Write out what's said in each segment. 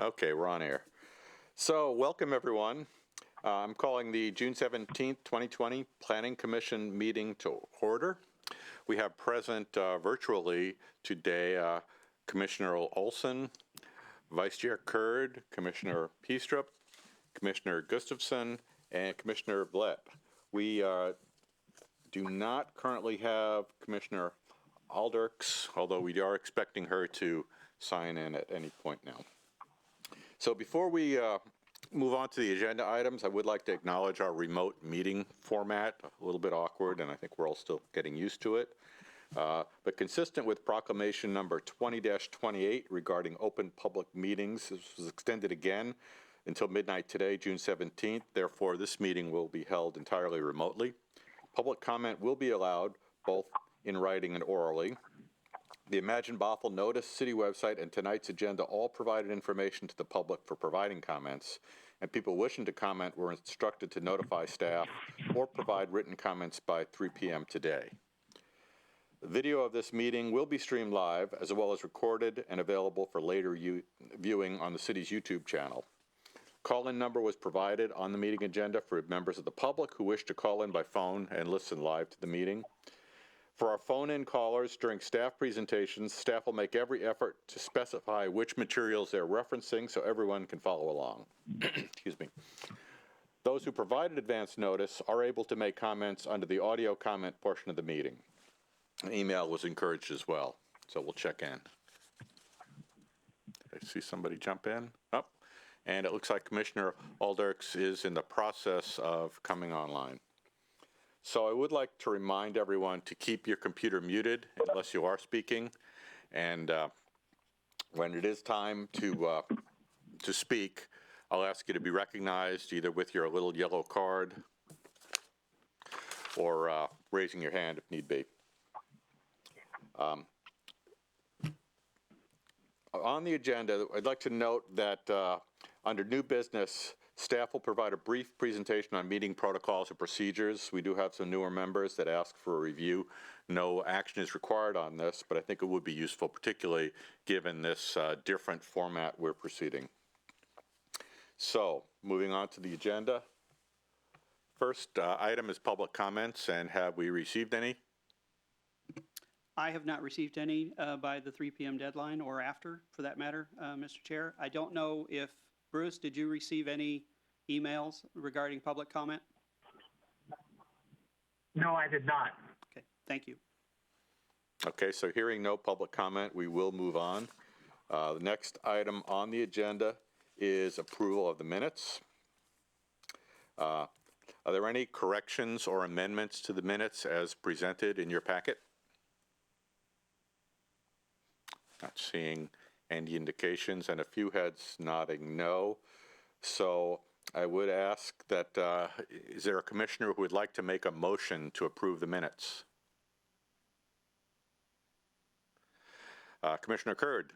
Okay, we're on air. So, welcome everyone. I'm calling the June 17th, 2020 Planning Commission meeting to order. We have present virtually today Commissioner Olson, Vice Chair Kurd, Commissioner Peastrup, Commissioner Gustafson, and Commissioner Vlett. We do not currently have Commissioner Alderks, although we are expecting her to sign in at any point now. So before we move on to the agenda items, I would like to acknowledge our remote meeting format, a little bit awkward, and I think we're all still getting used to it. But consistent with proclamation number 20-28 regarding open public meetings, this was extended again until midnight today, June 17th. Therefore, this meeting will be held entirely remotely. Public comment will be allowed both in writing and orally. The Imagine Bothell notice, city website, and tonight's agenda all provided information to the public for providing comments, and people wishing to comment were instructed to notify staff or provide written comments by 3 p.m. today. The video of this meeting will be streamed live as well as recorded and available for later viewing on the city's YouTube channel. Call-in number was provided on the meeting agenda for members of the public who wish to call in by phone and listen live to the meeting. For our phone-in callers during staff presentations, staff will make every effort to specify which materials they're referencing so everyone can follow along. Excuse me. Those who provided advance notice are able to make comments under the audio comment portion of the meeting. An email was encouraged as well, so we'll check in. I see somebody jump in. Oh, and it looks like Commissioner Alderks is in the process of coming online. So I would like to remind everyone to keep your computer muted unless you are speaking, and when it is time to speak, I'll ask you to be recognized either with your little yellow card or raising your hand if need be. On the agenda, I'd like to note that under new business, staff will provide a brief presentation on meeting protocols and procedures. We do have some newer members that ask for a review. No action is required on this, but I think it would be useful, particularly given this different format we're proceeding. So, moving on to the agenda. First item is public comments, and have we received any? I have not received any by the 3 p.m. deadline or after, for that matter, Mr. Chair. I don't know if, Bruce, did you receive any emails regarding public comment? No, I did not. Okay, thank you. Okay, so hearing no public comment, we will move on. The next item on the agenda is approval of the minutes. Are there any corrections or amendments to the minutes as presented in your packet? Not seeing any indications, and a few heads nodding no. So I would ask that, is there a commissioner who would like to make a motion to approve the minutes? Commissioner Kurd.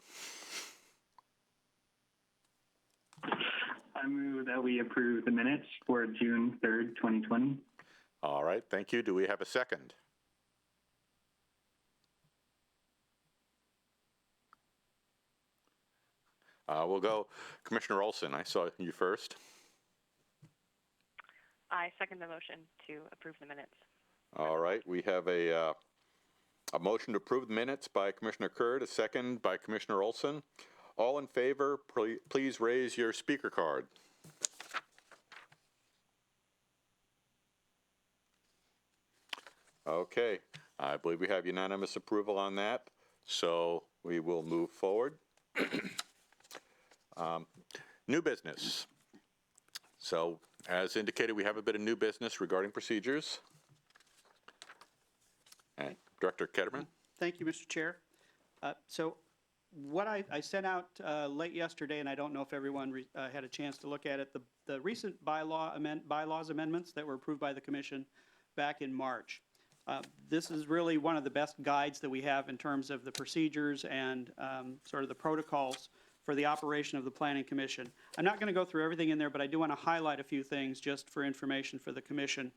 I move that we approve the minutes for June 3rd, 2020. All right, thank you. Do we have a second? We'll go Commissioner Olson. I saw you first. I second the motion to approve the minutes. All right, we have a motion to approve the minutes by Commissioner Kurd, a second by Commissioner Olson. All in favor, please raise your speaker card. Okay, I believe we have unanimous approval on that, so we will move forward. New business. So, as indicated, we have a bit of new business regarding procedures. And Director Ketterman. Thank you, Mr. Chair. So what I sent out late yesterday, and I don't know if everyone had a chance to look at it, the recent bylaws amendments that were approved by the Commission back in March. This is really one of the best guides that we have in terms of the procedures and sort of the protocols for the operation of the Planning Commission. I'm not going to go through everything in there, but I do want to highlight a few things just for information for the Commission.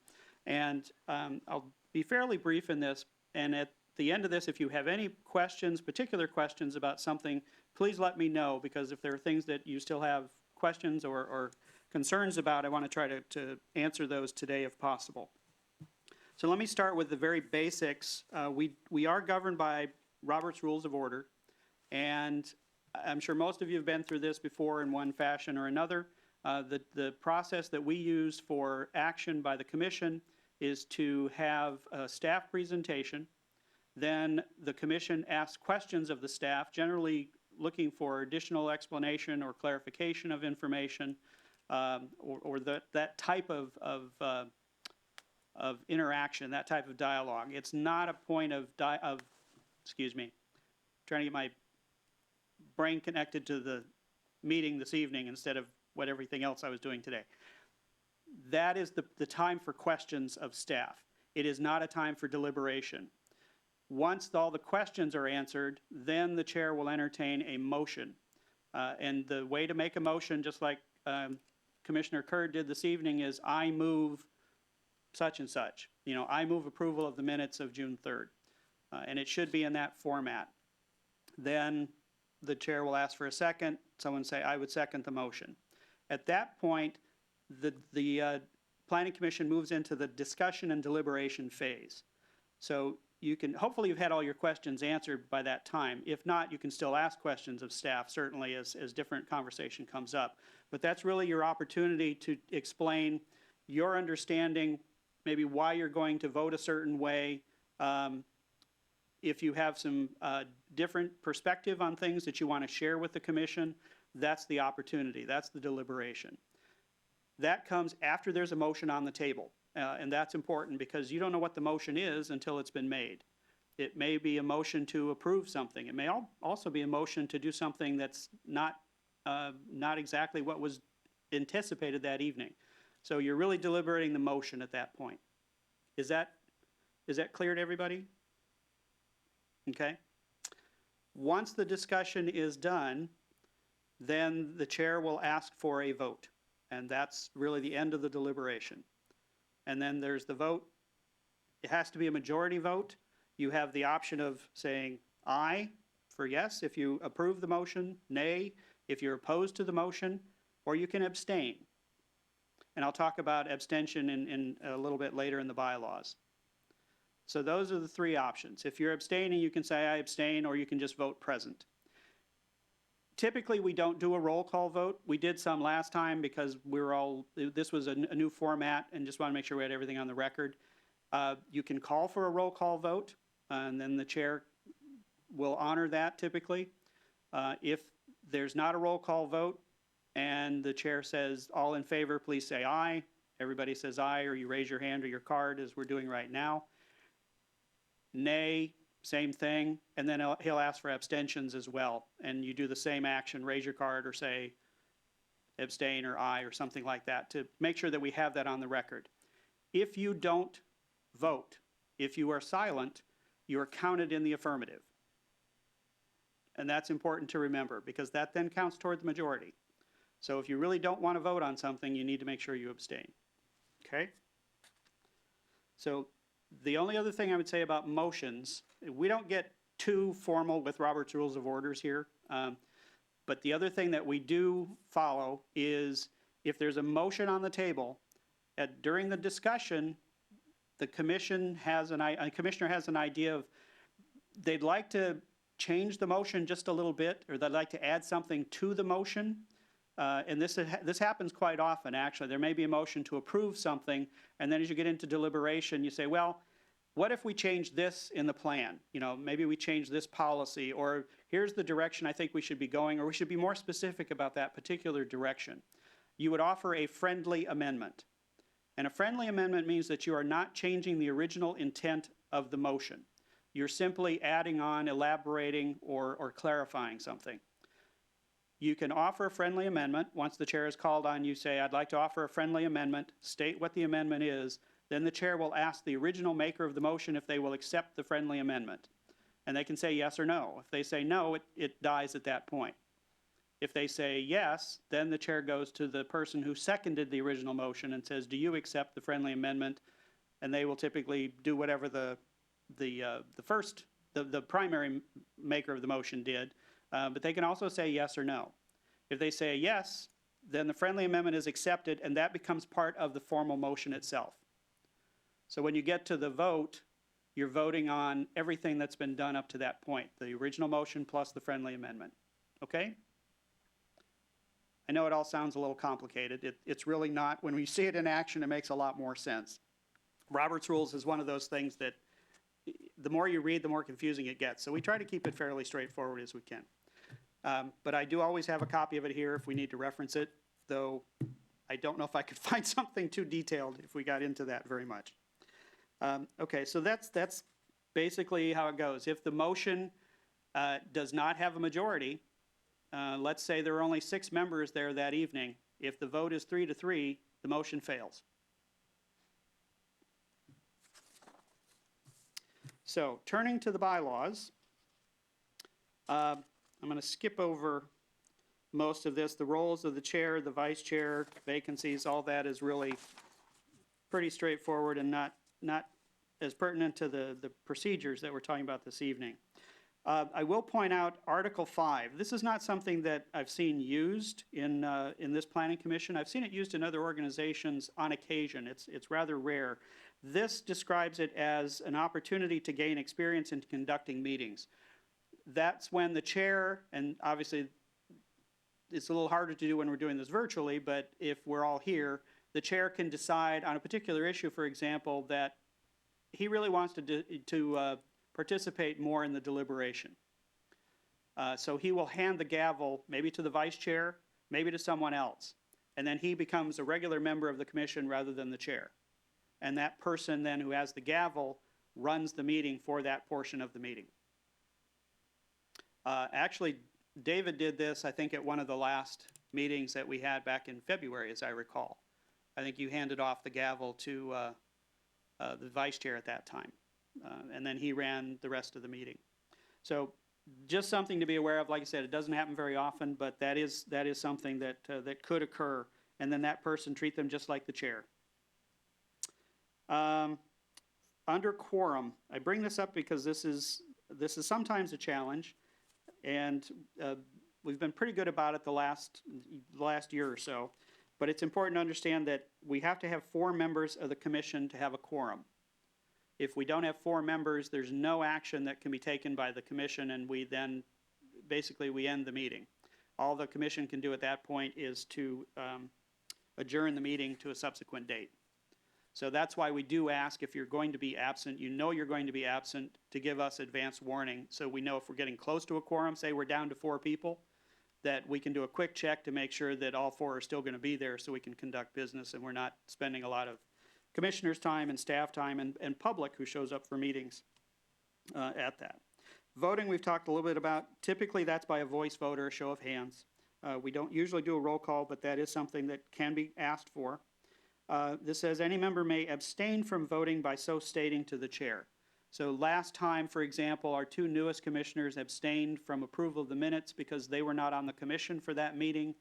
And I'll be fairly brief in this, and the end of this, if you have any questions, particular questions about something, please let me know, because if there are things that you still have questions or concerns about, I want to try to answer those today if possible. So let me start with the very basics. We are governed by Robert's Rules of Order, and I'm sure most of you have been through this before in one fashion or another. The process that we use for action by the commission is to have a staff presentation. Then the commission asks questions of the staff, generally looking for additional explanation or clarification of information, or that type of interaction, that type of dialogue. It's not a point of excuse me, trying to get my brain connected to the meeting this evening instead of what everything else I was doing today. That is the time for questions of staff. It is not a time for deliberation. Once all the questions are answered, then the chair will entertain a motion. And the way to make a motion, just like Commissioner Curd did this evening, is I move such and such. You know, I move approval of the minutes of June 3rd. And it should be in that format. Then the chair will ask for a second. Someone say, I would second the motion. At that point, the Planning Commission moves into the discussion and deliberation phase. So you can, hopefully you've had all your questions answered by that time. If not, you can still ask questions of staff, certainly as different conversation comes up. But that's really your opportunity to explain your understanding, maybe why you're going to vote a certain way. If you have some different perspective on things that you want to share with the commission, that's the opportunity, that's the deliberation. That comes after there's a motion on the table, and that's important because you don't know what the motion is until it's been made. It may be a motion to approve something. It may also be a motion to do something that's not exactly what was anticipated that evening. So you're really deliberating the motion at that point. Is that clear to everybody? Okay. Once the discussion is done, then the chair will ask for a vote. And that's really the end of the deliberation. And then there's the vote. It has to be a majority vote. You have the option of saying aye for yes if you approve the motion, nay if you're opposed to the motion, or you can abstain. And I'll talk about abstention in a little bit later in the bylaws. So those are the three options. If you're abstaining, you can say I abstain, or you can just vote present. Typically, we don't do a roll call vote. We did some last time because this was a new format and just want to make sure we had everything on the record. You can call for a roll call vote, and then the chair will honor that typically. If there's not a roll call vote and the chair says all in favor, please say aye. Everybody says aye, or you raise your hand or your card as we're doing right now. Nay, same thing, and then he'll ask for abstentions as well. And you do the same action, raise your card or say abstain or aye or something like that to make sure that we have that on the record. If you don't vote, if you are silent, you are counted in the affirmative. And that's important to remember because that then counts toward the majority. So if you really don't want to vote on something, you need to make sure you abstain. Okay? So the only other thing I would say about motions, we don't get too formal with Robert's Rules of Orders here, but the other thing that we do follow is if there's a motion on the table, during the discussion, the commissioner has an idea of they'd like to change the motion just a little bit, or they'd like to add something to the motion. And this happens quite often, actually. There may be a motion to approve something, and then as you get into deliberation, you say, well, what if we change this in the plan? You know, maybe we change this policy, or here's the direction I think we should be going, or we should be more specific about that particular direction. You would offer a friendly amendment. And a friendly amendment means that you are not changing the original intent of the motion. You're simply adding on, elaborating, or clarifying something. You can offer a friendly amendment. Once the chair is called on, you say, I'd like to offer a friendly amendment, state what the amendment is, then the chair will ask the original maker of the motion if they will accept the friendly amendment. And they can say yes or no. If they say no, it dies at that point. If they say yes, then the chair goes to the person who seconded the original motion and says, do you accept the friendly amendment? And they will typically do whatever the the primary maker of the motion did, but they can also say yes or no. If they say yes, then the friendly amendment is accepted, and that becomes part of the formal motion itself. So when you get to the vote, you're voting on everything that's been done up to that point, the original motion plus the friendly amendment. Okay? I know it all sounds a little complicated. It's really not. When we see it in action, it makes a lot more sense. Robert's Rules is one of those things that the more you read, the more confusing it gets. So we try to keep it fairly straightforward as we can. But I do always have a copy of it here if we need to reference it, though I don't know if I could find something too detailed if we got into that very much. Okay, so that's basically how it goes. If the motion does not have a majority, let's say there are only 6 members there that evening. If the vote is 3-3, the motion fails. So turning to the bylaws, I'm going to skip over most of this. The roles of the chair, the vice chair, vacancies, all that is really pretty straightforward and not as pertinent to the procedures that we're talking about this evening. I will point out Article 5. This is not something that I've seen used in this planning commission. I've seen it used in other organizations on occasion. It's rather rare. This describes it as an opportunity to gain experience in conducting meetings. That's when the chair, and obviously it's a little harder to do when we're doing this virtually, but if we're all here, the chair can decide on a particular issue, for example, that he really wants to participate more in the deliberation. So he will hand the gavel maybe to the vice chair, maybe to someone else, and then he becomes a regular member of the commission rather than the chair. And that person then who has the gavel runs the meeting for that portion of the meeting. Actually, David did this, I think, at one of the last meetings that we had back in February, as I recall. I think you handed off the gavel to the vice chair at that time. And then he ran the rest of the meeting. So just something to be aware of. Like I said, it doesn't happen very often, but that is something that could occur. And then that person, treat them just like the chair. Under quorum, I bring this up because this is sometimes a challenge, and we've been pretty good about it the last year or so. But it's important to understand that we have to have 4 members of the commission to have a quorum. If we don't have 4 members, there's no action that can be taken by the commission, and we then basically we end the meeting. All the commission can do at that point is to adjourn the meeting to a subsequent date. So that's why we do ask, if you're going to be absent, you know you're going to be absent, to give us advance warning so we know if we're getting close to a quorum, say we're down to 4 people, that we can do a quick check to make sure that all 4 are still going to be there so we can conduct business and we're not spending a lot of commissioners' time and staff time and public who shows up for meetings at that. Voting, we've talked a little bit about. Typically, that's by a voice vote or a show of hands. We don't usually do a roll call, but that is something that can be asked for. This says any member may abstain from voting by so stating to the chair. So last time, for example, our 2 newest commissioners abstained from approval of the minutes because they were not on the commission for that meeting.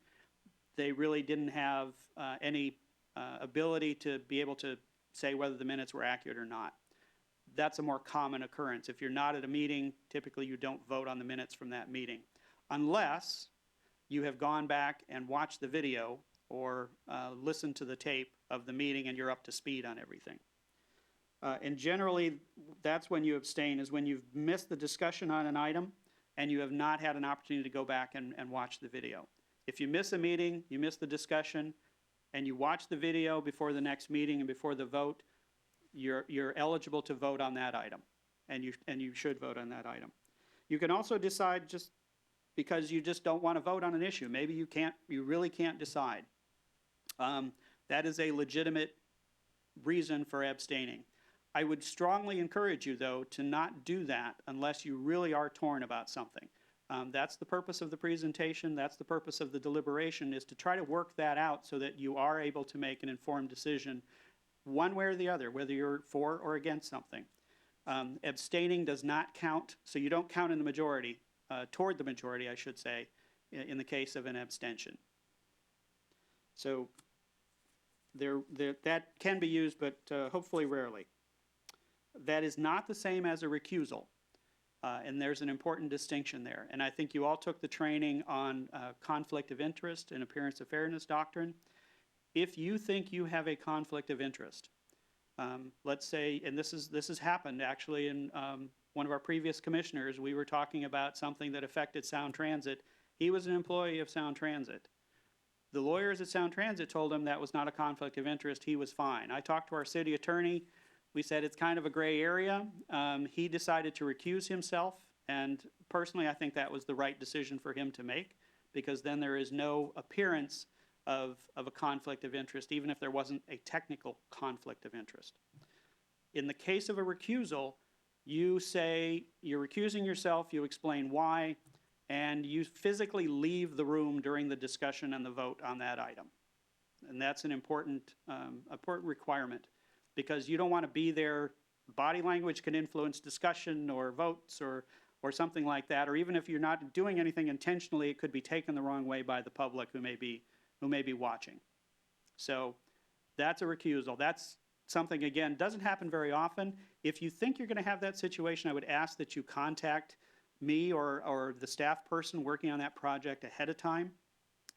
They really didn't have any ability to be able to say whether the minutes were accurate or not. That's a more common occurrence. If you're not at a meeting, typically you don't vote on the minutes from that meeting, unless you have gone back and watched the video or listened to the tape of the meeting and you're up to speed on everything. And generally, that's when you abstain, is when you've missed the discussion on an item and you have not had an opportunity to go back and watch the video. If you miss a meeting, you miss the discussion, and you watch the video before the next meeting and before the vote, you're eligible to vote on that item, and you should vote on that item. You can also decide, just because you just don't want to vote on an issue, maybe you really can't decide. That is a legitimate reason for abstaining. I would strongly encourage you, though, to not do that unless you really are torn about something. That's the purpose of the presentation. That's the purpose of the deliberation, is to try to work that out so that you are able to make an informed decision one way or the other, whether you're for or against something. Abstaining does not count, so you don't count in the majority, toward the majority, I should say, in the case of an abstention. So that can be used, but hopefully rarely. that is not the same as a recusal. And there's an important distinction there. And I think you all took the training on conflict of interest and appearance of fairness doctrine. If you think you have a conflict of interest, let's say, and this has happened actually in one of our previous commissioners, we were talking about something that affected Sound Transit. He was an employee of Sound Transit. The lawyers at Sound Transit told him that was not a conflict of interest. He was fine. I talked to our city attorney. We said it's kind of a gray area. He decided to recuse himself, and personally, I think that was the right decision for him to make, because then there is no appearance of a conflict of interest, even if there wasn't a technical conflict of interest. In the case of a recusal, you say you're recusing yourself, you explain why, and you physically leave the room during the discussion and the vote on that item. And that's an important requirement, because you don't want to be there. Body language can influence discussion or votes or something like that, or even if you're not doing anything intentionally, it could be taken the wrong way by the public who may be watching. So that's a recusal. That's something, again, doesn't happen very often. If you think you're going to have that situation, I would ask that you contact me or the staff person working on that project ahead of time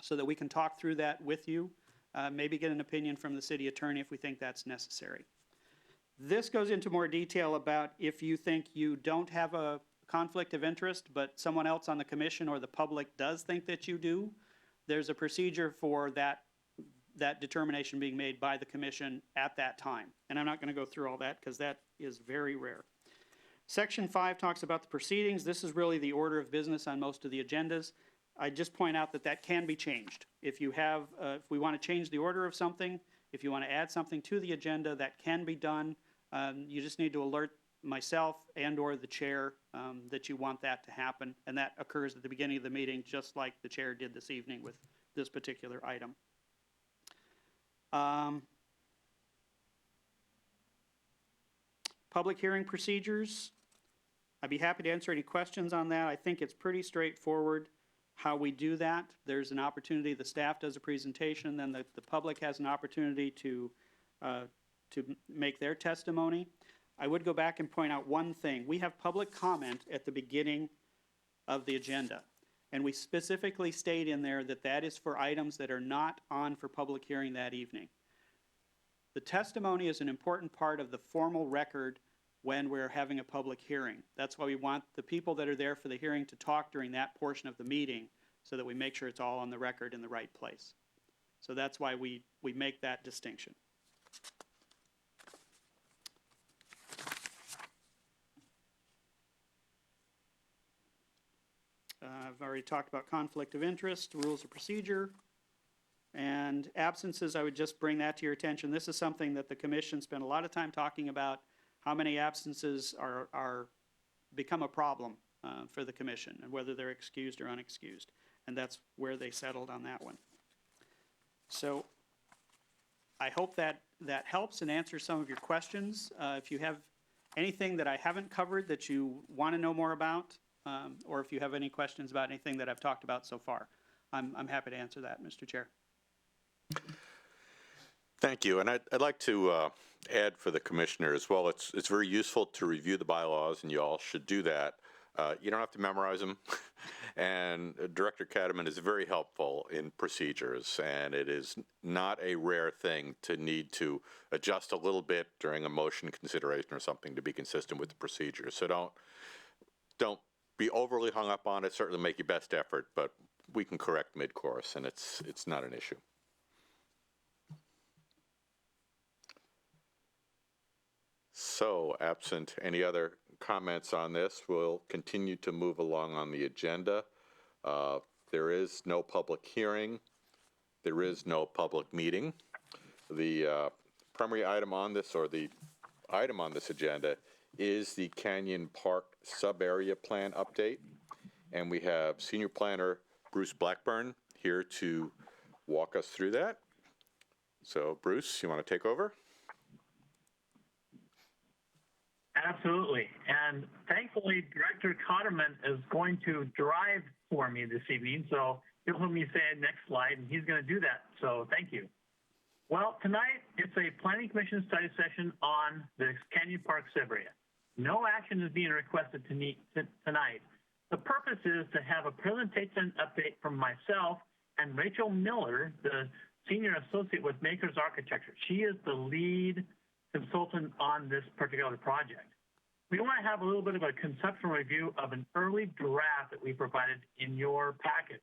so that we can talk through that with you, maybe get an opinion from the city attorney if we think that's necessary. This goes into more detail about if you think you don't have a conflict of interest, but someone else on the commission or the public does think that you do. There's a procedure for that determination being made by the commission at that time. And I'm not going to go through all that because that is very rare. Section 5 talks about the proceedings. This is really the order of business on most of the agendas. I just point out that can be changed. If you have, if we want to change the order of something, if you want to add something to the agenda, that can be done. You just need to alert myself and or the chair that you want that to happen. And that occurs at the beginning of the meeting, just like the chair did this evening with this particular item. Public hearing procedures. I'd be happy to answer any questions on that. I think it's pretty straightforward how we do that. There's an opportunity, the staff does a presentation, then the public has an opportunity to make their testimony. I would go back and point out one thing. We have public comment at the beginning of the agenda, and we specifically state in there that that is for items that are not on for public hearing that evening. The testimony is an important part of the formal record when we're having a public hearing. That's why we want the people that are there for the hearing to talk during that portion of the meeting so that we make sure it's all on the record in the right place. So that's why we make that distinction. I've already talked about conflict of interest, rules of procedure, and absences. I would just bring that to your attention. This is something that the commission spent a lot of time talking about, how many absences are become a problem for the commission and whether they're excused or unexcused. And that's where they settled on that one. So I hope that helps and answers some of your questions. If you have anything that I haven't covered that you want to know more about, or if you have any questions about anything that I've talked about so far, I'm happy to answer that, Mr. Chair. Thank you. And I'd like to add for the commissioner as well, it's very useful to review the bylaws, and you all should do that. You don't have to memorize them. And Director Cattleman is very helpful in procedures, and it is not a rare thing to need to adjust a little bit during a motion consideration or something to be consistent with the procedure. So don't be overly hung up on it. Certainly make your best effort, but we can correct mid-course, and it's not an issue. So, absent any other comments on this, we'll continue to move along on the agenda. There is no public hearing. There is no public meeting. The primary item on this, or the item on this agenda, is the Canyon Park Subarea Plan update. And we have Senior Planner Bruce Blackburn here to walk us through that. So, Bruce, you want to take over? Absolutely. And thankfully, Director Cotterman is going to drive for me this evening. So you'll hear me say next slide, and he's going to do that. So thank you. Well, tonight it's a Planning Commission study session on the Canyon Park Subarea. No action is being requested tonight. The purpose is to have a presentation update from myself and Rachel Miller, the Senior Associate with Makers Architecture. She is the lead consultant on this particular project. We want to have a little bit of a conceptual review of an early draft that we provided in your packet.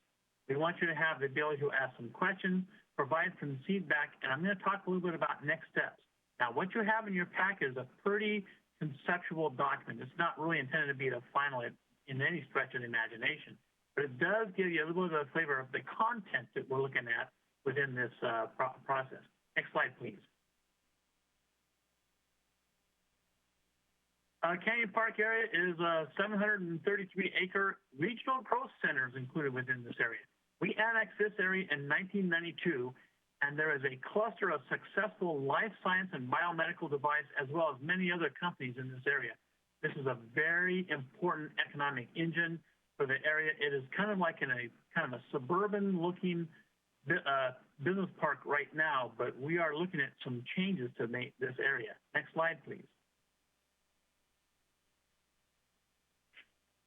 We want you to have the ability to ask some questions, provide some feedback, and I'm going to talk a little bit about next steps. Now, what you have in your packet is a pretty conceptual document. It's not really intended to be the final in any stretch of the imagination, but it does give you a little bit of a flavor of the content that we're looking at within this process. Next slide, please. Canyon Park area is a 733-acre regional growth center is included within this area. We annexed this area in 1992, and there is a cluster of successful life science and biomedical device, as well as many other companies in this area. This is a very important economic engine for the area. It is kind of like in a kind of a suburban-looking business park right now, but we are looking at some changes to make this area. Next slide, please.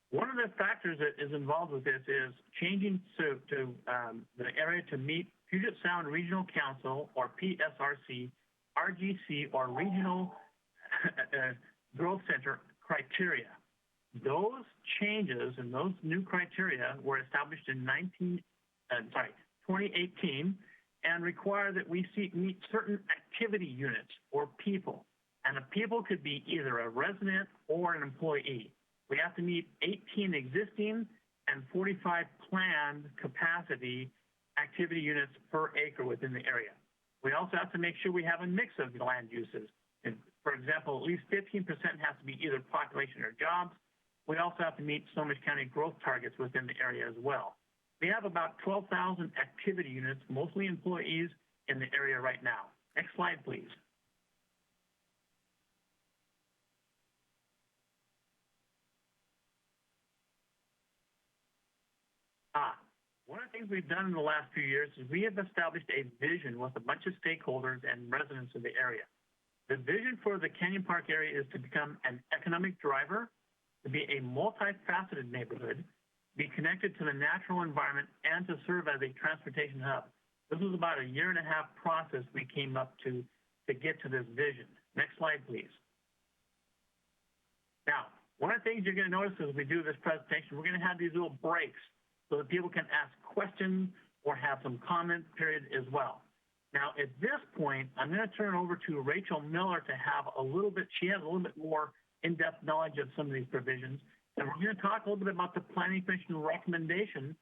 One of the factors that is involved with this is changing to the area to meet Puget Sound Regional Council, or PSRC, RGC, or Regional Growth Center criteria. Those changes and those new criteria were established in 2018 and require that we meet certain activity units or people. And a people could be either a resident or an employee. We have to meet 18 existing and 45 planned capacity activity units per acre within the area. We also have to make sure we have a mix of land uses. And for example, at least 15% has to be either population or jobs. We also have to meet Snohomish County growth targets within the area as well. We have about 12,000 activity units, mostly employees, in the area right now. Next slide, please. One of the things we've done in the last few years is we have established a vision with a bunch of stakeholders and residents of the area. The vision for the Canyon Park area is to become an economic driver, to be a multifaceted neighborhood, be connected to the natural environment, and to serve as a transportation hub. This was about a 1.5 year process we came up to get to this vision. Next slide, please. Now, one of the things you're going to notice as we do this presentation, we're going to have these little breaks so that people can ask questions or have some comment period as well. Now, at this point, I'm going to turn it over to Rachel Miller to have she has a little bit more in-depth knowledge of some of these provisions. And we're going to talk a little bit about the Planning Commission recommendation.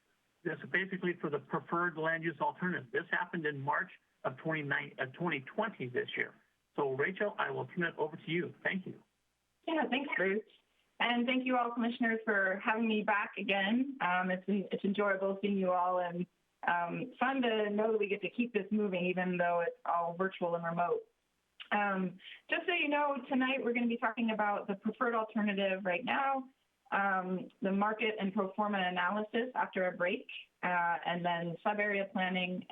This is basically for the preferred land use alternative. This happened in March of 2020 this year. So, Rachel, I will turn it over to you. Thank you. Yeah, thanks, Bruce. And thank you all, commissioners, for having me back again. It's enjoyable seeing you all, and fun to know that we get to keep this moving, even though it's all virtual and remote. Just so you know, tonight we're going to be talking about the preferred alternative right now, the market and pro forma analysis after a break, and then sub-area planning,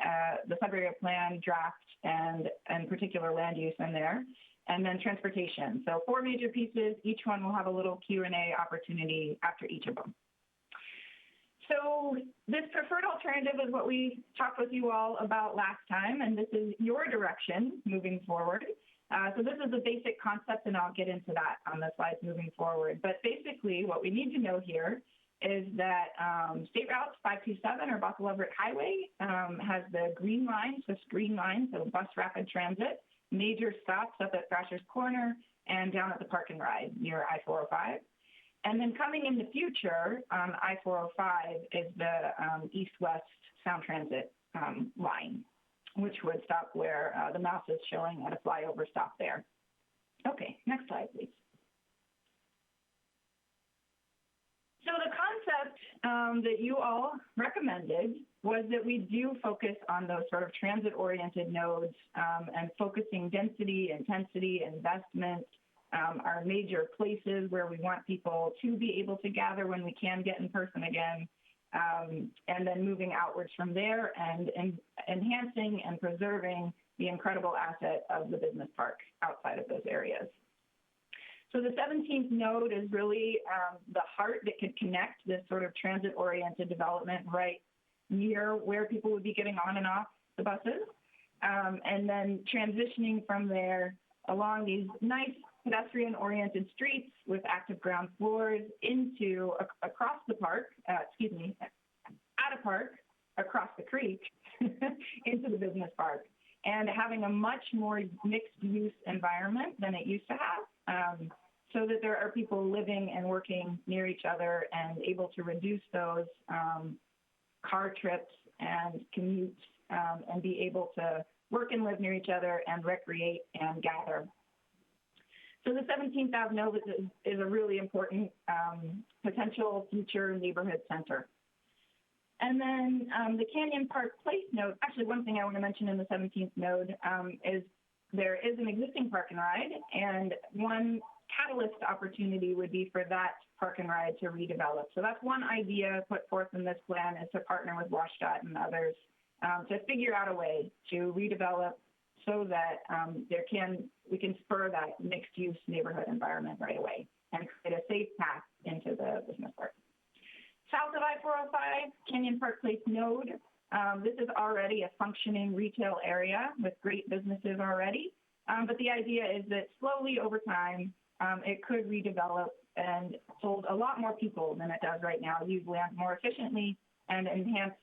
the sub-area plan draft, and particular land use in there. And then transportation. So 4 major pieces. Each one will have a little Q&A opportunity after each of them. So this preferred alternative is what we talked with you all about last time, and this is your direction moving forward. So this is the basic concept, and I'll get into that on the slides moving forward. But basically, what we need to know here is that State Route 527, or Bothell Everett Highway, has the green line, so bus rapid transit. Major stops up at Thrasher's Corner and down at the Park and Ride near I-405. And then coming in the future on I-405 is the east-west Sound Transit line, which would stop where the mouse is showing at a flyover stop there. Okay, next slide, please. So the concept that you all recommended was that we do focus on those sort of transit-oriented nodes and focusing density, intensity, investment, our major places where we want people to be able to gather when we can get in person again, and then moving outwards from there and enhancing and preserving the incredible asset of the business park outside of those areas. So the 17th node is really the heart that could connect this sort of transit-oriented development right near where people would be getting on and off the buses, and then transitioning from there along these nice pedestrian-oriented streets with active ground floors into across the park, at a park across the creek into the business park, and having a much more mixed-use environment than it used to have, so that there are people living and working near each other and able to reduce those car trips and commutes, and be able to work and live near each other and recreate and gather. So the 17th Ave node is a really important potential future neighborhood center. And then the Canyon Park Place node, actually one thing I want to mention in the 17th node is there is an existing park and ride, and one catalyst opportunity would be for that park and ride to redevelop. So that's one idea put forth in this plan, is to partner with WashDOT and others to figure out a way to redevelop so that we can spur that mixed-use neighborhood environment right away and create a safe path into the business park. South of I-405, Canyon Park Place node. This is already a functioning retail area with great businesses already, but the idea is that slowly over time, it could redevelop and hold a lot more people than it does right now, use land more efficiently, and enhance,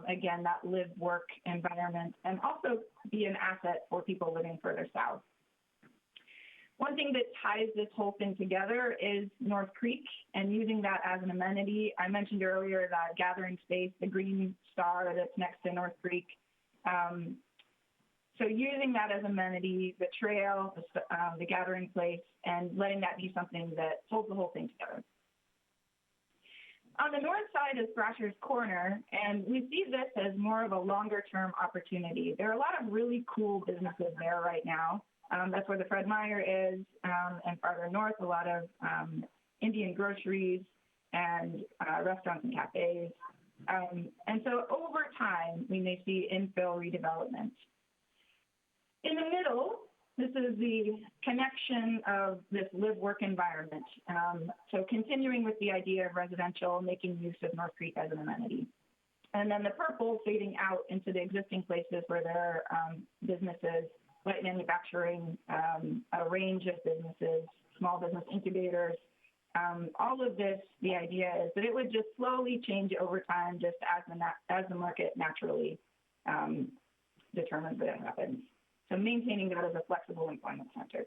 again, that live-work environment, and also be an asset for people living further south. One thing that ties this whole thing together is North Creek and using that as an amenity. I mentioned earlier that gathering space, the green star that's next to North Creek. So using that as amenity, the trail, the gathering place, and letting that be something that holds the whole thing together. On the north side is Thrasher's Corner, and we see this as more of a longer-term opportunity. There are a lot of really cool businesses there right now. That's where the Fred Meyer is, and farther north, a lot of Indian groceries and restaurants and cafes. And so over time, we may see infill redevelopment. In the middle, this is the connection of this live-work environment. So continuing with the idea of residential, making use of North Creek as an amenity. And then the purple fading out into the existing places where there are businesses, light manufacturing, a range of businesses, small business incubators. All of this, the idea is that it would just slowly change over time, just as the market naturally determines that it happens. So maintaining that as a flexible employment center.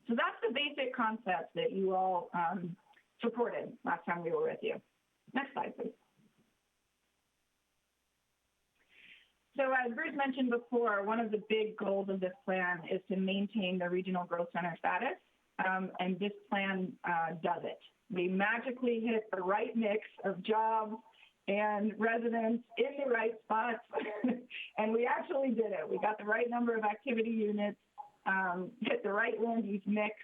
So that's the basic concept that you all supported last time we were with you. Next slide, please. So as Bruce mentioned before, one of the big goals of this plan is to maintain the regional growth center status, and this plan does it. We magically hit the right mix of jobs and residents in the right spots, and we actually did it. We got the right number of activity units, hit the right land use mix.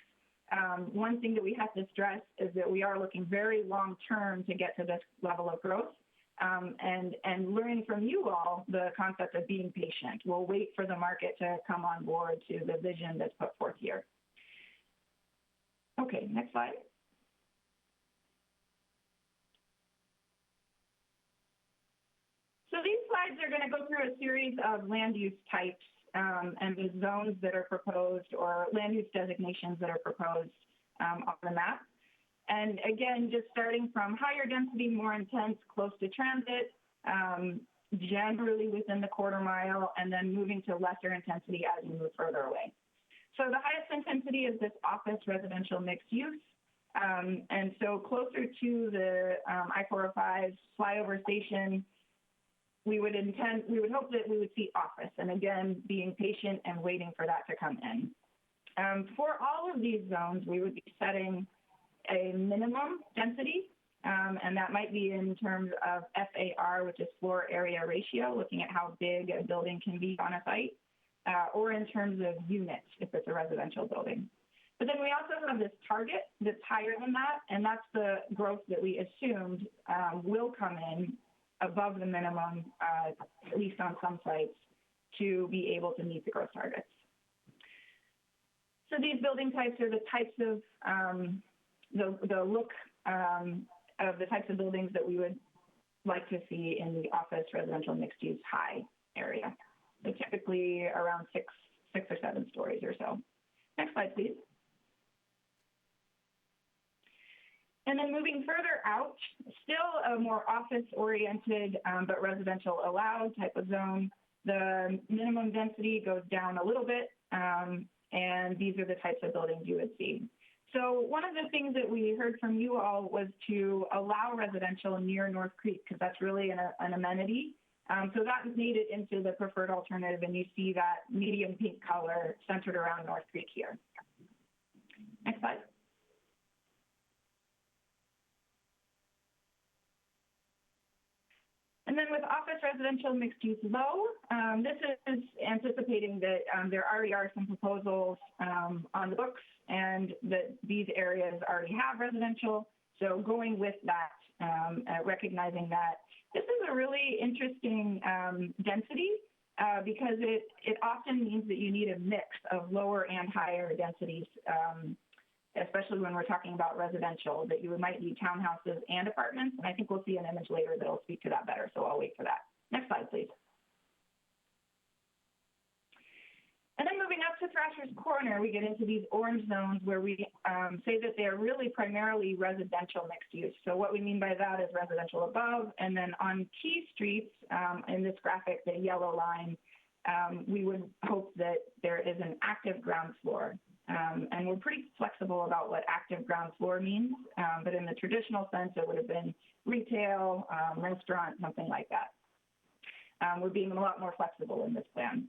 One thing that we have to stress is that we are looking very long-term to get to this level of growth, and learning from you all the concept of being patient. We'll wait for the market to come on board to the vision that's put forth here. Okay, next slide. So these slides are going to go through a series of land use types and the zones that are proposed, or land use designations that are proposed on the map. And again, just starting from higher density, more intense, close to transit, generally within the quarter mile, and then moving to lesser intensity as you move further away. So the highest intensity is this office residential mixed use. And so closer to the I-405 flyover station, we would hope that we would see office, and again, being patient and waiting for that to come in. For all of these zones, we would be setting a minimum density, and that might be in terms of FAR, which is floor area ratio, looking at how big a building can be on a site, or in terms of units, if it's a residential building. But then we also have this target that's higher than that, and that's the growth that we assumed will come in above the minimum, at least on some sites, to be able to meet the growth targets. So these building types are the types of the look of the types of buildings that we would like to see in the office residential mixed-use high area. So typically around six or 7 stories or so. Next slide, please. And then moving further out, still a more office-oriented but residential allowed type of zone. The minimum density goes down a little bit, and these are the types of buildings you would see. So one of the things that we heard from you all was to allow residential near North Creek, because that's really an amenity. So that was made it into the preferred alternative, and you see that medium pink color centered around North Creek here. Next slide. And then with office residential mixed use low, this is anticipating that there already are some proposals on the books and that these areas already have residential. So going with that, recognizing that this is a really interesting density because it often means that you need a mix of lower and higher densities, especially when we're talking about residential, that you might need townhouses and apartments. And I think we'll see an image later that will speak to that better, so I'll wait for that. Next slide, please. And then moving up to Thrasher's Corner, we get into these orange zones where we say that they're really primarily residential mixed use. So what we mean by that is residential above, and then on key streets, in this graphic, the yellow line, we would hope that there is an active ground floor. And we're pretty flexible about what active ground floor means, but in the traditional sense, it would have been retail, restaurant, something like that. We're being a lot more flexible in this plan.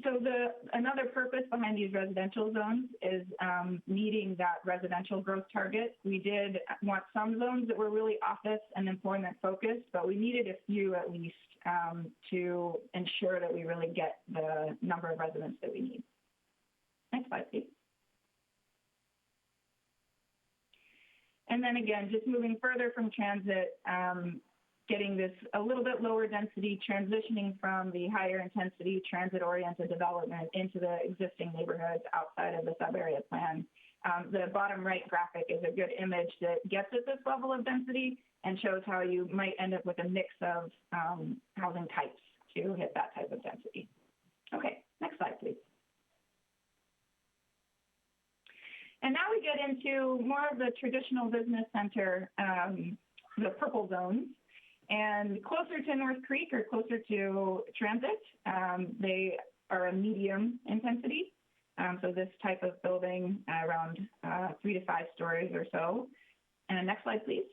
So another purpose behind these residential zones is meeting that residential growth target. We did want some zones that were really office and employment focused, but we needed a few at least to ensure that we really get the number of residents that we need. Next slide, please. And then again, just moving further from transit, getting this a little bit lower density, transitioning from the higher intensity transit-oriented development into the existing neighborhoods outside of the sub-area plan. The bottom right graphic is a good image that gets at this level of density and shows how you might end up with a mix of housing types to hit that type of density. Okay, next slide, please. And now we get into more of the traditional business center, the purple zones. And closer to North Creek or closer to transit, they are a medium intensity. So this type of building around 3 to 5 stories or so. And next slide, please.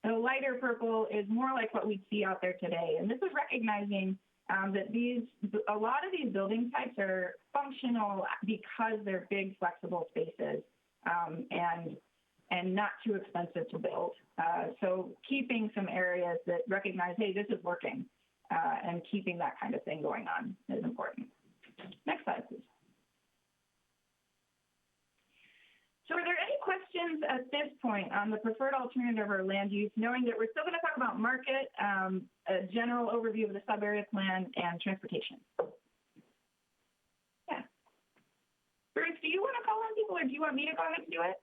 The lighter purple is more like what we see out there today. And this is recognizing that a lot of these building types are functional because they're big, flexible spaces and not too expensive to build. So keeping some areas that recognize, hey, this is working, and keeping that kind of thing going on is important. Next slide, please. So are there any questions at this point on the preferred alternative or land use, knowing that we're still going to talk about market, a general overview of the sub-area plan, and transportation? Yeah. Bruce, do you want to call on people, or do you want me to go ahead and do it?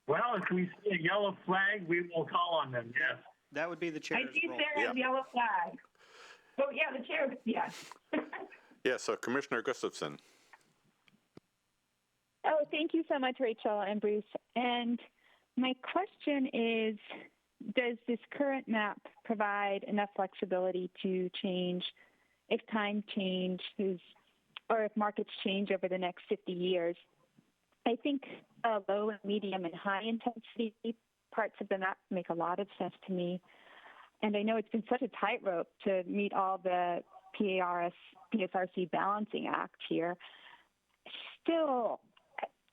Well, if we see a yellow flag, we will call on them, yes. That would be the chair's I see role. Sarah's yellow flag. Oh, yeah, the chair, yeah. Yeah, so Commissioner Gustafson. Oh, thank you so much, Rachel and Bruce. And my question is, does this current map provide enough flexibility to change if time changes or if markets change over the next 50 years? I think low, medium, and high intensity parts of the map make a lot of sense to me. And I know it's been such a tightrope to meet all the PSRC balancing act here. Still,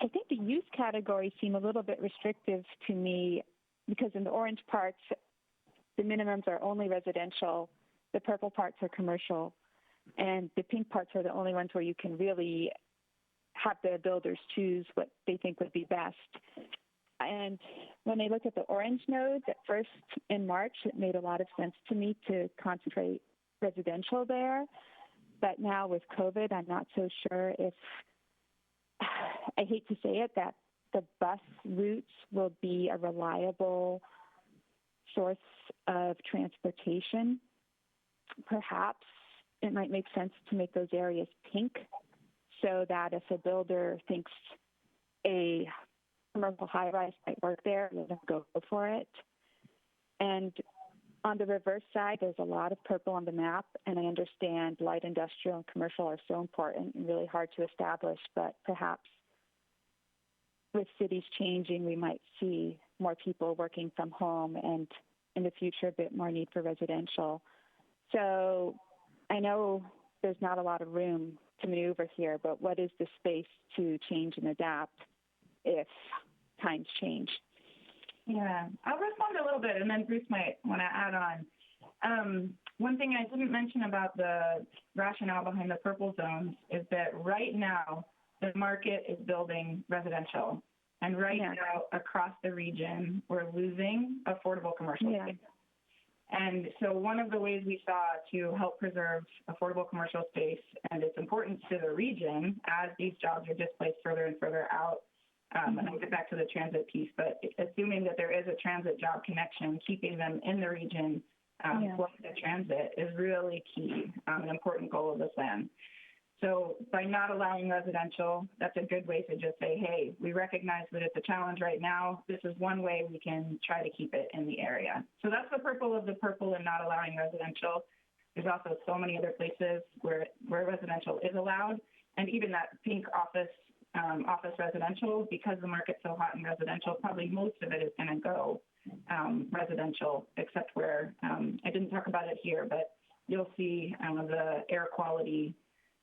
I think the use categories seem a little bit restrictive to me because in the orange parts, the minimums are only residential, the purple parts are commercial, and the pink parts are the only ones where you can really have the builders choose what they think would be best. And when I looked at the orange nodes at first in March, it made a lot of sense to me to concentrate residential there. But now with COVID, I'm not so sure if, I hate to say it, that the bus routes will be a reliable source of transportation. Perhaps it might make sense to make those areas pink so that if a builder thinks a commercial high-rise might work there, let them go for it. And on the reverse side, there's a lot of purple on the map, and I understand light industrial and commercial are so important and really hard to establish, but perhaps with cities changing, we might see more people working from home and in the future a bit more need for residential. So I know there's not a lot of room to maneuver here, but what is the space to change and adapt if times change? Yeah, I'll respond a little bit, and then Bruce might want to add on. One thing I didn't mention about the rationale behind the purple zones is that right now the market is building residential, and right now across the region we're losing affordable commercial space. And so one of the ways we saw to help preserve affordable commercial space and its importance to the region as these jobs are displaced further and further out, and I'll get back to the transit piece, but assuming that there is a transit job connection, keeping them in the region for the transit is really key, an important goal of this plan. So by not allowing residential, that's a good way to just say, hey, we recognize that it's a challenge right now. This is one way we can try to keep it in the area. So that's the purple of the purple and not allowing residential. There's also so many other places where residential is allowed. And even that pink office residential, because the market's so hot in residential, probably most of it is going to go residential, except where, I didn't talk about it here, but you'll see the air quality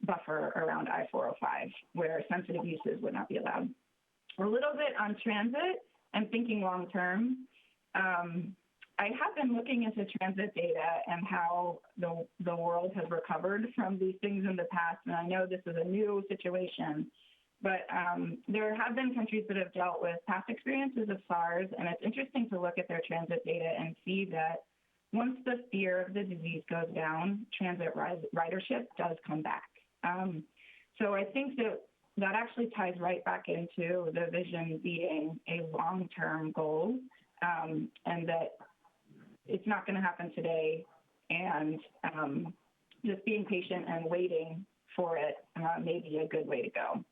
buffer around I-405, where sensitive uses would not be allowed. A little bit on transit and thinking long term. I have been looking into transit data and how the world has recovered from these things in the past, and I know this is a new situation, but there have been countries that have dealt with past experiences of SARS, and it's interesting to look at their transit data and see that once the fear of the disease goes down, transit ridership does come back. So I think that actually ties right back into the vision being a long-term goal, and that it's not going to happen today, and just being patient and waiting for it may be a good way to go.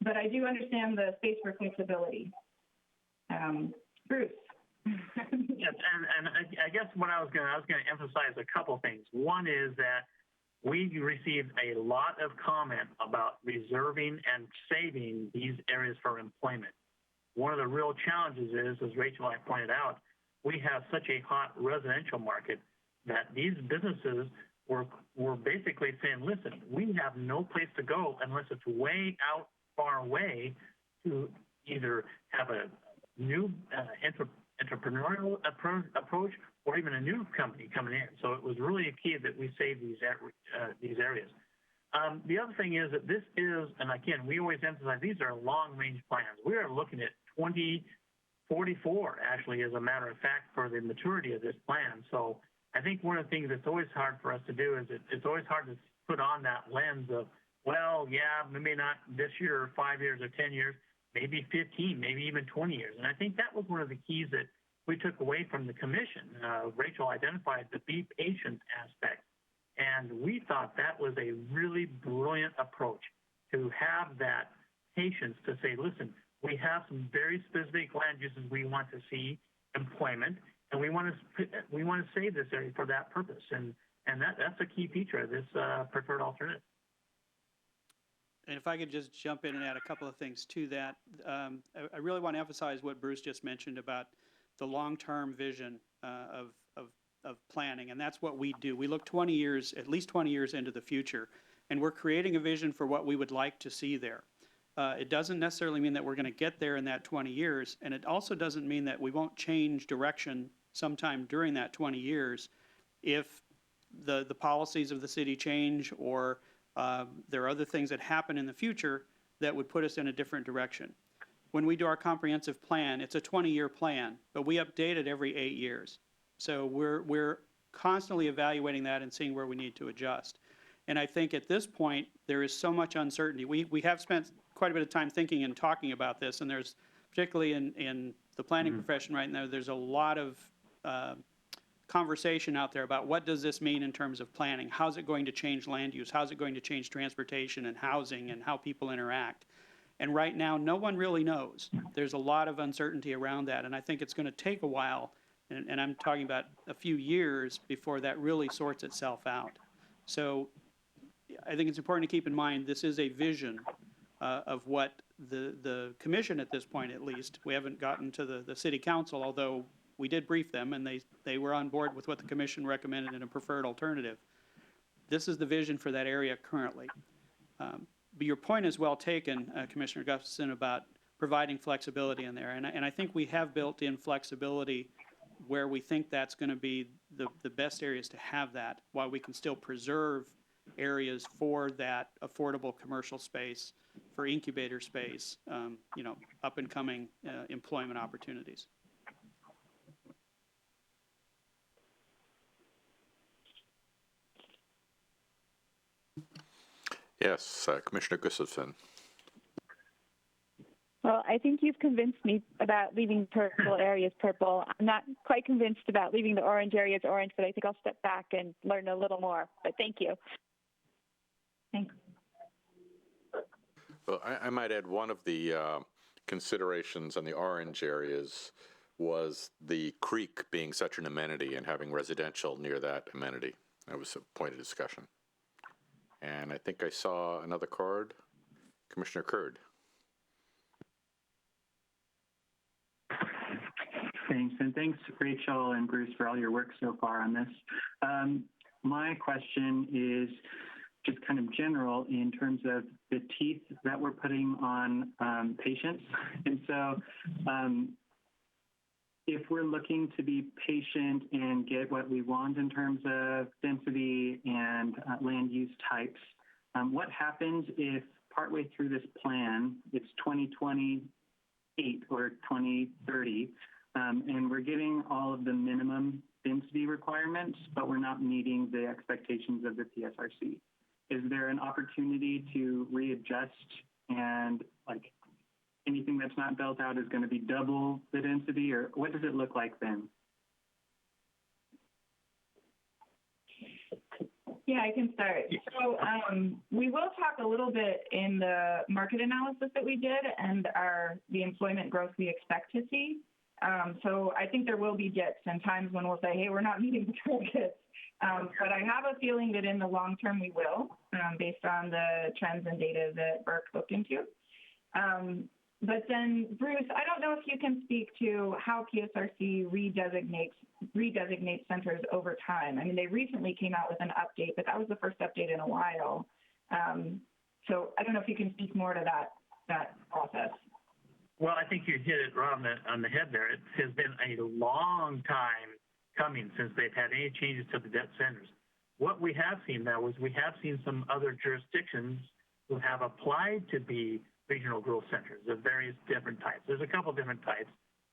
But I do understand the space for flexibility. Bruce. Yes, and I guess what I was going to emphasize a couple things. One is that we received a lot of comment about reserving and saving these areas for employment. One of the real challenges is, as Rachel and I pointed out, we have such a hot residential market that these businesses were basically saying, listen, we have no place to go unless it's way out far away to either have a new entrepreneurial approach or even a new company coming in. So it was really a key that we save these areas. The other thing is that this is, and again, we always emphasize these are long-range plans. We are looking at 2044, actually, as a matter of fact, for the maturity of this plan. So I think one of the things that's always hard for us to do is it's always hard to put on that lens of, well, yeah, maybe not this year or 5 years or 10 years, maybe 15, maybe even 20 years. And I think that was one of the keys that we took away from the commission. Rachel identified the be patient aspect. And we thought that was a really brilliant approach to have that patience to say, listen, we have some very specific land uses we want to see employment, and we want to save this area for that purpose. And that's a key feature of this preferred alternative. And if I could just jump in and add a couple of things to that, I really want to emphasize what Bruce just mentioned about the long-term vision of planning, and that's what we do. We look 20 years, at least 20 years into the future, and we're creating a vision for what we would like to see there. It doesn't necessarily mean that we're going to get there in that 20 years, and it also doesn't mean that we won't change direction sometime during that 20 years if the policies of the city change or there are other things that happen in the future that would put us in a different direction. when we do our comprehensive plan, it's a 20-year plan, but we update it every 8 years. So we're constantly evaluating that and seeing where we need to adjust. And I think at this point, there is so much uncertainty. We have spent quite a bit of time thinking and talking about this, and there's, particularly in the planning profession right now, there's a lot of conversation out there about what does this mean in terms of planning? How's it going to change land use? How's it going to change transportation and housing and how people interact? And right now, no one really knows. There's a lot of uncertainty around that, and I think it's going to take a while, and I'm talking about a few years before that really sorts itself out. So I think it's important to keep in mind this is a vision of what the commission at this point, at least. We haven't gotten to the city council, although we did brief them, and they were on board with what the commission recommended in a preferred alternative. This is the vision for that area currently. But your point is well taken, Commissioner Gustafson, about providing flexibility in there. And I think we have built in flexibility where we think that's going to be the best areas to have that, while we can still preserve areas for that affordable commercial space, for incubator space, up and coming employment opportunities. Yes, Commissioner Gustafson. Well, I think you've convinced me about leaving purple areas purple. I'm not quite convinced about leaving the orange areas orange, but I think I'll step back and learn a little more. But thank you. Thanks. Well, I might add one of the considerations on the orange areas was the creek being such an amenity and having residential near that amenity. That was a point of discussion. And I think I saw another card. Commissioner Curd. Thanks, and thanks, Rachel and Bruce, for all your work so far on this. My question is just kind of general in terms of the teeth that we're putting on patients. And so if we're looking to be patient and get what we want in terms of density and land use types, what happens if partway through this plan, it's 2028 or 2030, and we're getting all of the minimum density requirements, but we're not meeting the expectations of the PSRC? Is there an opportunity to readjust and like anything that's not built out is going to be double the density, or what does it look like then? Yeah, I can start. So we will talk a little bit in the market analysis that we did and the employment growth we expect to see. So I think there will be dips and times when we'll say, hey, we're not meeting the targets. But I have a feeling that in the long term we will, based on the trends and data that Burke looked into. But then, Bruce, I don't know if you can speak to how PSRC redesignates centers over time. I mean, they recently came out with an update, but that was the first update in a while. So I don't know if you can speak more to that process. Well, I think you hit it right on the head there. It has been a long time coming since they've had any changes to the debt centers. What we have seen, though, is we have seen some other jurisdictions who have applied to be regional growth centers of various different types. There's a couple different types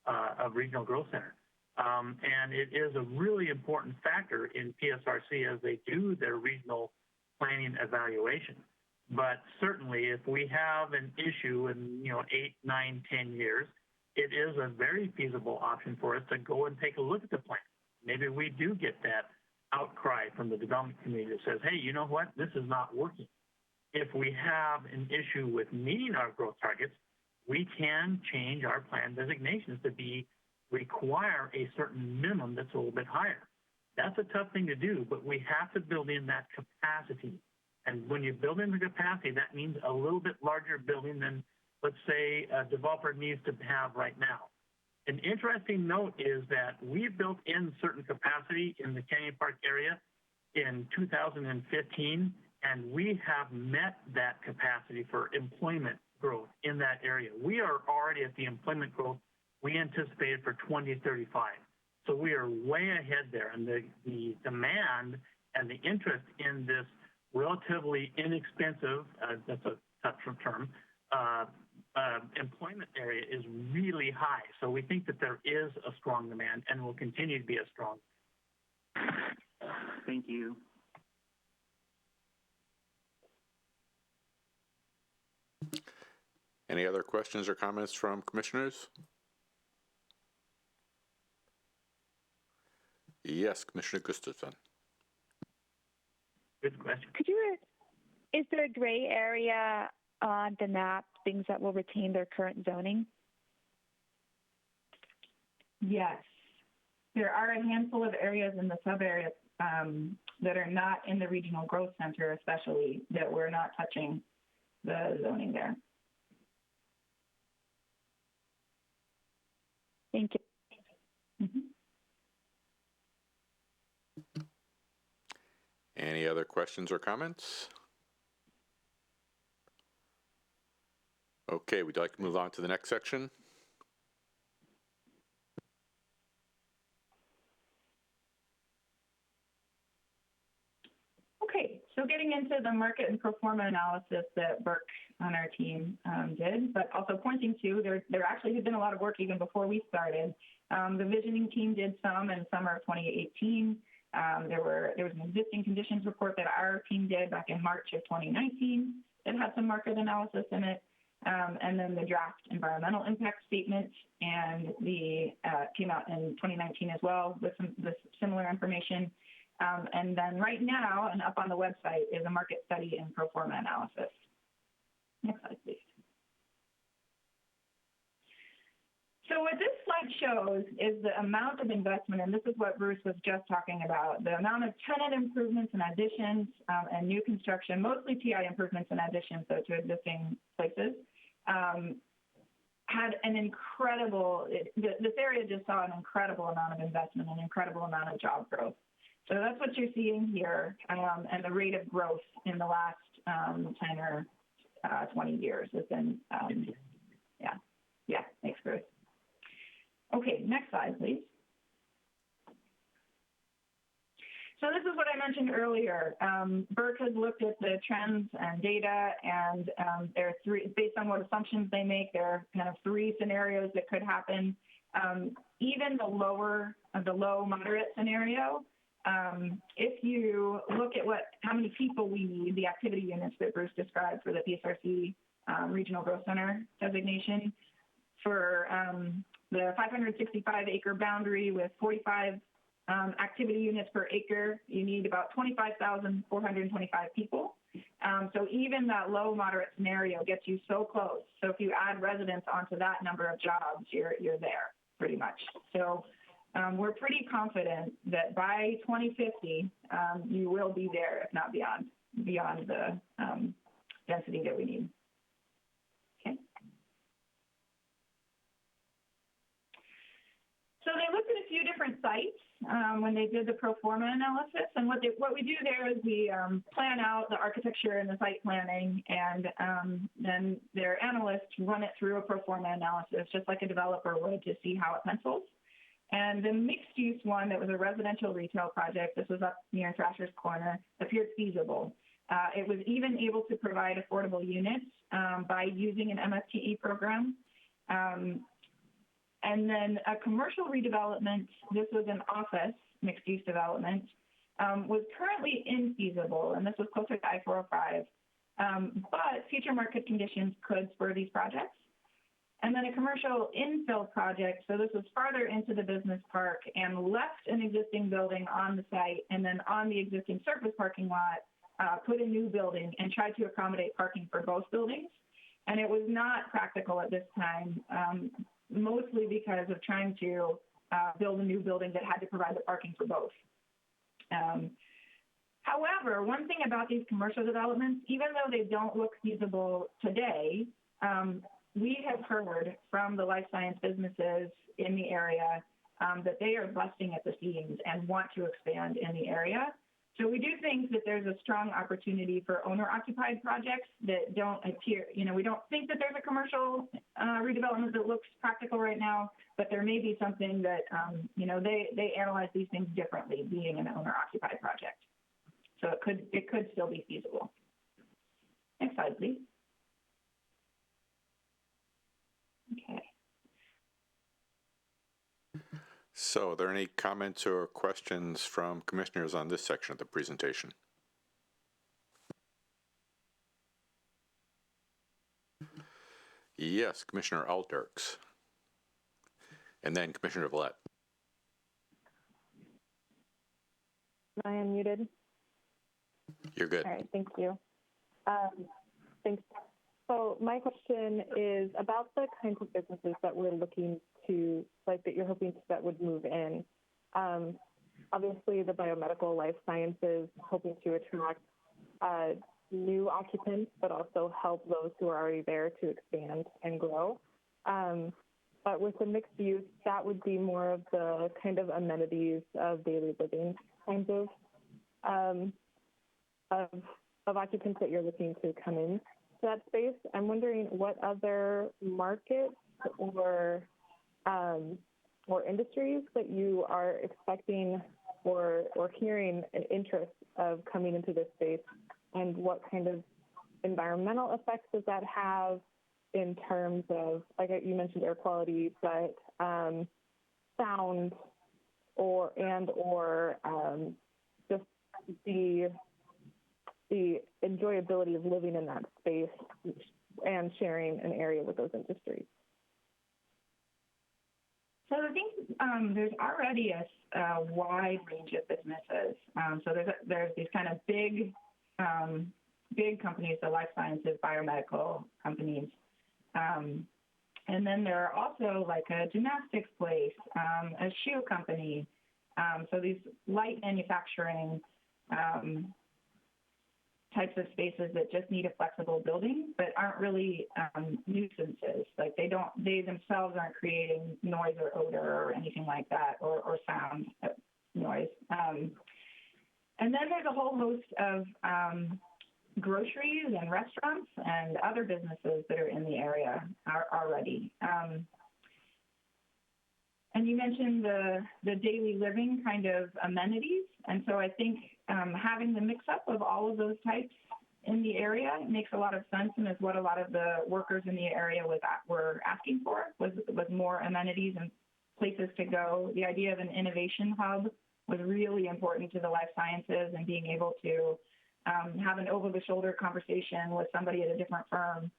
of regional growth center. And it is a really important factor in PSRC as they do their regional planning evaluation. But certainly if we have an issue in 8, 9, 10 years, it is a very feasible option for us to go and take a look at the plan. Maybe we do get that outcry from the development committee that says, hey, you know what, this is not working. If we have an issue with meeting our growth targets, we can change our plan designations to require a certain minimum that's a little bit higher. That's a tough thing to do, but we have to build in that capacity. And when you build in the capacity, that means a little bit larger building than, let's say, a developer needs to have right now. An interesting note is that we built in certain capacity in the Canyon Park area in 2015, and we have met that capacity for employment growth in that area. We are already at the employment growth we anticipated for 2035. So we are way ahead there, and the demand and the interest in this relatively inexpensive, that's a tough term, employment area is really high. So we think that there is a strong demand and will continue to be a strong. Thank you. Any other questions or comments from commissioners? Yes, Commissioner Gustafson. Good question. Is there a gray area on the map, things that will retain their current zoning? Yes. There are a handful of areas in the sub-area that are not in the regional growth center, especially, that we're not touching the zoning there. Thank you. Mm-hmm. Any other questions or comments? Okay, would you like to move on to the next section? Okay, so getting into the market and pro forma analysis that Burke on our team did, but also pointing to there actually had been a lot of work even before we started. The visioning team did some in summer of 2018. There was an existing conditions report that our team did back in March of 2019 that had some market analysis in it. And then the draft environmental impact statement and came out in 2019 as well with similar information. And then right now, and up on the website, is a market study and pro forma analysis. Next slide, please. So what this slide shows is the amount of investment, and this is what Bruce was just talking about, the amount of tenant improvements and additions and new construction, mostly TI improvements and additions, so to existing places, had an incredible, this area just saw an incredible amount of investment, an incredible amount of job growth. So that's what you're seeing here, and the rate of growth in the last 10 or 20 years has been, thanks, Bruce. Okay, next slide, please. So this is what I mentioned earlier. Burke has looked at the trends and data, and there are three, based on what assumptions they make, there are kind of three scenarios that could happen. Even the low moderate scenario, if you look at how many people we need, the activity units that Bruce described for the PSRC Regional Growth Center designation, for the 565-acre boundary with 45 activity units per acre, you need about 25,425 people. So even that low moderate scenario gets you so close. So if you add residents onto that number of jobs, you're there pretty much. So we're pretty confident that by 2050, you will be there, if not beyond the density that we need. Okay. So they looked at a few different sites when they did the pro forma analysis, and what we do there is we plan out the architecture and the site planning, and then their analysts run it through a pro forma analysis, just like a developer would, to see how it pencils. And the mixed-use one, that was a residential retail project, this was up near Thrasher's Corner, appeared feasible. It was even able to provide affordable units by using an MFTE program. And then a commercial redevelopment, this was an office mixed-use development, was currently infeasible, and this was closer to I-405. But future market conditions could spur these projects. And then a commercial infill project, so this was farther into the business park and left an existing building on the site, and then on the existing surface parking lot, put a new building and tried to accommodate parking for both buildings. And it was not practical at this time, mostly because of trying to build a new building that had to provide the parking for both. However, one thing about these commercial developments, even though they don't look feasible today, we have heard from the life science businesses in the area that they are busting at the seams and want to expand in the area. So we do think that there's a strong opportunity for owner-occupied projects that don't appear, we don't think that there's a commercial redevelopment that looks practical right now, but there may be something that, they analyze these things differently, being an owner-occupied project. So it could still be feasible. Next slide, please. So are there any comments or questions from commissioners on this section of the presentation? Yes, Commissioner Alterks. And then Commissioner Vallette. Am I unmuted? You're good. All right, thank you. Thanks. So my question is about the kinds of businesses that we're looking to, like that you're hoping that would move in. Obviously, the biomedical life sciences, hoping to attract new occupants, but also help those who are already there to expand and grow. But with the mixed use, that would be more of the kind of amenities of daily living kinds of occupants that you're looking to come in to that space. I'm wondering what other markets or industries that you are expecting or hearing an interest of coming into this space, and what kind of environmental effects does that have in terms of, like you mentioned, air quality, but sound or just the enjoyability of living in that space and sharing an area with those industries. So I think there's already a wide range of businesses. So there's these kind of big companies, the life sciences, biomedical companies. And then there are also like a gymnastics place, a shoe company. So these light manufacturing types of spaces that just need a flexible building, but aren't really nuisances. Like they themselves aren't creating noise or odor or anything like that, or sound noise. And then there's a whole host of groceries and restaurants and other businesses that are in the area already. And you mentioned the daily living kind of amenities. And so I think having the mix-up of all of those types in the area makes a lot of sense, and is what a lot of the workers in the area were asking for, was more amenities and places to go. The idea of an innovation hub was really important to the life sciences, and being able to have an over-the-shoulder conversation with somebody at a different firm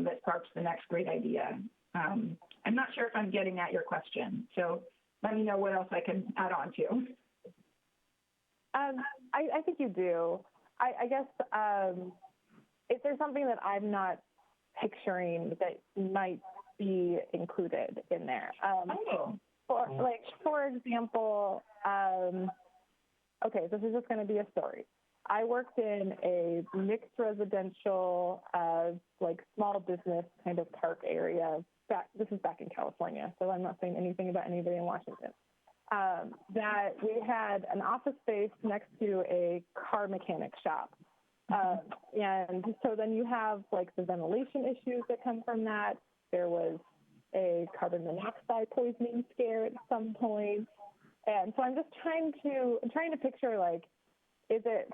that sparks the next great idea. I'm not sure if I'm getting at your question, so let me know what else I can add on to. I think you do. I guess if there's something that I'm not picturing that might be included in there. For example, okay, this is just going to be a story. I worked in a mixed residential, small business kind of park area. This is back in California, so I'm not saying anything about anybody in Washington. That we had an office space next to a car mechanic shop. And so then you have like the ventilation issues that come from that. There was a carbon monoxide poisoning scare at some point. And so I'm just trying to picture, like, is it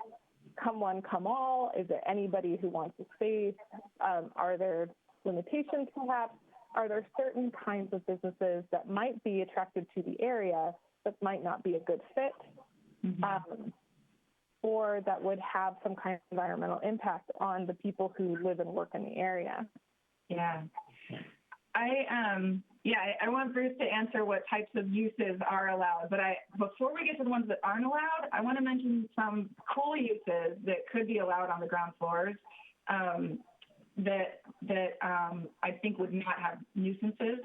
come one, come all? Is it anybody who wants a space? Are there limitations perhaps? Are there certain kinds of businesses that might be attracted to the area that might not be a good fit, or that would have some kind of environmental impact on the people who live and work in the area? Yeah. I want Bruce to answer what types of uses are allowed, but before we get to the ones that aren't allowed, I want to mention some cool uses that could be allowed on the ground floors that I think would not have nuisances,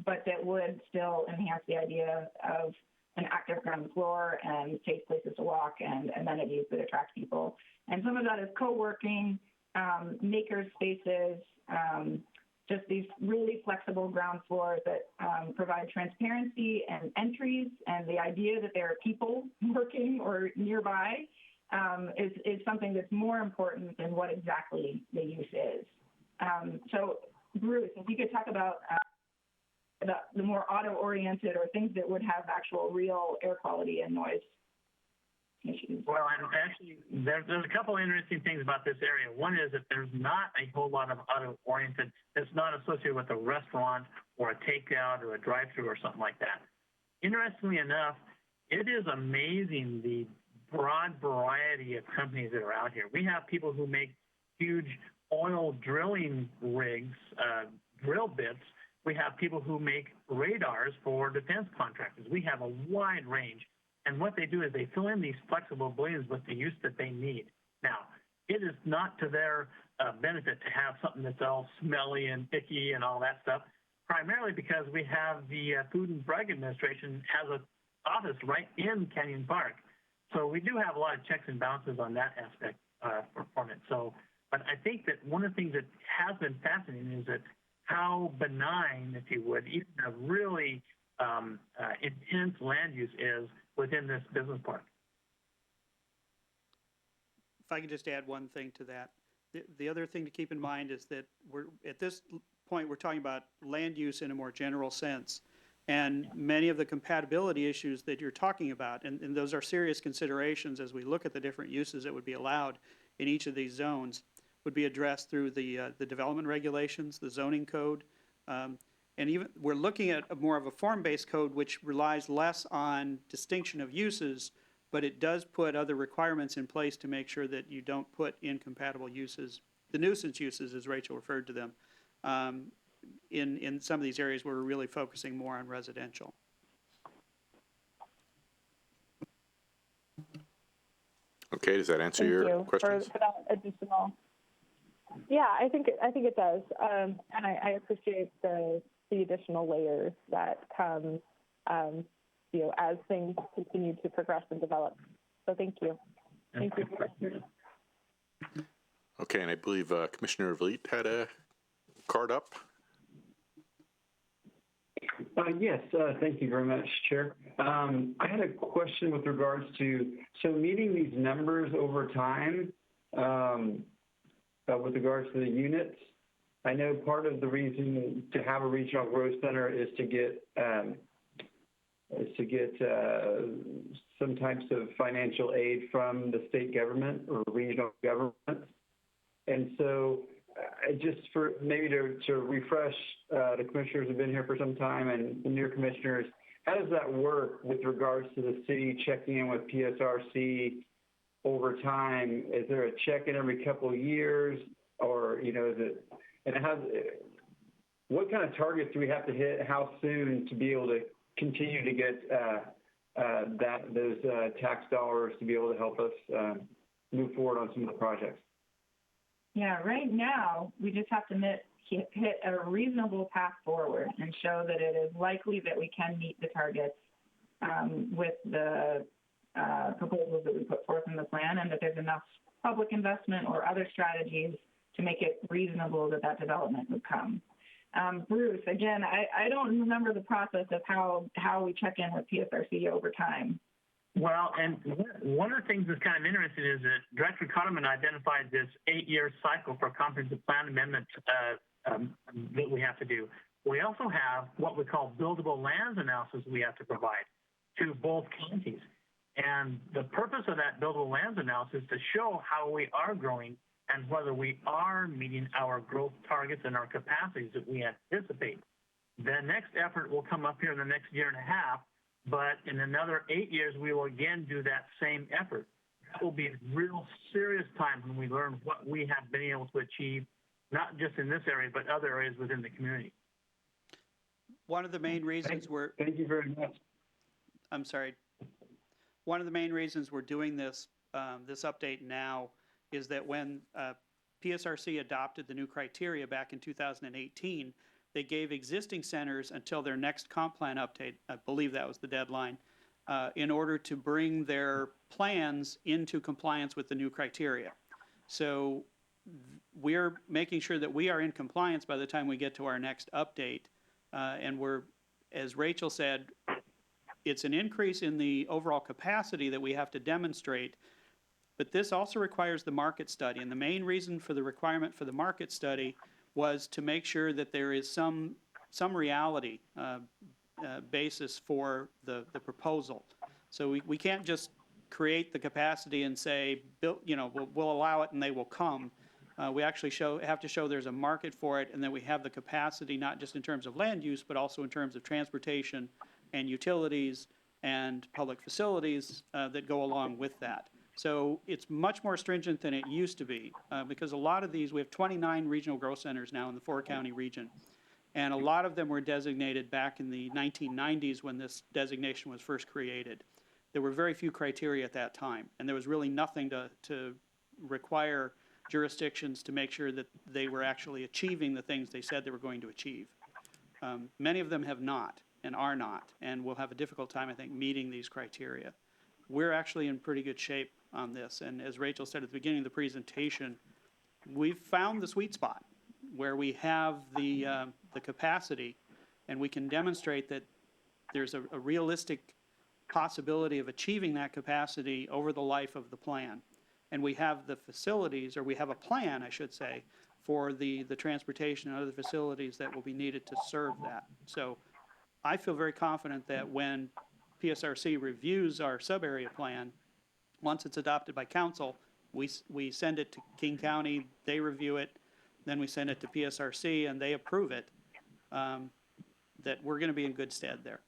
but that would still enhance the idea of an active ground floor and safe places to walk and amenities that attract people. And some of that is co-working, maker spaces, just these really flexible ground floors that provide transparency and entries, and the idea that there are people working or nearby is something that's more important than what exactly the use is. So, Bruce, if you could talk about the more auto-oriented or things that would have actual real air quality and noise issues. Well, and actually, there's a couple interesting things about this area. One is that there's not a whole lot of auto-oriented. It's not associated with a restaurant or a takeout or a drive-through or something like that. interestingly enough, it is amazing the broad variety of companies that are out here. We have people who make huge oil drilling rigs, drill bits. We have people who make radars for defense contractors. We have a wide range. And what they do is they fill in these flexible blades with the use that they need. Now, it is not to their benefit to have something that's all smelly and icky and all that stuff, primarily because we have the Food and Drug Administration has an office right in Canyon Park. So we do have a lot of checks and balances on that aspect for it. So, but I think that one of the things that has been fascinating is that how benign, if you would, even a really intense land use is within this business park. If I could just add one thing to that. The other thing to keep in mind is that at this point, we're talking about land use in a more general sense. And many of the compatibility issues that you're talking about, and those are serious considerations as we look at the different uses that would be allowed in each of these zones, would be addressed through the development regulations, the zoning code, and even we're looking at more of a form-based code which relies less on distinction of uses, but it does put other requirements in place to make sure that you don't put incompatible uses, the nuisance uses as Rachel referred to them, in some of these areas where we're really focusing more on residential. Okay, does that answer Thank your you questions? for that additional. Yeah, I think it does, and I appreciate the additional layers that come, as things continue to progress and develop. So thank you. Thank you. Okay, and I believe Commissioner Vliet had a card up. Yes, thank you very much, Chair. I had a question with regards to, so meeting these numbers over time with regards to the units. I know part of the reason to have a regional growth center is to get some types of financial aid from the state government or regional government. And so just for maybe to refresh, the commissioners have been here for some time and the new commissioners, how does that work with regards to the city checking in with PSRC over time? Is there a check-in every couple of years, or, is it, and what kind of targets do we have to hit, how soon to be able to continue to get those tax dollars to be able to help us move forward on some of the projects? Yeah, right now, we just have to hit a reasonable path forward and show that it is likely that we can meet the targets with the proposals that we put forth in the plan, and that there's enough public investment or other strategies to make it reasonable that that development would come. Bruce, again, I don't remember the process of how we check in with PSRC over time. Well, and one of the things that's kind of interesting is that Director Cotterman identified this 8-year cycle for comprehensive plan amendment that we have to do. We also have what we call buildable lands analysis we have to provide to both counties. And the purpose of that buildable lands analysis is to show how we are growing and whether we are meeting our growth targets and our capacities that we anticipate. The next effort will come up here in the next year and a half, but in another 8 years, we will again do that same effort. That will be a real serious time when we learn what we have been able to achieve, not just in this area, but other areas within the community. One of the main reasons Thank you very much. I'm sorry. One of the main reasons we're doing this update now is that when PSRC adopted the new criteria back in 2018, they gave existing centers until their next comp plan update, I believe that was the deadline, in order to bring their plans into compliance with the new criteria. So we're making sure that we are in compliance by the time we get to our next update. And we're, as Rachel said, it's an increase in the overall capacity that we have to demonstrate, but this also requires the market study. And the main reason for the requirement for the market study was to make sure that there is some reality basis for the proposal. So we can't just create the capacity and say, we'll allow it and they will come. We actually have to show there's a market for it, and that we have the capacity, not just in terms of land use, but also in terms of transportation and utilities and public facilities that go along with that. So it's much more stringent than it used to be because a lot of these, we have 29 regional growth centers now in the 4-county region. And a lot of them were designated back in the 1990s when this designation was first created. There were very few criteria at that time, and there was really nothing to require jurisdictions to make sure that they were actually achieving the things they said they were going to achieve. Many of them have not and are not, and will have a difficult time, I think, meeting these criteria. We're actually in pretty good shape on this, and as Rachel said at the beginning of the presentation, we've found the sweet spot where we have the capacity, and we can demonstrate that there's a realistic possibility of achieving that capacity over the life of the plan. And we have the facilities, or we have a plan, I should say, for the transportation and other facilities that will be needed to serve that. So I feel very confident that when PSRC reviews our sub-area plan, once it's adopted by council, we send it to King County, they review it, then we send it to PSRC and they approve it, that we're going to be in good stead there.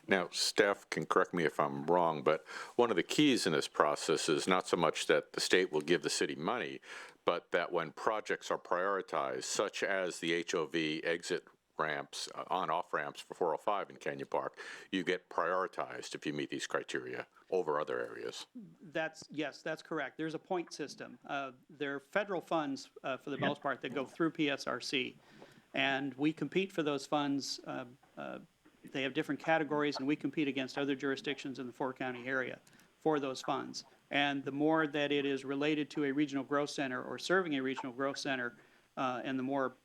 Now, staff can correct me if I'm wrong, but one of the keys in this process is not so much that the state will give the city money, but that when projects are prioritized, such as the HOV exit ramps, on-off ramps for 405 in Canyon Park, you get prioritized if you meet these criteria over other areas. Yes, that's correct. There's a point system. There are federal funds, for the most part, that go through PSRC, and we compete for those funds. They have different categories, and we compete against other jurisdictions in the 4-county area for those funds. And the more that it is related to a regional growth center or serving a regional growth center, and the more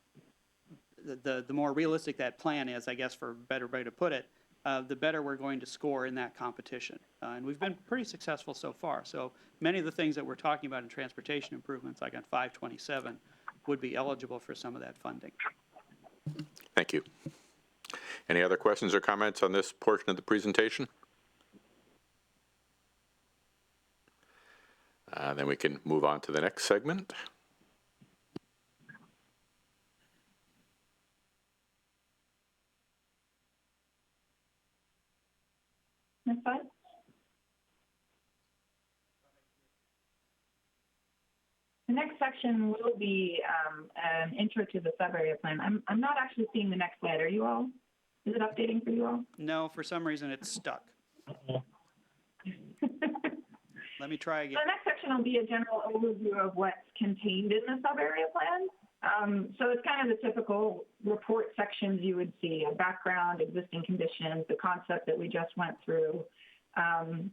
realistic that plan is, I guess, for a better way to put it, the better we're going to score in that competition. And we've been pretty successful so far. So many of the things that we're talking about in transportation improvements, like on 527, would be eligible for some of that funding. Thank you. Any other questions or comments on this portion of the presentation? Then we can move on to the next segment. Next slide. The next section will be an intro to the sub-area plan. I'm not actually seeing the next slide. Are you all? Is it updating for you all? No, for some reason it's stuck. Let me try again. The next section will be a general overview of what's contained in the sub-area plan. So it's kind of the typical report sections you would see: a background, existing conditions, the concept that we just went through, and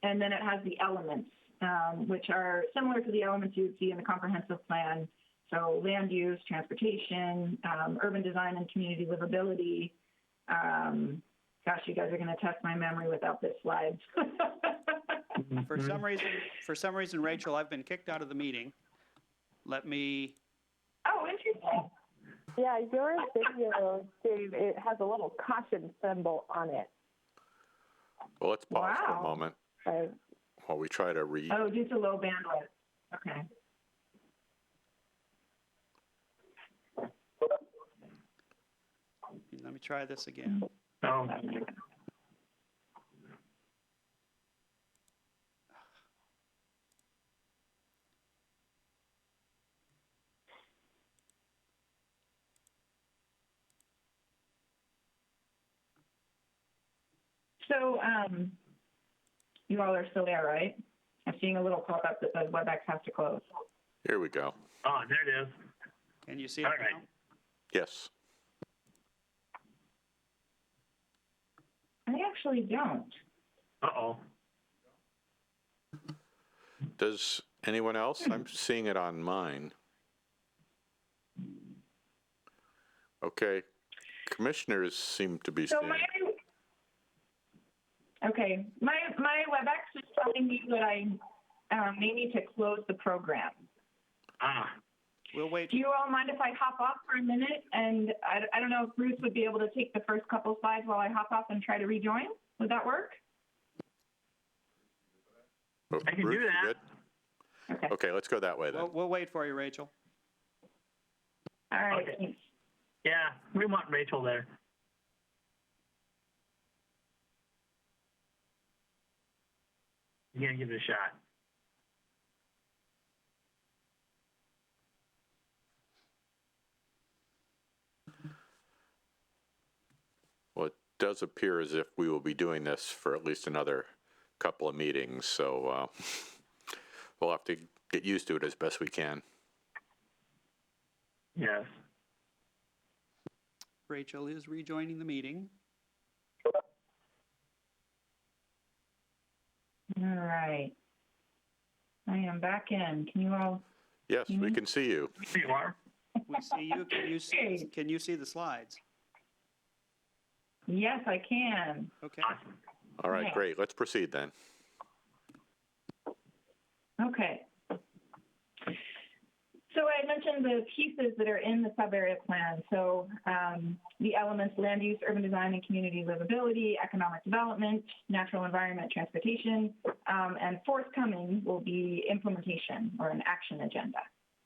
then it has the elements, which are similar to the elements you would see in the comprehensive plan. So land use, transportation, urban design and community livability. Gosh, you guys are going to test my memory without this slide. For some reason, Rachel, I've been kicked out of the meeting. Let me. Oh, interesting. Yeah, your video, Dave, it has a little caution symbol on it. Well, let's pause for a moment while we try to read. Oh, due to low bandwidth. Okay. Let me try this again. Oh. So you all are still there, right? I'm seeing a little pop-up that says WebEx has to close. Here we go. Oh, there it is. Can you see it All now? right. Yes. I actually don't. Uh-oh. Does anyone else? I'm seeing it on mine. Okay. Commissioners seem to be So seeing it. my WebEx is telling me that I may need to close the program. Ah. We'll wait. Do you all mind if I hop off for a minute? And I don't know if Bruce would be able to take the first couple slides while I hop off and try to rejoin. Would that work? Oh, I can Bruce, do you that. good? Okay. Okay, let's go that way then. We'll wait for you, Rachel. All right. Okay. Thanks. Yeah, we want Rachel there. You can give it a shot. Well, it does appear as if we will be doing this for at least another couple of meetings, so we'll have to get used to it as best we can. Yes. Rachel is rejoining the meeting. All right. I am back in. Can you all? Yes, we can see you. There you are. We see you. Can you see the slides? Yes, I can. Okay. Awesome. All right, Yeah. great. Let's proceed then. Okay. So I mentioned the pieces that are in the sub-area plan. So the elements: land use, urban design, and community livability, economic development, natural environment, transportation, and forthcoming will be implementation or an action agenda.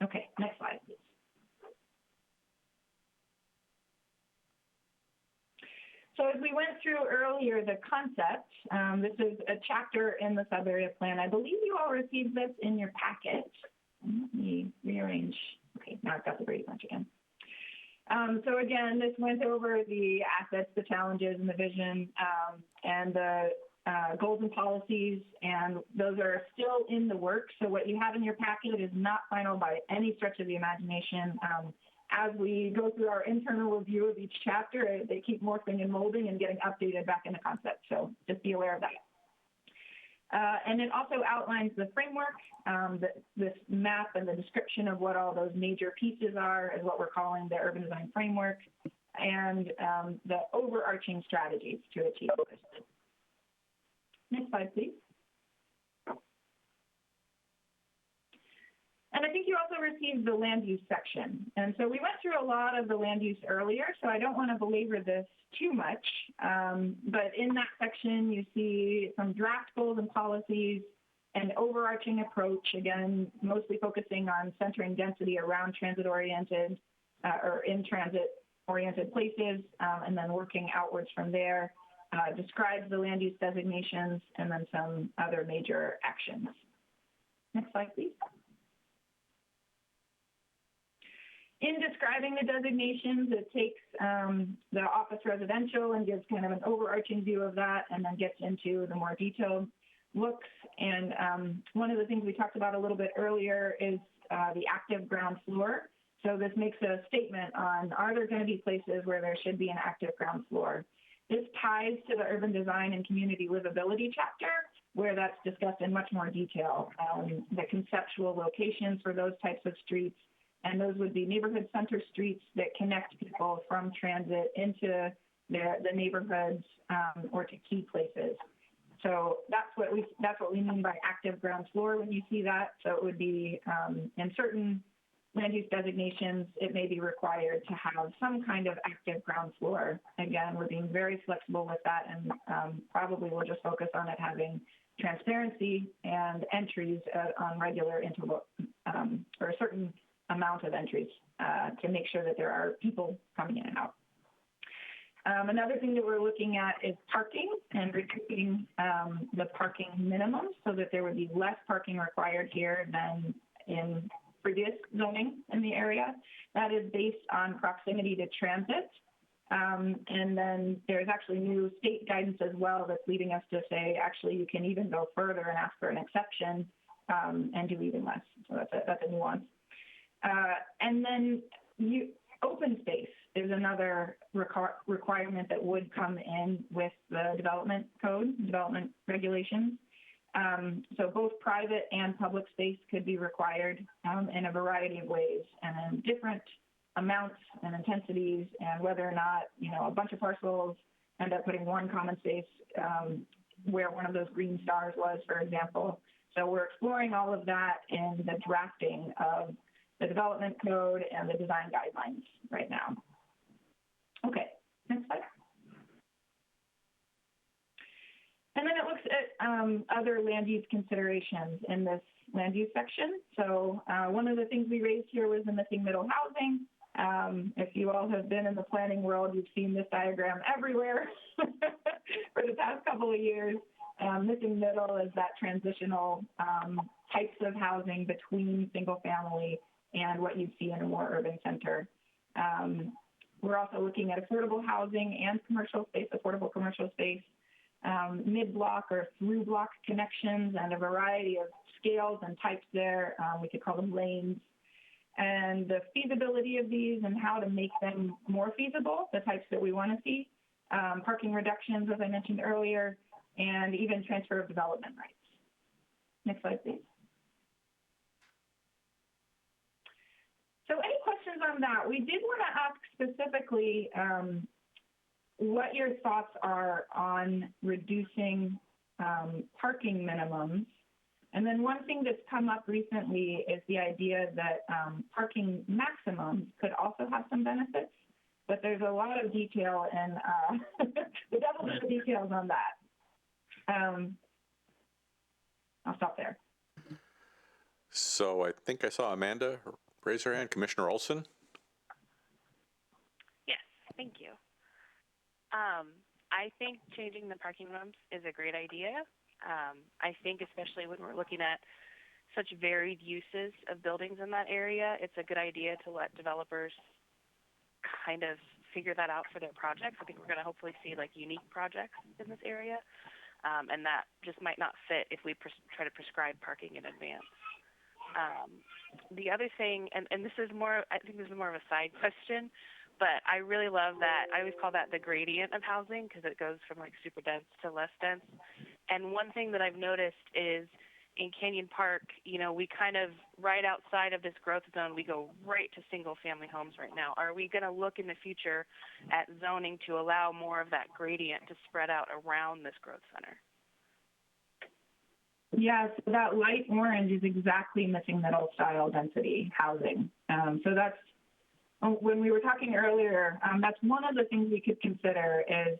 Okay, next slide, please. So as we went through earlier, the concept, this is a chapter in the sub-area plan. I believe you all received this in your packet. Let me rearrange. Okay, now I've got the Brady Bunch again. So again, this went over the assets, the challenges, and the vision, and the goals and policies, and those are still in the works. So what you have in your packet is not final by any stretch of the imagination. As we go through our internal review of each chapter, they keep morphing and molding and getting updated back into concept. So just be aware of that. And it also outlines the framework, this map and the description of what all those major pieces are is what we're calling the urban design framework, and the overarching strategies to achieve this. Next slide, please. And I think you also received the land use section. And so we went through a lot of the land use earlier, so I don't want to belabor this too much. But in that section, you see some draft goals and policies, an overarching approach, again, mostly focusing on centering density around transit-oriented or in transit-oriented places, and then working outwards from there. Describes the land use designations and then some other major actions. Next slide, please. In describing the designations, it takes the office residential and gives kind of an overarching view of that, and then gets into the more detailed looks. And one of the things we talked about a little bit earlier is the active ground floor. So this makes a statement on, are there going to be places where there should be an active ground floor? This ties to the urban design and community livability chapter, where that's discussed in much more detail, the conceptual locations for those types of streets. And those would be neighborhood center streets that connect people from transit into the neighborhoods or to key places. So that's what we mean by active ground floor when you see that. So it would be in certain land use designations, it may be required to have some kind of active ground floor. Again, we're being very flexible with that, and probably we'll just focus on it having transparency and entries on regular interval or a certain amount of entries to make sure that there are people coming in and out. Another thing that we're looking at is parking and reducing the parking minimum so that there would be less parking required here than in previous zoning in the area. That is based on proximity to transit. And then there's actually new state guidance as well that's leading us to say, actually, you can even go further and ask for an exception and do even less. So that's a nuance. And then open space is another requirement that would come in with the development code, development regulations. So both private and public space could be required in a variety of ways and in different amounts and intensities, and whether or not, a bunch of parcels end up putting one common space where one of those green stars was, for example. So we're exploring all of that in the drafting of the development code and the design guidelines right now. Okay, next slide. And then it looks at other land use considerations in this land use section. So one of the things we raised here was the missing middle housing. If you all have been in the planning world, you've seen this diagram everywhere for the past couple of years. missing middle is that transitional types of housing between single family and what you'd see in a more urban center. We're also looking at affordable housing and commercial space, affordable commercial space, mid-block or through-block connections, and a variety of scales and types there. We could call them lanes. And the feasibility of these and how to make them more feasible, the types that we want to see, parking reductions, as I mentioned earlier, and even transfer of development rights. Next slide, please. So any questions on that? We did want to ask specifically what your thoughts are on reducing parking minimums. And then one thing that's come up recently is the idea that parking maximums could also have some benefits, but there's a lot of detail and the devil's in the details on that. I'll stop there. So I think I saw Amanda raise her hand. Commissioner Olson? Yes, thank you. I think changing the parking minimums is a great idea. I think especially when we're looking at such varied uses of buildings in that area, it's a good idea to let developers kind of figure that out for their projects. I think we're going to hopefully see like unique projects in this area, and that just might not fit if we try to prescribe parking in advance. The other thing, and this is more, I think this is more of a side question, but I really love that. I always call that the gradient of housing because it goes from like super dense to less dense. And one thing that I've noticed is in Canyon Park, you know, we kind of right outside of this growth zone, we go right to single family homes right now. Are we going to look in the future at zoning to allow more of that gradient to spread out around this growth center? Yeah, so that light orange is exactly missing middle style density housing. So that's, when we were talking earlier, that's one of the things we could consider is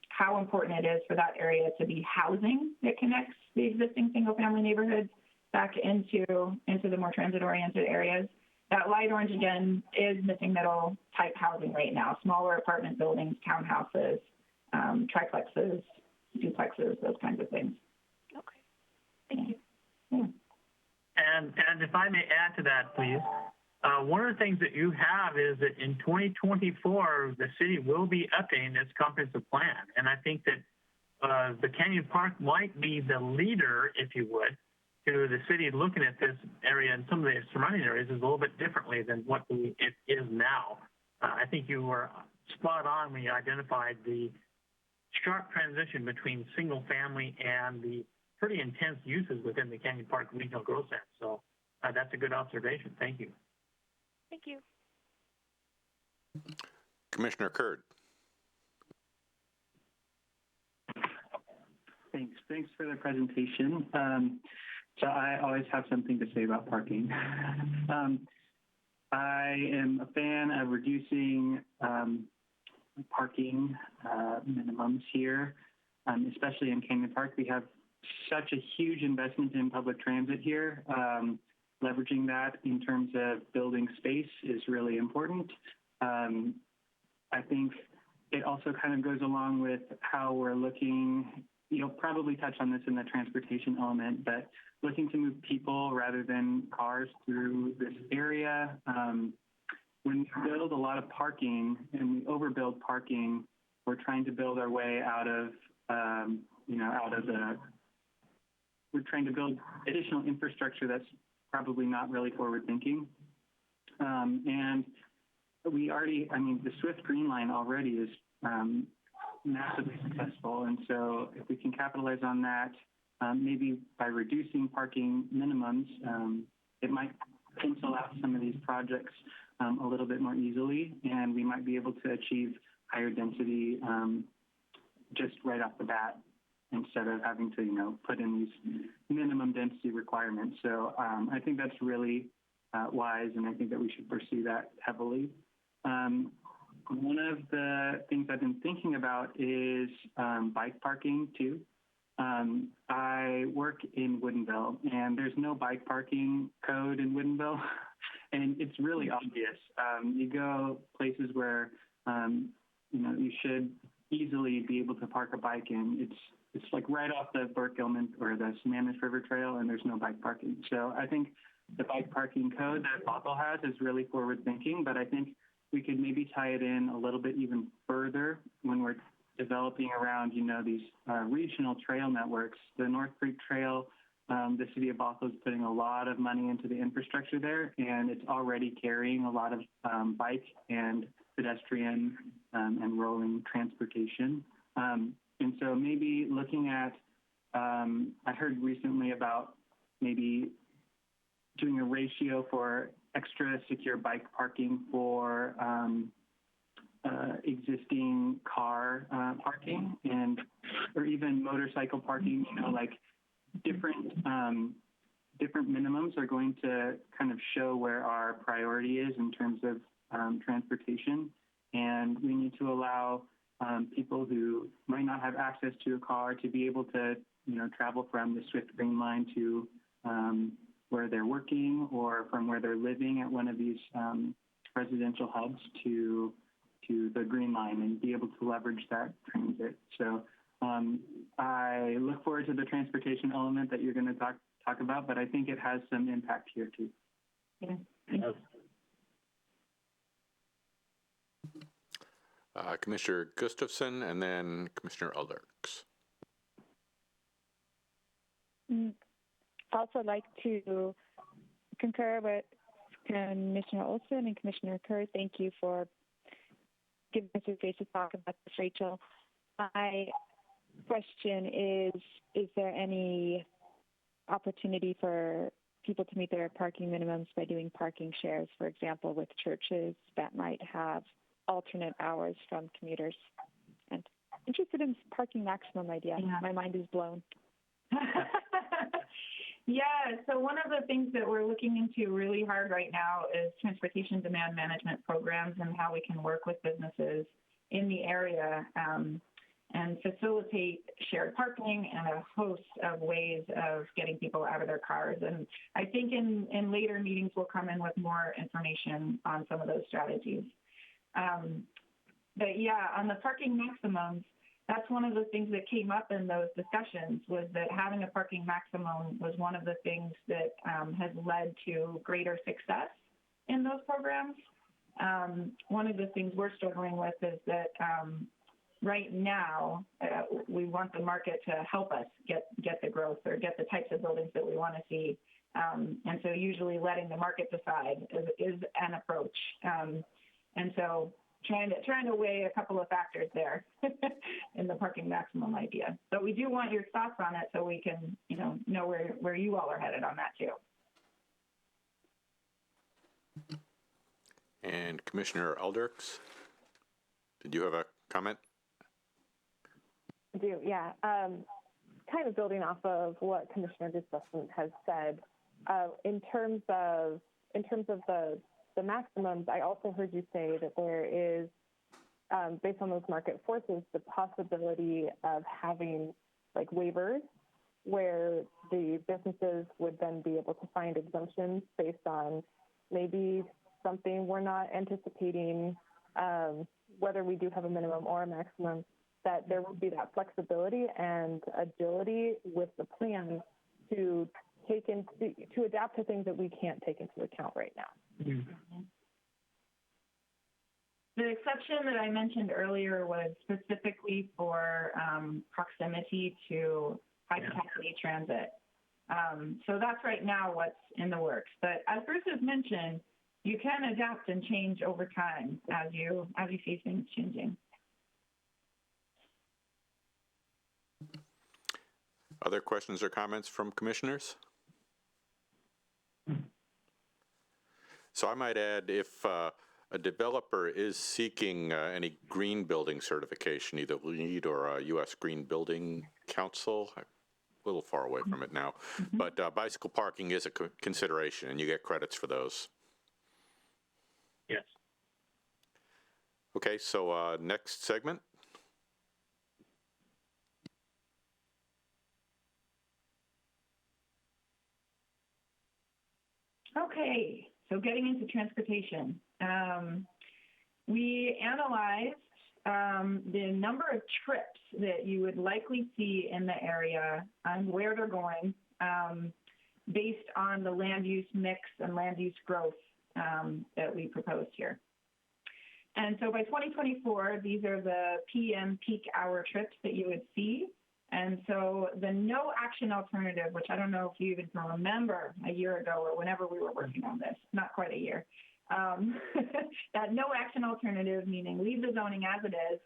how important it is for that area to be housing that connects the existing single-family neighborhoods back into the more transit-oriented areas. That light orange, again, is missing middle type housing right now, smaller apartment buildings, townhouses, triplexes, duplexes, those kinds of things. Okay, thank you. Yeah. And if I may add to that, please. One of the things that you have is that in 2024, the city will be updating its comprehensive plan. And I think that the Canyon Park might be the leader, if you would, to the city looking at this area and some of the surrounding areas is a little bit differently than what it is now. I think you were spot on when you identified the sharp transition between single family and the pretty intense uses within the Canyon Park Regional Growth Center. So that's a good observation. Thank you. Thank you. Commissioner Kurd. Thanks for the presentation. So I always have something to say about parking. I am a fan of reducing parking minimums here, especially in Canyon Park. We have such a huge investment in public transit here. Leveraging that in terms of building space is really important. I think it also kind of goes along with how we're looking, you'll probably touch on this in the transportation element, but looking to move people rather than cars through this area. When we build a lot of parking and we overbuild parking, we're trying to build our way we're trying to build additional infrastructure that's probably not really forward thinking. And we already, the Swift Green Line already is massively successful. And so if we can capitalize on that, maybe by reducing parking minimums, it might pencil out some of these projects a little bit more easily, and we might be able to achieve higher density just right off the bat, instead of having to, put in these minimum density requirements. So I think that's really wise, and I think that we should pursue that heavily. One of the things I've been thinking about is bike parking too. I work in Woodinville, and there's no bike parking code in Woodinville, and it's really obvious. You go places where, you should easily be able to park a bike in. it's like right off the Burke-Gilman or the Sammamish River Trail, and there's no bike parking. So I think the bike parking code that Bothell has is really forward thinking, but I think we could maybe tie it in a little bit even further when we're developing around, these regional trail networks. The North Creek Trail, the city of Bothell is putting a lot of money into the infrastructure there, and it's already carrying a lot of bike and pedestrian and rolling transportation. And so maybe looking at, I heard recently about maybe doing a ratio for extra secure bike parking for existing car parking or even motorcycle parking, like different minimums are going to kind of show where our priority is in terms of transportation. And we need to allow people who might not have access to a car to be able to, travel from the Swift Green Line to where they're working or from where they're living at one of these residential hubs to the Green Line and be able to leverage that transit. So I look forward to the transportation element that you're going to talk about, but I think it has some impact here too. Yeah. Commissioner Gustafson and then Commissioner Elderks. Also like to concur with Commissioner Olson and Commissioner Kerr. Thank you for giving us a space to talk about this, Rachel. My question is there any opportunity for people to meet their parking minimums by doing parking shares, for example, with churches that might have alternate hours from commuters? And interested in this parking maximum idea. Yeah. My mind is blown. Yeah, so one of the things that we're looking into really hard right now is transportation demand management programs and how we can work with businesses in the area and facilitate shared parking and a host of ways of getting people out of their cars. And I think in later meetings we'll come in with more information on some of those strategies. But yeah, on the parking maximums, that's one of the things that came up in those discussions was that having a parking maximum was one of the things that has led to greater success in those programs. One of the things we're struggling with is that right now we want the market to help us get the growth or get the types of buildings that we want to see. And so usually letting the market decide is an approach. And so trying to weigh a couple of factors there in the parking maximum idea. But we do want your thoughts on it so we can, know where you all are headed on that too. And Commissioner Elderks, did you have a comment? I do, yeah. Kind of building off of what Commissioner Gustafson has said, in terms of the maximums, I also heard you say that there is, based on those market forces, the possibility of having like waivers where the businesses would then be able to find exemptions based on maybe something we're not anticipating, whether we do have a minimum or a maximum, that there would be that flexibility and agility with the plan to adapt to things that we can't take into account right now. Mm-hmm. The exception that I mentioned earlier was specifically for proximity to high-capacity transit. So that's right now what's in the works. But as Bruce has mentioned, you can adapt and change over time as you see things changing. Other questions or comments from commissioners? So I might add, if a developer is seeking any green building certification, either LEED or a U.S. Green Building Council, a little far away from it now, but bicycle parking is a consideration, and you get credits for those. Yes. Okay, so next segment. Okay, so getting into transportation. We analyzed the number of trips that you would likely see in the area and where they're going based on the land use mix and land use growth that we proposed here. And so by 2024, these are the PM peak hour trips that you would see. And so the no action alternative, which I don't know if you even can remember a year ago or whenever we were working on this, not quite a year, that no action alternative, meaning leave the zoning as it is,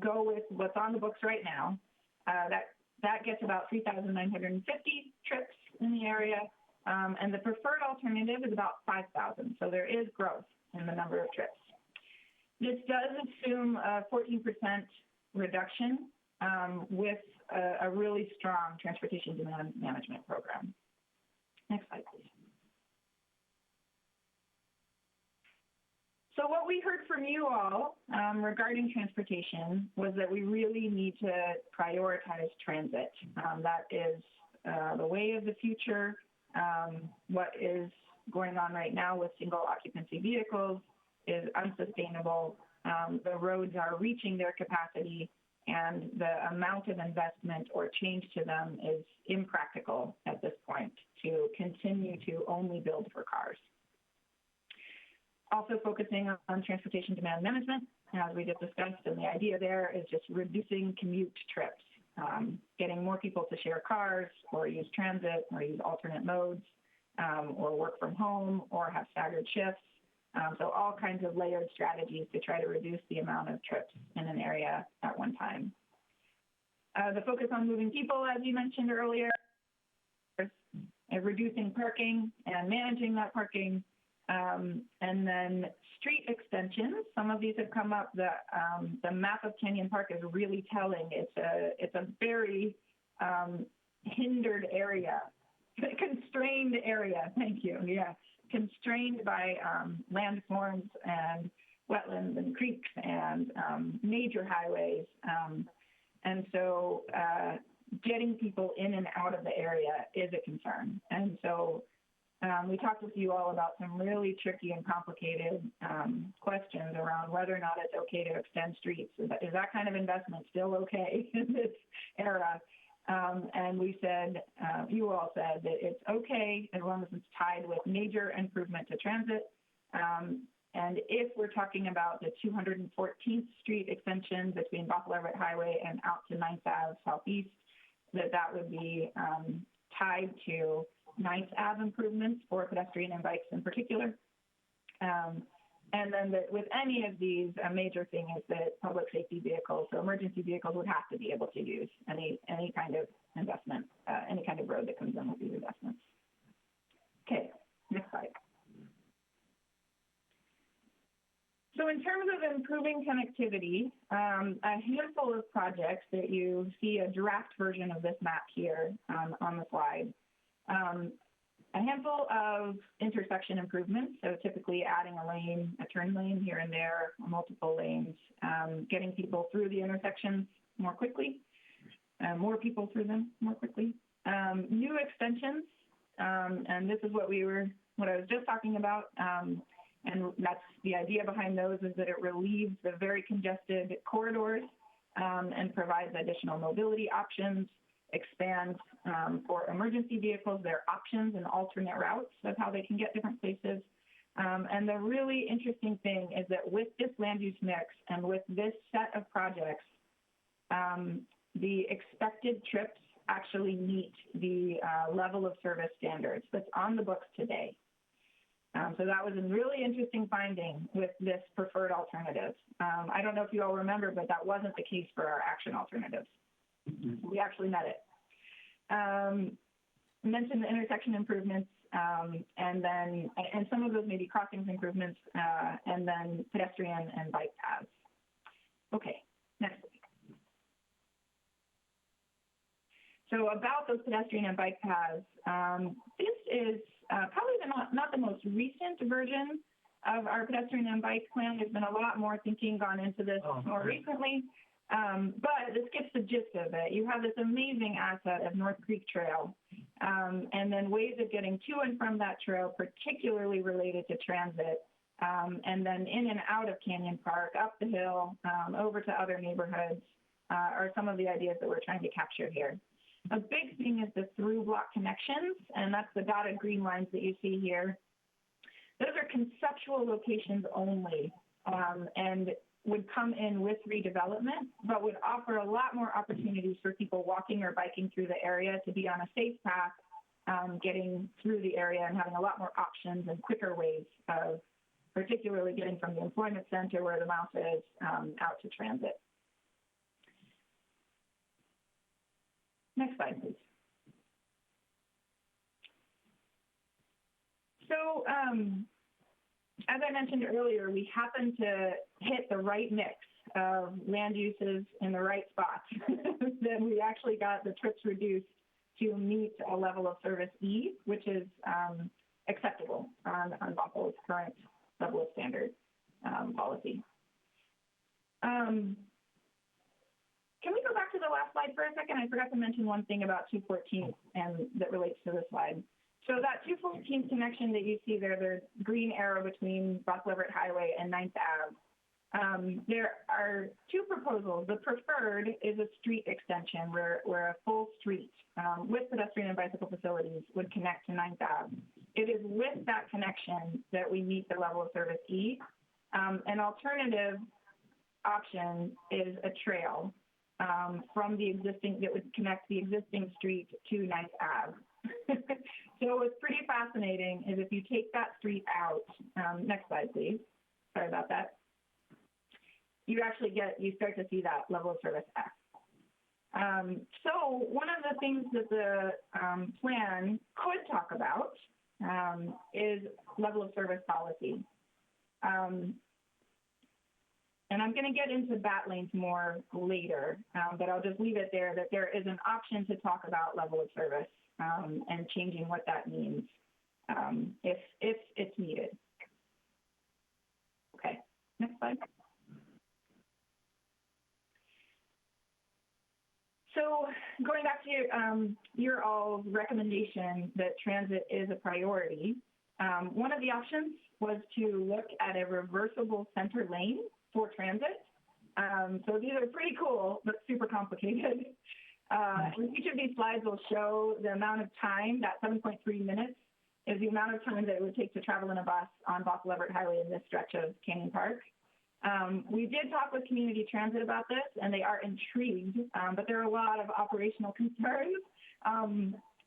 go with what's on the books right now. That gets about 3,950 trips in the area. And the preferred alternative is about 5,000. So there is growth in the number of trips. This does assume a 14% reduction with a really strong transportation demand management program. Next slide, please. So what we heard from you all regarding transportation was that we really need to prioritize transit. That is the way of the future. What is going on right now with single occupancy vehicles is unsustainable. The roads are reaching their capacity, and the amount of investment or change to them is impractical at this point to continue to only build for cars. Also focusing on transportation demand management, as we just discussed, and the idea there is just reducing commute trips, getting more people to share cars or use transit or use alternate modes or work from home or have staggered shifts. So all kinds of layered strategies to try to reduce the amount of trips in an area at one time. The focus on moving people, as you mentioned earlier, reducing parking and managing that parking. And then street extensions. Some of these have come up. The map of Canyon Park is really telling. It's a very hindered area, constrained area. Thank you. Yeah. Constrained by landforms and wetlands and creeks and major highways. And so getting people in and out of the area is a concern. And so we talked with you all about some really tricky and complicated questions around whether or not it's okay to extend streets. Is that kind of investment still okay in this era? And we said, you all said that it's okay as long as it's tied with major improvement to transit. And if we're talking about the 214th Street extension between Bothell Highway and out to 9th Ave Southeast, that would be tied to 9th Ave improvements for pedestrian and bikes in particular. And then with any of these, a major thing is that public safety vehicles, so emergency vehicles, would have to be able to use any kind of investment, any kind of road that comes in with these investments. Okay, next slide. So in terms of improving connectivity, a handful of projects that you see a draft version of this map here on the slide. A handful of intersection improvements, so typically adding a lane, a turn lane here and there, multiple lanes, getting people through the intersections more quickly, more people through them more quickly. New extensions, and this is what I was just talking about, and that's the idea behind those, is that it relieves the very congested corridors and provides additional mobility options, expands for emergency vehicles their options and alternate routes of how they can get different places. And the really interesting thing is that with this land use mix and with this set of projects, the expected trips actually meet the level of service standards that's on the books today. So that was a really interesting finding with this preferred alternative. I don't know if you all remember, but that wasn't the case for our action alternatives. We actually met it. Mentioned the intersection improvements, and some of those may be crossings improvements, and then pedestrian and bike paths. Okay, next week. So about those pedestrian and bike paths, this is probably not the most recent version of our pedestrian and bike plan. There's been a lot more thinking gone into this more recently. But this gets the gist of it. You have this amazing asset of North Creek Trail, and then ways of getting to and from that trail, particularly related to transit, and then in and out of Canyon Park, up the hill, over to other neighborhoods, are some of the ideas that we're trying to capture here. A big thing is the through block connections, and that's the dotted green lines that you see here. Those are conceptual locations only, and would come in with redevelopment, but would offer a lot more opportunities for people walking or biking through the area to be on a safe path, getting through the area and having a lot more options and quicker ways of particularly getting from the employment center where the mouse is out to transit. Next slide, please. So, as I mentioned earlier, we happen to hit the right mix of land uses in the right spots. Then we actually got the trips reduced to meet a level of service E, which is acceptable on Bothell's current level of standard policy. Can we go back to the last slide for a second? I forgot to mention one thing about 214 and that relates to this slide. So that 214 connection that you see there, the green arrow between Bothell Highway and 9th Ave, there are two proposals. The preferred is a street extension where a full street with pedestrian and bicycle facilities would connect to 9th Ave. It is with that connection that we meet the level of service E. An alternative option is a trail from the existing, that would connect the existing street to 9th Ave. So what's pretty fascinating is if you take that street out, next slide, please. Sorry about that. You start to see that level of service F. So one of the things that the plan could talk about is level of service policy. And I'm going to get into bat lanes more later, but I'll just leave it there that there is an option to talk about level of service and changing what that means if it's needed. Okay, next slide. So going back to your all's recommendation that transit is a priority, one of the options was to look at a reversible center lane for transit. So these are pretty cool, but super complicated. Each of these slides will show the amount of time, that 7.3 minutes is the amount of time that it would take to travel in a bus on Bothell Highway in this stretch of Canyon Park. We did talk with Community Transit about this, and they are intrigued, but there are a lot of operational concerns.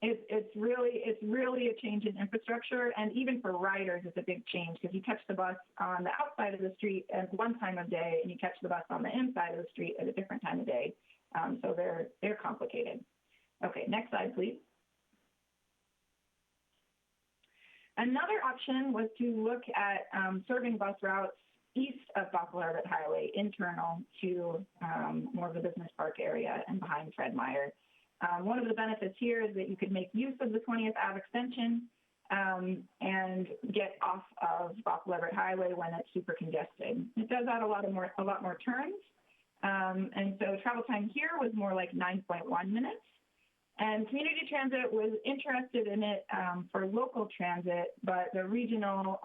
It's really a change in infrastructure, and even for riders, it's a big change because you catch the bus on the outside of the street at one time of day, and you catch the bus on the inside of the street at a different time of day. So they're complicated. Okay, next slide, please. Another option was to look at serving bus routes east of Bothell Highway, internal to more of the business park area and behind Fred Meyer. One of the benefits here is that you could make use of the 20th Ave extension and get off of Bothell Highway when it's super congested. It does add a lot more turns, and so travel time here was more like 9.1 minutes. And Community Transit was interested in it for local transit, but the regional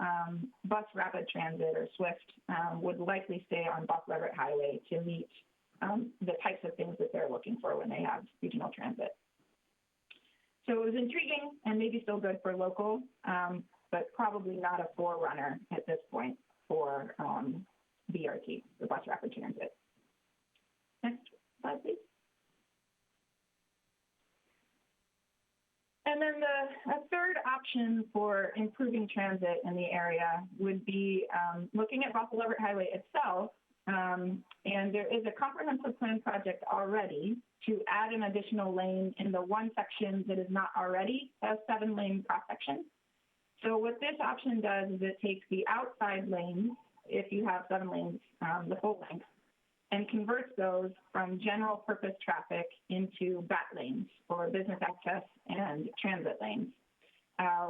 bus rapid transit, or SWIFT, would likely stay on Bothell Highway to meet the types of things that they're looking for when they have regional transit. So it was intriguing and maybe still good for local, but probably not a forerunner at this point for BRT, the bus rapid transit. Next slide, please. And then a third option for improving transit in the area would be looking at Bothell Highway itself. And there is a comprehensive plan project already to add an additional lane in the one section that is not already a 7-lane cross-section. So what this option does is it takes the outside lanes, if you have 7 lanes, the full length, and converts those from general purpose traffic into BAT lanes, or business access and transit lanes,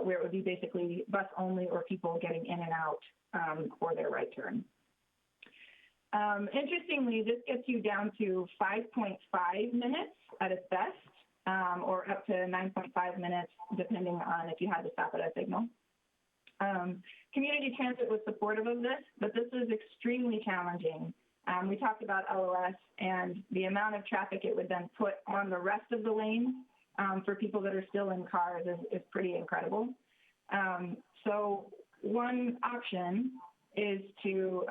where it would be basically bus only or people getting in and out for their right turn. Interestingly, this gets you down to 5.5 minutes at its best, or up to 9.5 minutes, depending on if you had to stop at a signal. Community Transit was supportive of this, but this is extremely challenging. We talked about LOS and the amount of traffic it would then put on the rest of the lanes for people that are still in cars is pretty incredible. So one option is to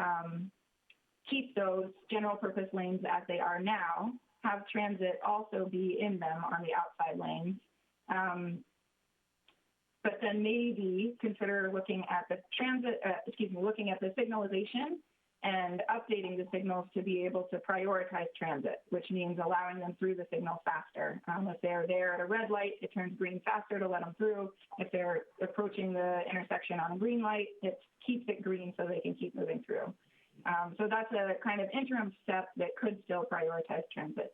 keep those general purpose lanes as they are now, have transit also be in them on the outside lanes, but then maybe consider looking at the looking at the signalization and updating the signals to be able to prioritize transit, which means allowing them through the signal faster. If they're there at a red light, it turns green faster to let them through. If they're approaching the intersection on a green light, it keeps it green so they can keep moving through. So that's a kind of interim step that could still prioritize transit.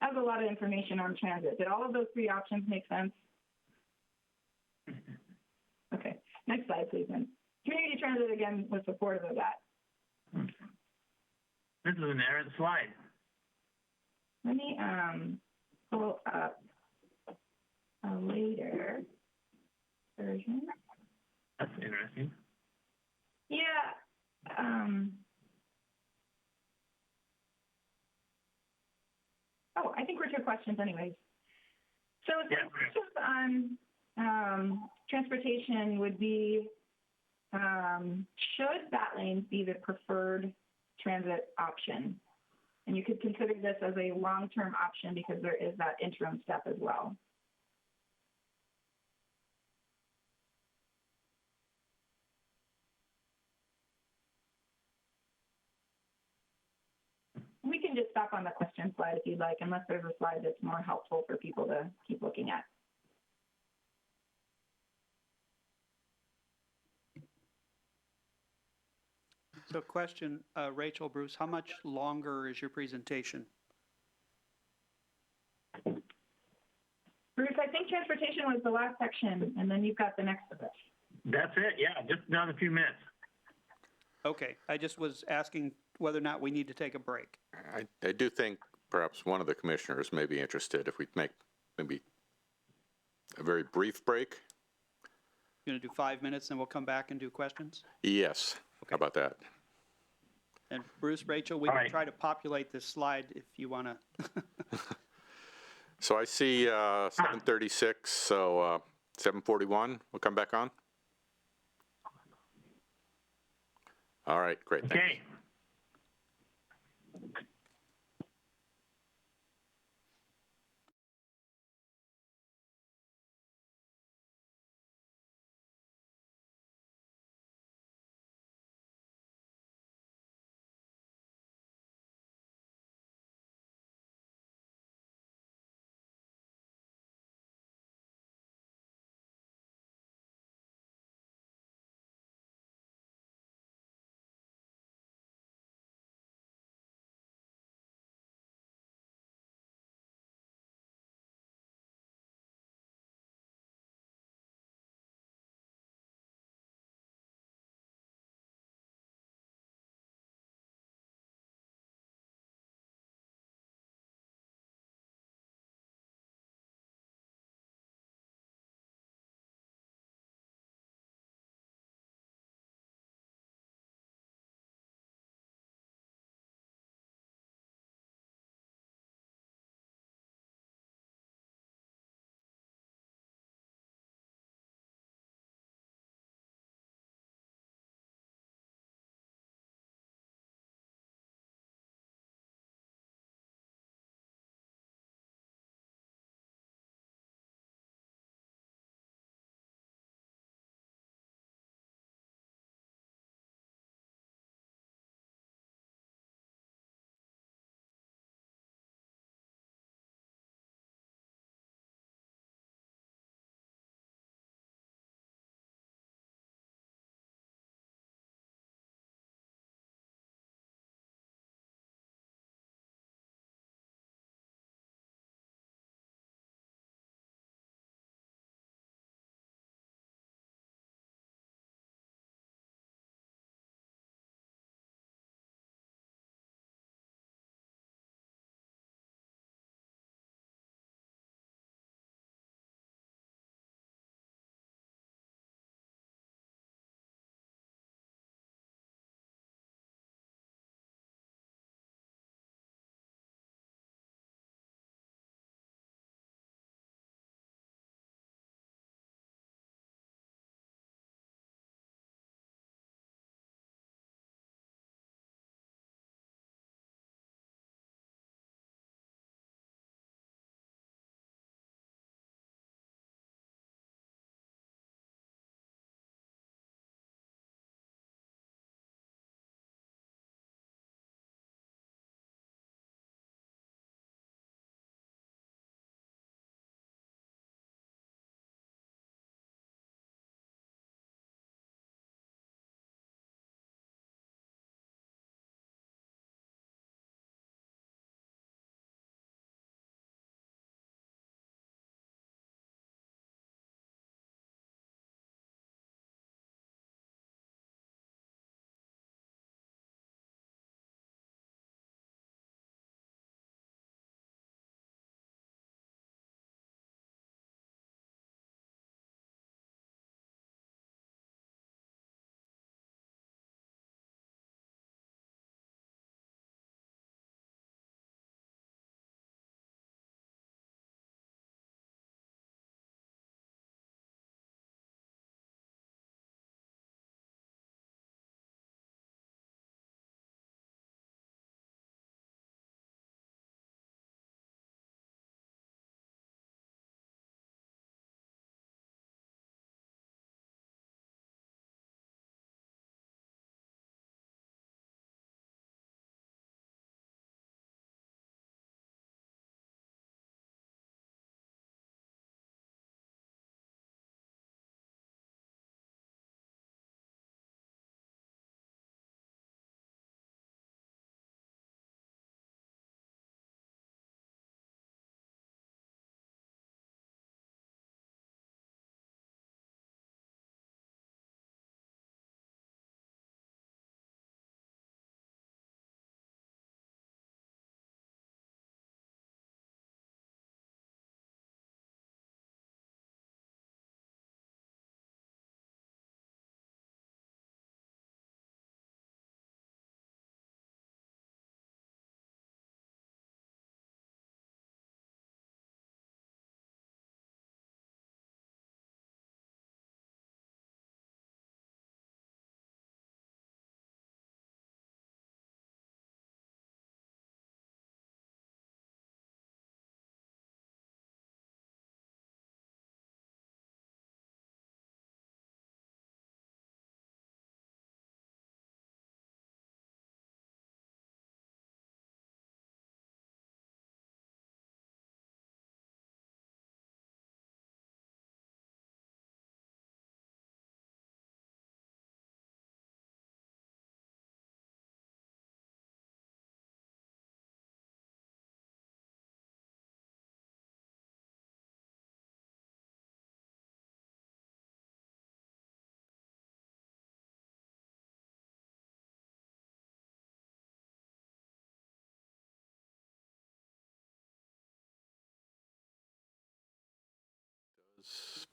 I have a lot of information on transit. Did all of those three options make sense? Okay, next slide, please. And community transit, again, was supportive of that. This is an errant slide. Let me pull up a later version. That's interesting. Yeah. I think we're to questions anyways. So the questions on transportation would be, should bat lanes be the preferred transit option? And you could consider this as a long-term option because there is that interim step as well. We can just stop on the question slide if you'd like, unless there's a slide that's more helpful for people to keep looking at. So question, Rachel, Bruce, how much longer is your presentation? Bruce, I think transportation was the last section, and then you've got the next of it. That's it, yeah, just another few minutes. Okay, I just was asking whether or not we need to take a break. I do think perhaps one of the commissioners may be interested if we make maybe a very brief break. You're going to do 5 minutes, and we'll come back and do questions? Yes, Okay. How about that? And Bruce, Rachel, we All can right. try to populate this slide if you want to. So I see 7:36, so 7:41, we'll come back on. All right, great. Thanks. Okay.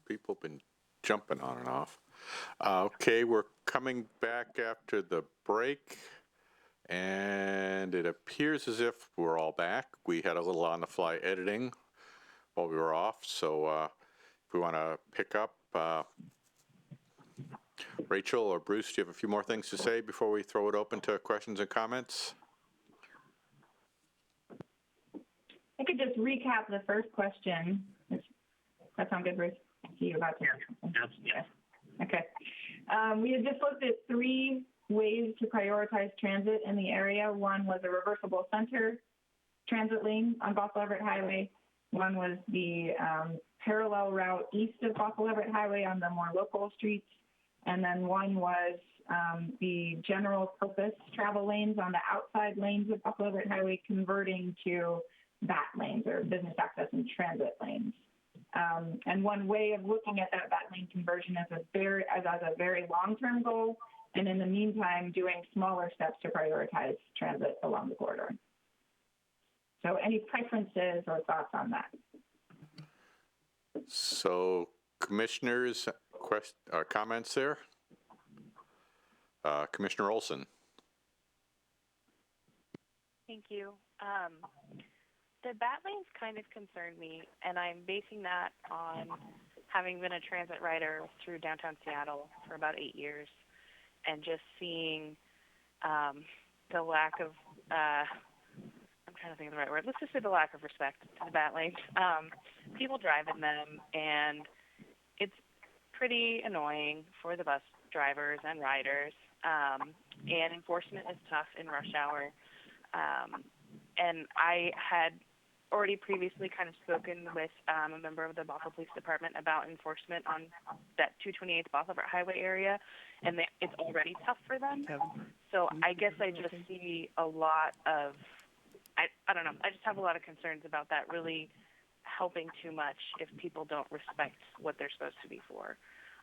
People been jumping on and off. Okay, we're coming back after the break, and it appears as if we're all back. We had a little on-the-fly editing while we were off, so if we want to pick up, Rachel or Bruce, do you have a few more things to say before we throw it open to questions and comments? I could just recap the first question. That sound good, Bruce? I see you about to. Yes. Okay. We had just looked at 3 ways to prioritize transit in the area. One was a reversible center transit lane on Bothell Everett Highway. One was the parallel route east of Bothell Everett Highway on the more local streets. And then one was the general purpose travel lanes on the outside lanes of Bothell Everett Highway converting to BAT lanes, or business access and transit lanes. And one way of looking at that BAT lane conversion as a very long-term goal, and in the meantime, doing smaller steps to prioritize transit along the corridor. So any preferences or thoughts on that? So, commissioners, comments there? Commissioner Olson. Thank you. The bat lanes kind of concern me, and I'm basing that on having been a transit rider through downtown Seattle for about 8 years, and just seeing the lack of, I'm trying to think of the right word, let's just say the lack of respect to the bat lanes. People drive in them, and it's pretty annoying for the bus drivers and riders, and enforcement is tough in rush hour. And I had already previously kind of spoken with a member of the Bothell Police Department about enforcement on that 228th Bothell Everett Highway area, and it's already tough for them. So I guess I just see a lot of, I don't know, I just have a lot of concerns about that really helping too much if people don't respect what they're supposed to be for.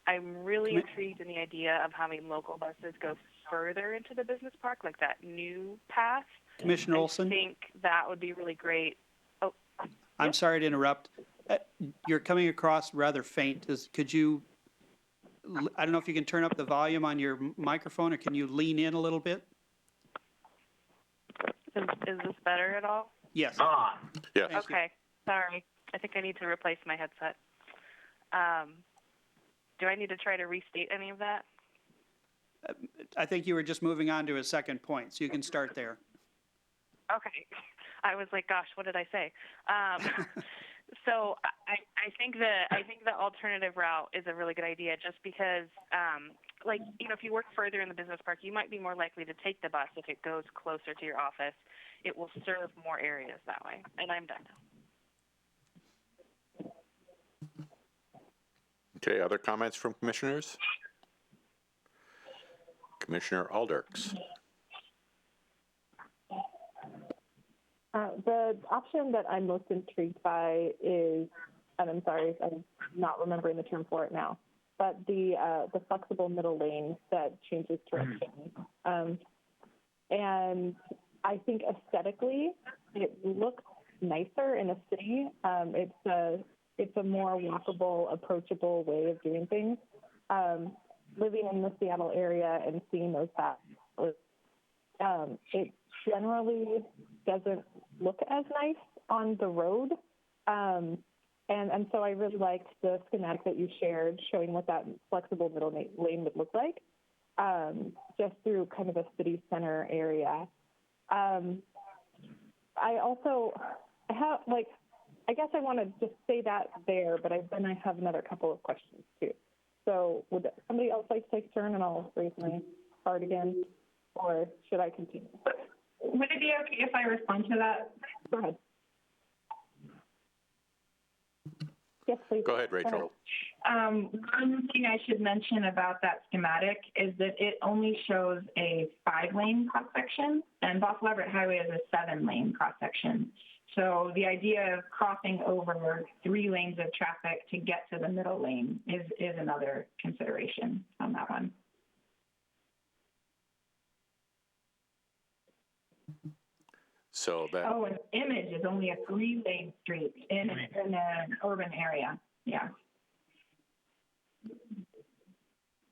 I'm really intrigued in the idea of having local buses go further into the business park, like that new path. Commissioner Olson? I think that would be really great. Oh, I'm sorry to interrupt. You're coming across rather faint. Could you, I don't know if you can turn up the volume on your microphone, or can you lean in a little bit? Is this better at all? Yes. Yes. Okay. Sorry. I think I need to replace my headset. Do I need to try to restate any of that? I think you were just moving on to a second point, so you can start there. Okay. I was like, gosh, what did I say? So I think the alternative route is a really good idea, just because, like, you know, if you work further in the business park, you might be more likely to take the bus if it goes closer to your office. It will serve more areas that way. And I'm done now. Okay, other comments from commissioners? Commissioner Alderks. The option that I'm most intrigued by is, and I'm sorry, I'm not remembering the term for it now, but the flexible middle lane that changes direction. And I think aesthetically, it looks nicer in a city. It's a more walkable, approachable way of doing things. Living in the Seattle area and seeing those paths, it generally doesn't look as nice on the road. And so I really liked the schematic that you shared showing what that flexible middle lane would look like, just through kind of a city center area. I guess I want to just say that there, but then I have another couple of questions too. So would somebody else like to take a turn, and I'll raise my card again, or should I continue? Would it be okay if I respond to that? Go ahead. Yes, please. Go ahead, Rachel. One thing I should mention about that schematic is that it only shows a 5-lane cross-section, and Bothell Everett Highway is a 7-lane cross-section. So the idea of crossing over 3 lanes of traffic to get to the middle lane is another consideration on that one. So that. Oh, and Image is only a 3-lane street in an urban area. Yeah.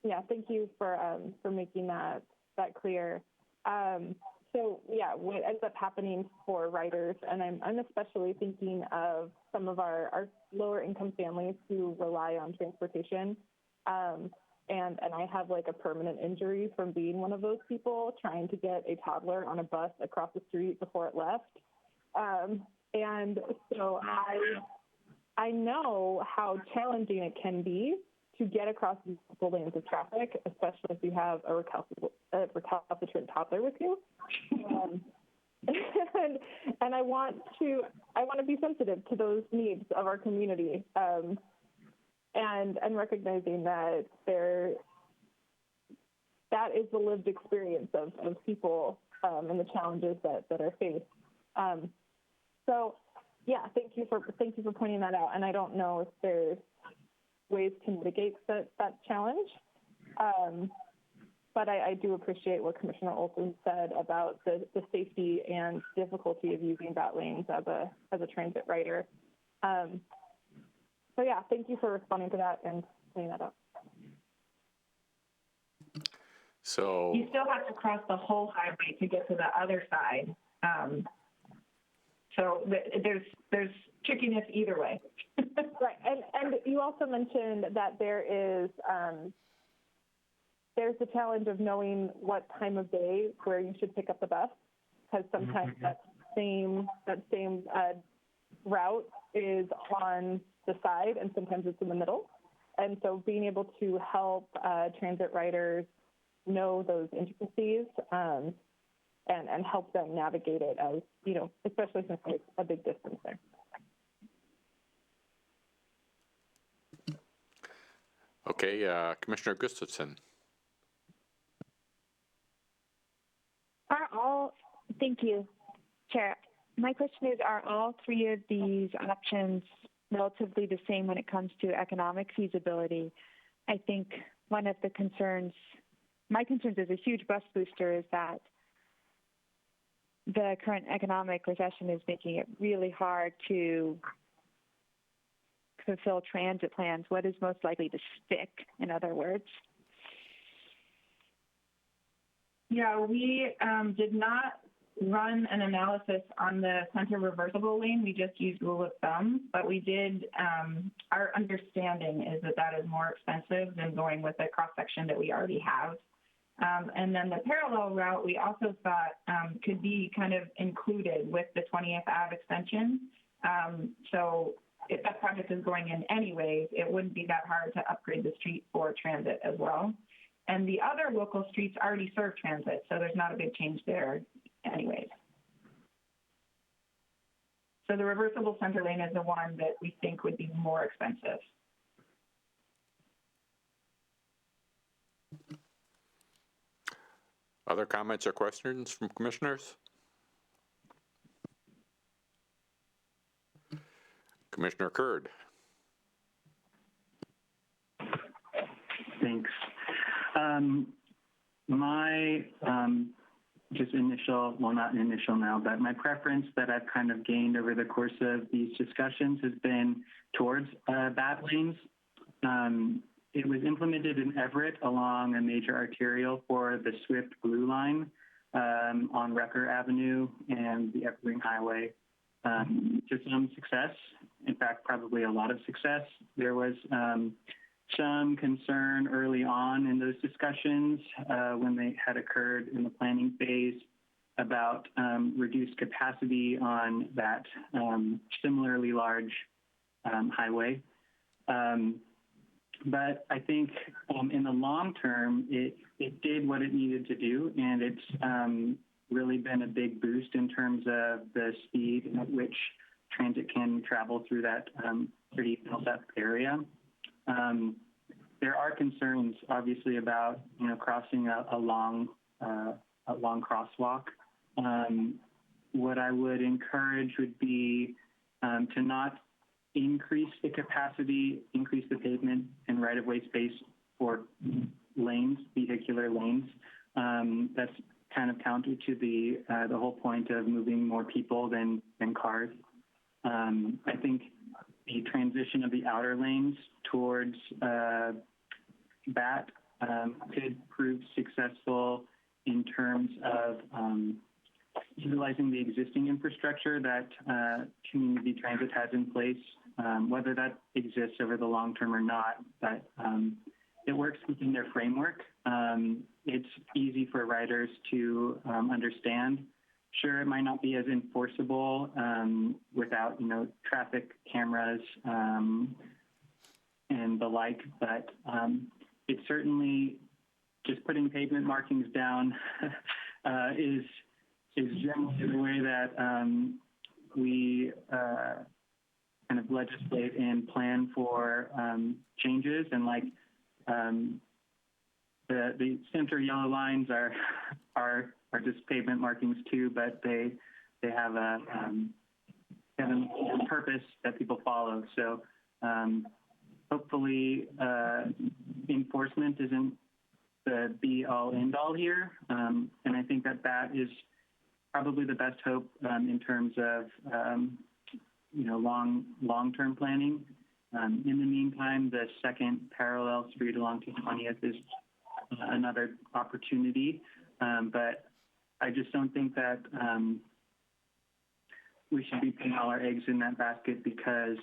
Yeah, thank you for making that clear. So yeah, what ends up happening for riders, and I'm especially thinking of some of our lower income families who rely on transportation. And I have like a permanent injury from being one of those people trying to get a toddler on a bus across the street before it left. And so I know how challenging it can be to get across multiple lanes of traffic, especially if you have a recalcitrant toddler with you. And I want to be sensitive to those needs of our community, and recognizing that that is the lived experience of people and the challenges that are faced. So yeah, thank you for pointing that out. And I don't know if there's ways to mitigate that challenge. But I do appreciate what Commissioner Olson said about the safety and difficulty of using bat lanes as a transit rider. So yeah, thank you for responding to that and pointing that out. So You still have to cross the whole highway to get to the other side. So there's trickiness either way. Right, and you also mentioned that there's the challenge of knowing what time of day where you should pick up the bus, because sometimes that same route is on the side and sometimes it's in the middle. And so being able to help transit riders know those intricacies and help them navigate it, as you know, especially since there's a big distance there. okay, Commissioner Gustafson. Thank you, Chair. My question is, are all three of these options relatively the same when it comes to economic feasibility? I think one of the my concerns as a huge bus booster is that the current economic recession is making it really hard to fulfill transit plans. What is most likely to stick, in other words? Yeah, we did not run an analysis on the center reversible lane. We just used rule of thumb, but we did, our understanding is that is more expensive than going with the cross-section that we already have. And then the parallel route we also thought could be kind of included with the 20th Ave extension. So if that project is going in anyways, it wouldn't be that hard to upgrade the street for transit as well. And the other local streets already serve transit, so there's not a big change there anyways. So the reversible center lane is the one that we think would be more expensive. Other comments or questions from commissioners? Commissioner Curd. Thanks. My just initial, well, not initial now, but my preference that I've kind of gained over the course of these discussions has been towards bat lanes. It was implemented in Everett along a major arterial for the Swift Blue Line on Rucker Avenue and the Evergreen Highway to some success. In fact, probably a lot of success. There was some concern early on in those discussions when they had occurred in the planning phase about reduced capacity on that similarly large highway. But I think in the long term, it did what it needed to do, and it's really been a big boost in terms of the speed at which transit can travel through that pretty built-up area. There are concerns, obviously, about crossing a long crosswalk. What I would encourage would be to not increase the capacity, increase the pavement and right-of-way space for lanes, vehicular lanes. That's kind of counter to the whole point of moving more people than cars. I think the transition of the outer lanes towards BAT could prove successful in terms of utilizing the existing infrastructure that community transit has in place, whether that exists over the long term or not, but it works within their framework. It's easy for riders to understand. Sure, it might not be as enforceable without, traffic cameras and the like, but it's certainly just putting pavement markings down is generally the way that we kind of legislate and plan for changes. And like the center yellow lines are just pavement markings too, but they have a purpose that people follow. So hopefully enforcement isn't the be-all, end-all here, and I think that is probably the best hope in terms of long-term planning. In the meantime, the second parallel street along 220th is another opportunity, but I just don't think that we should be putting all our eggs in that basket because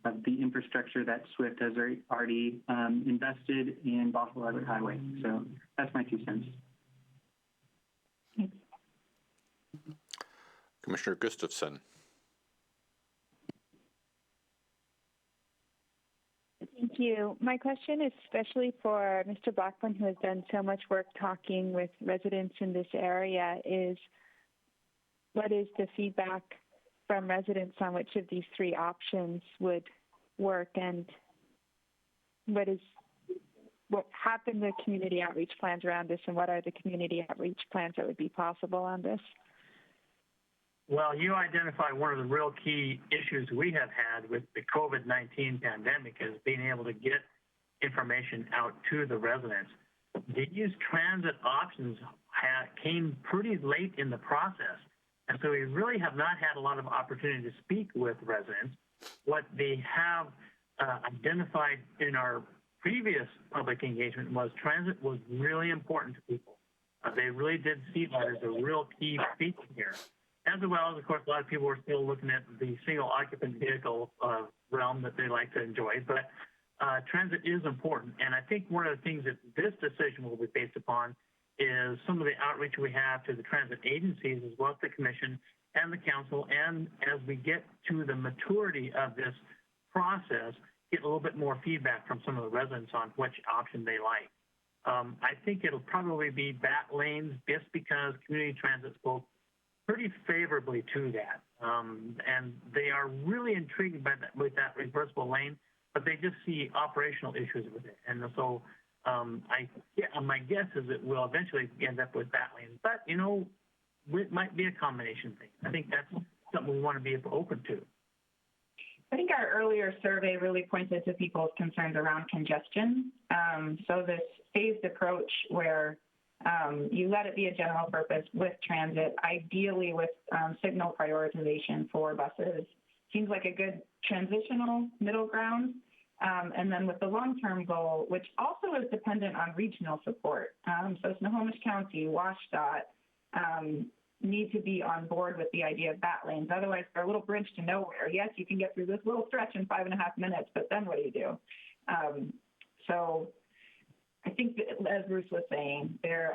of the infrastructure that SWIFT has already invested in Bothell Everett Highway. So that's my 2 cents. Commissioner Gustafson. Thank you. My question is especially for Mr. Blackburn, who has done so much work talking with residents in this area, is what is the feedback from residents on which of these 3 options would work, and what have been the community outreach plans around this, and what are the community outreach plans that would be possible on this? Well, you identified one of the real key issues we have had with the COVID-19 pandemic is being able to get information out to the residents. These transit options came pretty late in the process, and so we really have not had a lot of opportunity to speak with residents. What they have identified in our previous public engagement was transit was really important to people. They really did see that as a real key feature here. As well as, of course, a lot of people are still looking at the single occupant vehicle realm that they like to enjoy. But transit is important. And I think one of the things that this decision will be based upon is some of the outreach we have to the transit agencies as well as the Commission and the Council. And as we get to the maturity of this process, get a little bit more feedback from some of the residents on which option they like. I think it'll probably be bat lanes just because community transit spoke pretty favorably to that. And they are really intrigued by that, with that reversible lane, but they just see operational issues with it. And so my guess is it will eventually end up with bat lanes. But, it might be a combination thing. I think that's something we want to be open to. I think our earlier survey really pointed to people's concerns around congestion. So this phased approach where you let it be a general purpose with transit, ideally with signal prioritization for buses, seems like a good transitional middle ground. And then with the long-term goal, which also is dependent on regional support. So Snohomish County, WashDOT need to be on board with the idea of bat lanes. Otherwise, they're a little bridge to nowhere. Yes, you can get through this little stretch in 5.5 minutes, but then what do you do? So I think that, as Bruce was saying, there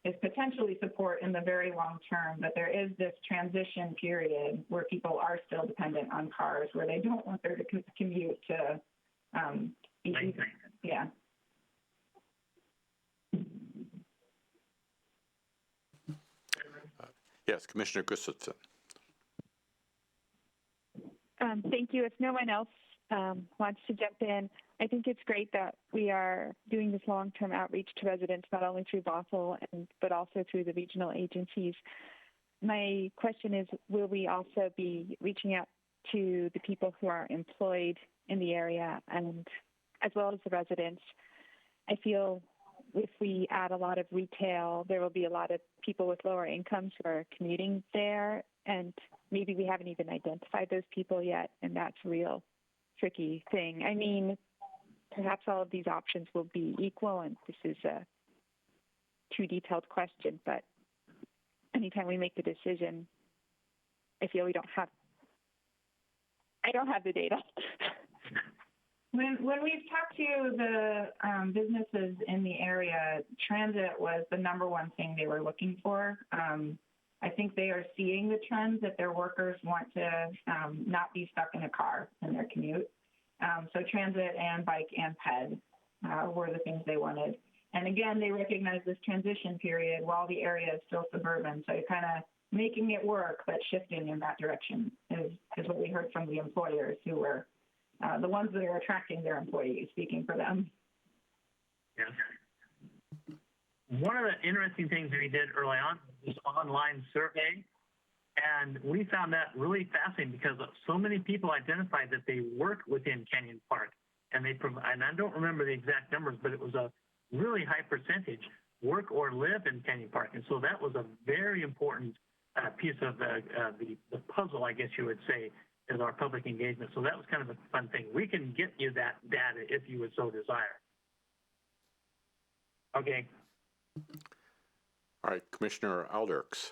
is potentially support in the very long term, but there is this transition period where people are still dependent on cars, where they don't want their commute to yeah. Yes, Commissioner Gustafson. Thank you. If no one else wants to jump in, I think it's great that we are doing this long-term outreach to residents, not only through Bothell, but also through the regional agencies. My question is, will we also be reaching out to the people who are employed in the area and as well as the residents? I feel if we add a lot of retail, there will be a lot of people with lower incomes who are commuting there, and maybe we haven't even identified those people yet, and that's a real tricky thing. I mean, perhaps all of these options will be equal, and this is a too detailed question, but anytime we make the decision, I feel I don't have the data. When we've talked to the businesses in the area, transit was the number one thing they were looking for. I think they are seeing the trends that their workers want to not be stuck in a car in their commute. So transit and bike and ped were the things they wanted. And again, they recognize this transition period while the area is still suburban. So kind of making it work, but shifting in that direction is what we heard from the employers who were the ones that are attracting their employees, speaking for them. Yes. One of the interesting things that we did early on was this online survey, and we found that really fascinating because so many people identified that they work within Canyon Park, and and I don't remember the exact numbers, but it was a really high percentage work or live in Canyon Park, and so that was a very important piece of the puzzle, I guess you would say, is our public engagement. So that was kind of a fun thing. We can get you that data if you would so desire. Okay. All right, Commissioner Alderks.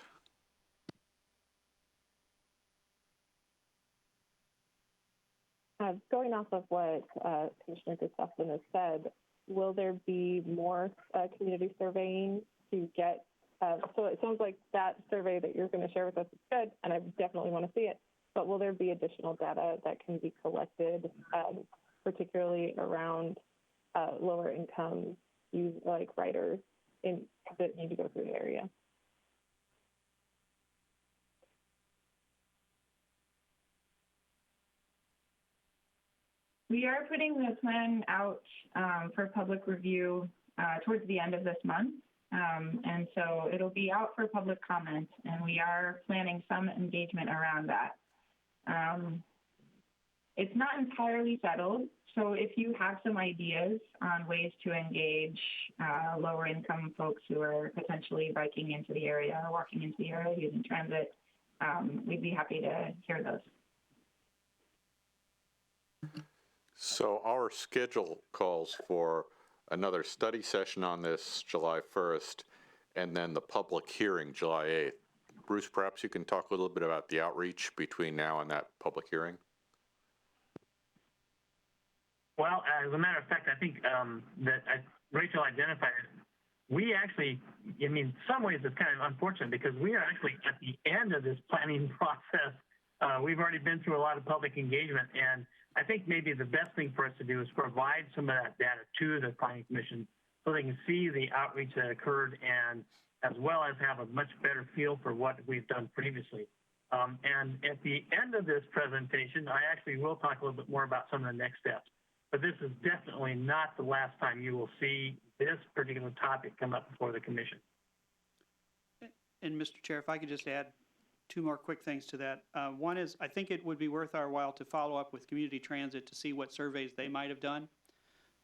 Going off of what Commissioner Gustafson has said, will there be more community surveying to get? So it sounds like that survey that you're going to share with us is good, and I definitely want to see it. But will there be additional data that can be collected, particularly around lower income, like riders that need to go through the area? We are putting the plan out for public review towards the end of this month. And so it'll be out for public comment, and we are planning some engagement around that. It's not entirely settled, so if you have some ideas on ways to engage lower income folks who are potentially biking into the area or walking into the area using transit, we'd be happy to hear those. So our schedule calls for another study session on this July 1st, and then the public hearing July 8th. Bruce, perhaps you can talk a little bit about the outreach between now and that public hearing? Well, as a matter of fact, I think that Rachel identified it. We actually, in some ways it's kind of unfortunate because we are actually at the end of this planning process. We've already been through a lot of public engagement, and I think maybe the best thing for us to do is provide some of that data to the Planning Commission so they can see the outreach that occurred and as well as have a much better feel for what we've done previously. And at the end of this presentation, I actually will talk a little bit more about some of the next steps. But this is definitely not the last time you will see this particular topic come up before the Commission. And Mr. Chair, if I could just add two more quick things to that. One is, I think it would be worth our while to follow up with Community Transit to see what surveys they might have done.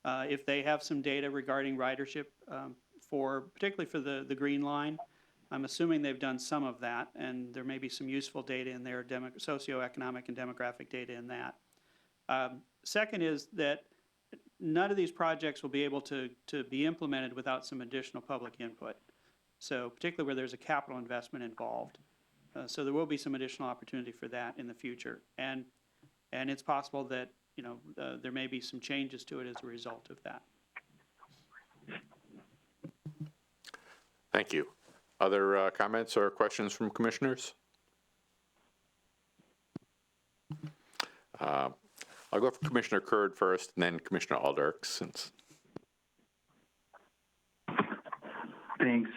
If they have some data regarding ridership, particularly for the Green Line, I'm assuming they've done some of that, and there may be some useful data in there, socioeconomic and demographic data in that. Second is that none of these projects will be able to be implemented without some additional public input. So particularly where there's a capital investment involved. So there will be some additional opportunity for that in the future. And it's possible that, there may be some changes to it as a result of that. Thank you. Other comments or questions from commissioners? I'll go for Commissioner Curd first, and then Commissioner Alderks. Thanks.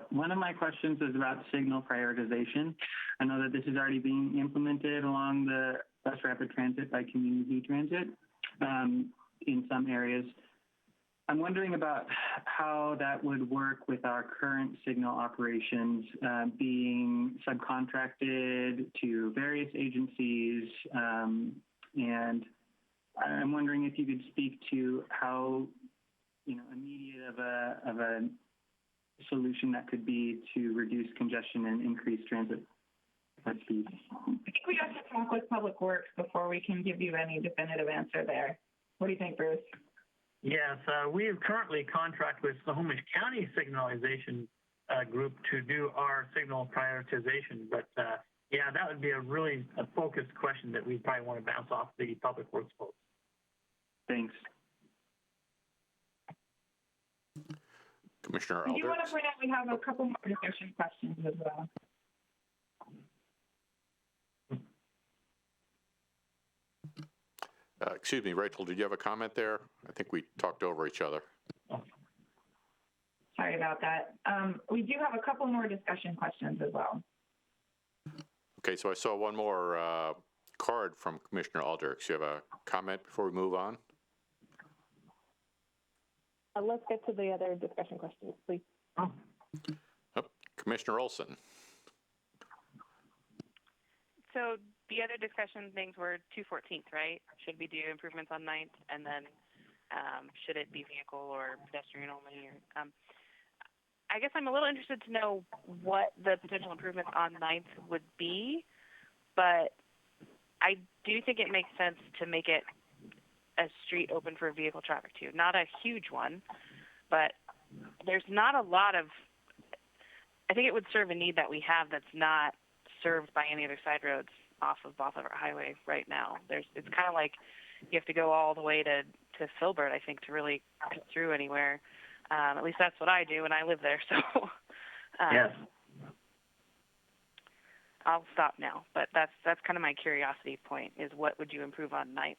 One of my questions is about signal prioritization. I know that this is already being implemented along the bus rapid transit by community transit in some areas. I'm wondering about how that would work with our current signal operations being subcontracted to various agencies. And I'm wondering if you could speak to how, immediate of a solution that could be to reduce congestion and increase transit speed. I think we have to talk with Public Works before we can give you any definitive answer there. What do you think, Bruce? Yes, we have currently contract with Snohomish County Signalization Group to do our signal prioritization. But yeah, that would be a focused question that we probably want to bounce off the public works folks. Thanks. Commissioner I do want to Alders? point out we have a couple more discussion questions as well. Excuse me, Rachel, did you have a comment there? I think we talked over each other. Sorry about that. We do have a couple more discussion questions as well. Okay, so I saw one more card from Commissioner Alders. You have a comment before we move on? Let's get to the other discussion questions, please. Oh, Commissioner Olson. So the other discussion things were 214th, right? Should we do improvements on 9th, and then should it be vehicle or pedestrian only? Or, I guess I'm a little interested to know what the potential improvements on 9th would be, but I do think it makes sense to make it a street open for vehicle traffic too. Not a huge one, but there's not a lot of, I think it would serve a need that we have that's not served by any other side roads off of Bothell Highway right now. It's kind of like you have to go all the way to Filbert, I think, to really cut through anywhere. At least that's what I do, and I live there. So Yes. I'll stop now. But that's kind of my curiosity point: is what would you improve on 9th?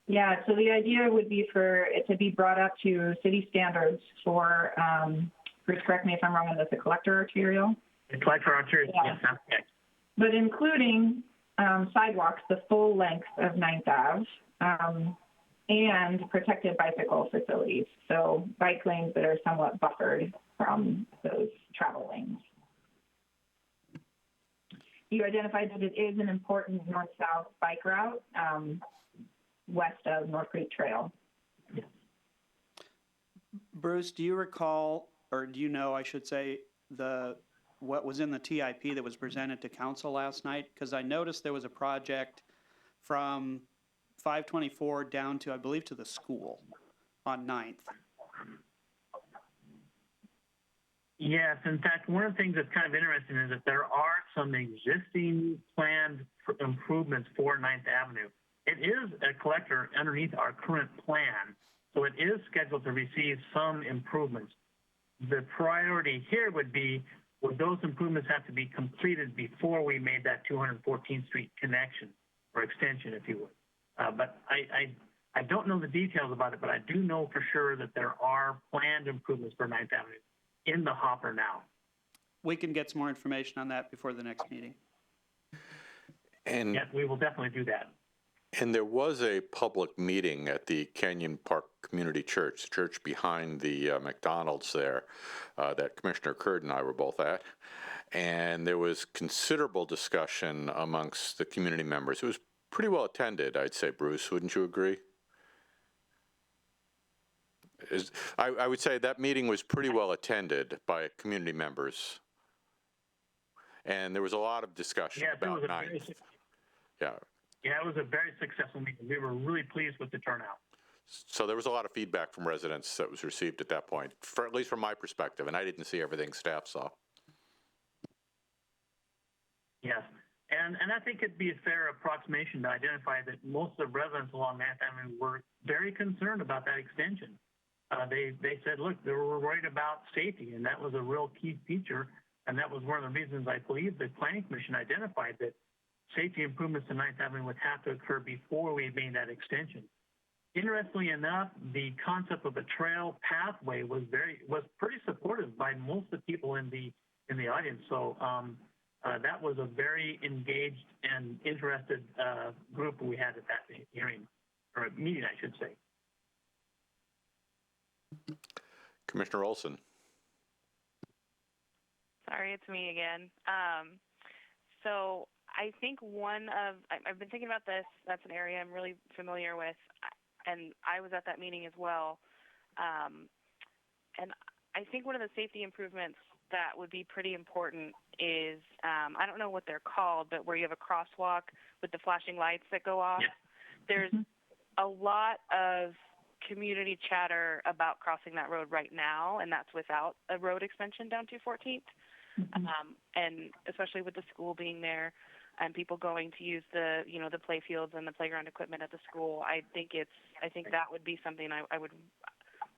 Yeah, so the idea would be for it to be brought up to city standards for, Bruce, correct me if I'm wrong on this, the collector arterial. The collector arterial, Yeah. yes, that's correct. But including sidewalks the full length of 9th Ave, and protected bicycle facilities. So bike lanes that are somewhat buffered from those travel lanes. You identified that it is an important north-south bike route west of North Creek Trail. Bruce, do you recall, or do you know, I should say, what was in the TIP that was presented to council last night? Because I noticed there was a project from 524 down to, I believe, to the school on 9th. Yes, in fact, one of the things that's kind of interesting is that there are some existing planned improvements for 9th Avenue. It is a collector underneath our current plan, so it is scheduled to receive some improvements. The priority here would those improvements have to be completed before we made that 214th Street connection or extension, if you would. But I don't know the details about it, but I do know for sure that there are planned improvements for 9th Avenue in the hopper now. We can get some more information on that before the next meeting. And, Yes, we will definitely do that. and there was a public meeting at the Canyon Park Community Church, the church behind the McDonald's there, that Commissioner Curd and I were both at. And there was considerable discussion amongst the community members. It was pretty well attended, I'd say, Bruce. Wouldn't you agree? I would say that meeting was pretty well attended by community members. And there was a lot of discussion about 9th. Yeah. Yeah, it was a very successful meeting. We were really pleased with the turnout. So there was a lot of feedback from residents that was received at that point, at least from my perspective, and I didn't see everything staff saw. Yes, and I think it'd be a fair approximation to identify that most of the residents along 9th Avenue were very concerned about that extension. They said, look, they were worried about safety, and that was a real key feature, and that was one of the reasons I believe the Planning Commission identified that safety improvements to 9th Avenue would have to occur before we made that extension. Interestingly enough, the concept of a trail pathway was pretty supported by most of the people in the audience. So that was a very engaged and interested group we had at that hearing, or meeting, I should say. Commissioner Olson. Sorry, it's me again. So I think I've been thinking about this. That's an area I'm really familiar with, and I was at that meeting as well. And I think one of the safety improvements that would be pretty important is, I don't know what they're called, but where you have a crosswalk with the flashing lights that go off. Yeah. a lot of community chatter about crossing that road right now, and that's without a road extension down to 14th. And especially with the school being there and people going to use the, the play fields and the playground equipment at the school, I think that would be something I would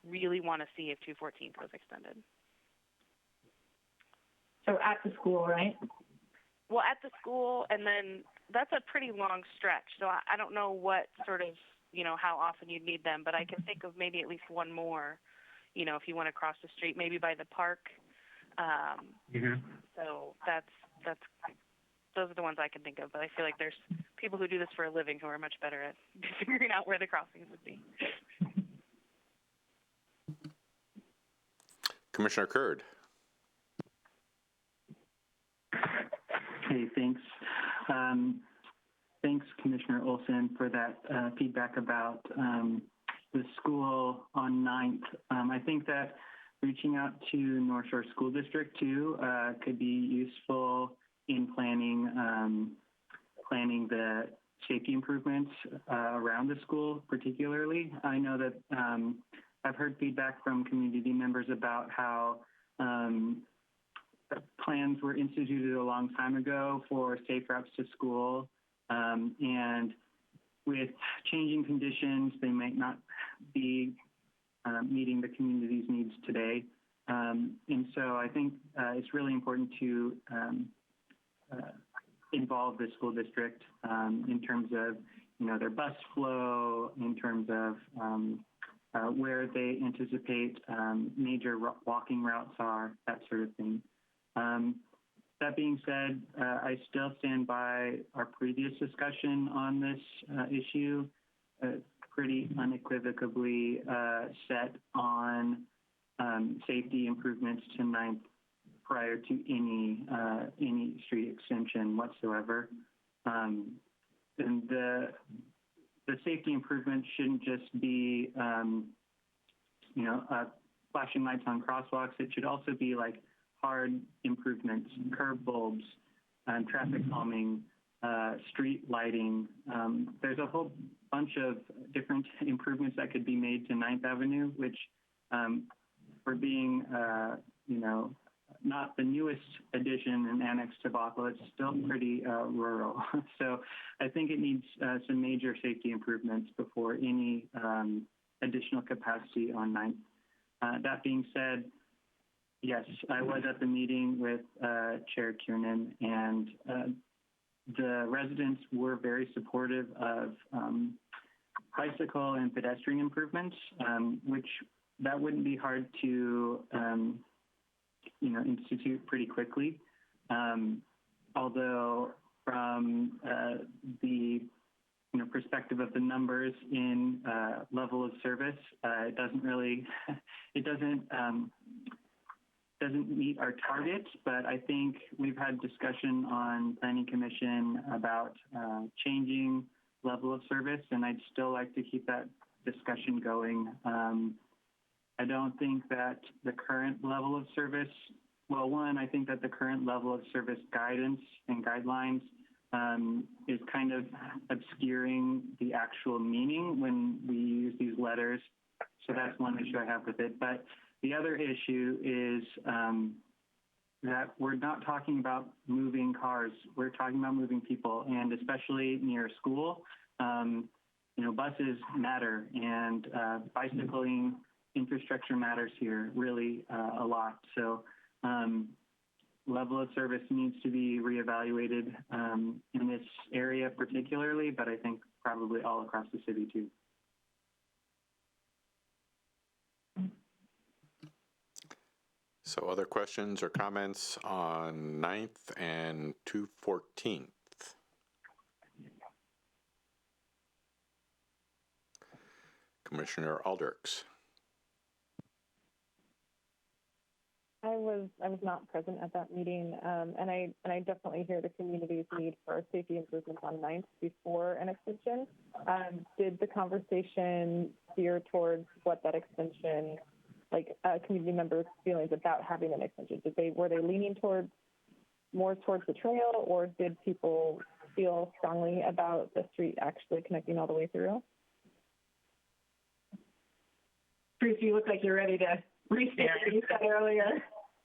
really want to see if 214th was extended. So at the school, right? Well, at the school, and then that's a pretty long stretch. So I don't know what sort of, how often you'd need them, but I can think of maybe at least one more, if you want to cross the street, maybe by the park. So those are the ones I can think of, but I feel like there's people who do this for a living who are much better at figuring out where the crossings would be. Commissioner Curd. Okay, thanks. Thanks, Commissioner Olson, for that feedback about the school on 9th. I think that reaching out to North Shore School District too could be useful in planning the safety improvements around the school particularly. I know that I've heard feedback from community members about how plans were instituted a long time ago for safe routes to school, and with changing conditions, they might not be meeting the community's needs today. And so I think it's really important to involve the school district in terms of, their bus flow, in terms of where they anticipate major walking routes are, that sort of thing. That being said, I still stand by our previous discussion on this issue, pretty unequivocally set on safety improvements to 9th prior to any street extension whatsoever. And the safety improvements shouldn't just be, flashing lights on crosswalks. It should also be like hard improvements, curb bulbs, traffic calming, street lighting. There's a whole bunch of different improvements that could be made to 9th Avenue, which for being, not the newest addition and annex to Bothell, it's still pretty rural. So I think it needs some major safety improvements before any additional capacity on 9th. That being said, yes, I was at the meeting with Chair Kiernan, and the residents were very supportive of bicycle and pedestrian improvements, which that wouldn't be hard to, institute pretty quickly. Although from the perspective of the numbers in level of service, it doesn't meet our targets, but I think we've had discussion on Planning Commission about changing level of service, and I'd still like to keep that discussion going. I don't think that the current level of service, well, one, I think that the current level of service guidance and guidelines is kind of obscuring the actual meaning when we use these letters. So that's one issue I have with it. But the other issue is that we're not talking about moving cars. We're talking about moving people, and especially near school, buses matter, and bicycling infrastructure matters here really a lot. So level of service needs to be reevaluated in this area particularly, but I think probably all across the city too. So other questions or comments on 9th and 214th? Commissioner Aldrichs. I was not present at that meeting, and I definitely hear the community's need for safety improvements on 9th before an extension. Did the conversation steer towards what that extension, community members' feelings about having an extension? Were they leaning more towards the trail, or did people feel strongly about the street actually connecting all the way through? Bruce, you look like you're ready to restate what you said earlier.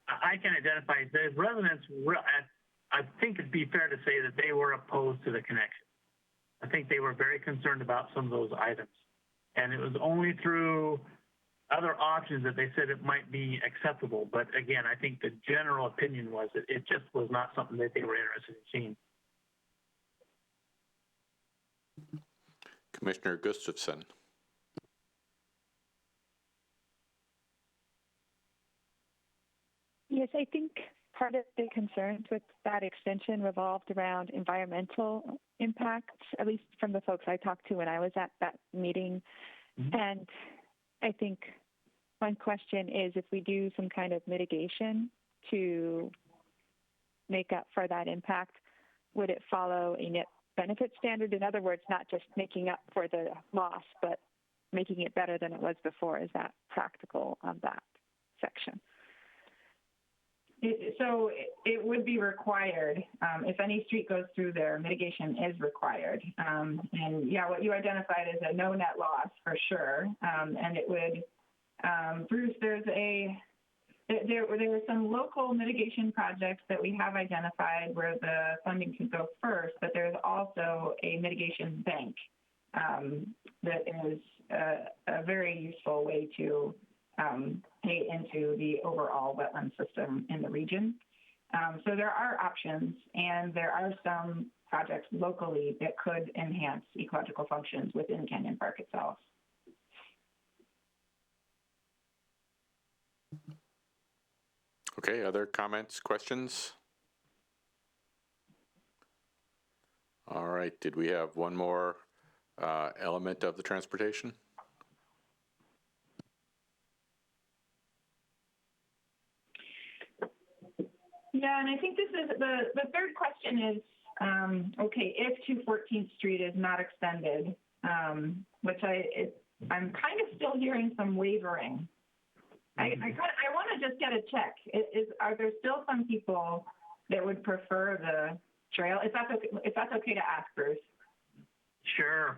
I can identify the residents. I think it'd be fair to say that they were opposed to the connection. I think they were very concerned about some of those items, and it was only through other options that they said it might be acceptable. But again, I think the general opinion was that it just was not something that they were interested in seeing. Commissioner Gustafson. Yes, I think part of the concerns with that extension revolved around environmental impacts, at least from the folks I talked to when I was at that meeting. Mm-hmm. And I think one question is if we do some kind of mitigation to make up for that impact, would it follow a net benefit standard? In other words, not just making up for the loss, but making it better than it was before. Is that practical on that section? So it would be required. If any street goes through there, mitigation is required. And yeah, what you identified is a no net loss for sure. And it would, Bruce, there were some local mitigation projects that we have identified where the funding could go first, but there's also a mitigation bank that is a very useful way to pay into the overall wetland system in the region. So there are options, and there are some projects locally that could enhance ecological functions within Canyon Park itself. Okay, other comments, questions? All right, did we have one more element of the transportation? Yeah, and I think this is the third question is, okay, if 214th Street is not extended, which I'm kind of still hearing some wavering. I want to just get a check. Are there still some people that would prefer the trail? If that's okay to ask, Bruce. Sure.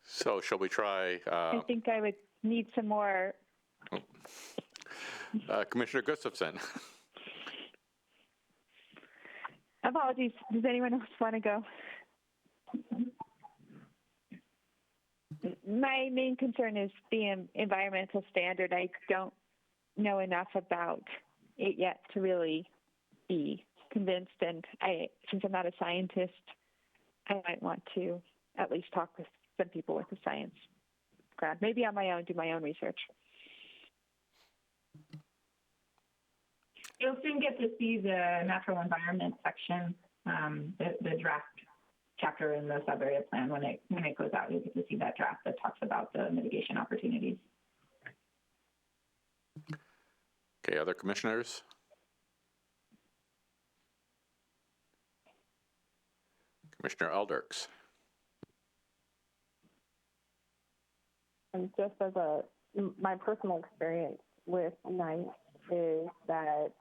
So shall we try? I think I would need some more. Commissioner Gustafson. Apologies. Does anyone else want to go? My main concern is the environmental standard. I don't know enough about it yet to really be convinced. And since I'm not a scientist, I might want to at least talk with some people with a science grad. Maybe on my own, do my own research. You'll soon get to see the natural environment section, the draft chapter in the Subarea plan. When it goes out, you'll get to see that draft that talks about the mitigation opportunities. Okay, other commissioners? Commissioner Alderks. And just as my personal experience with Ninth is that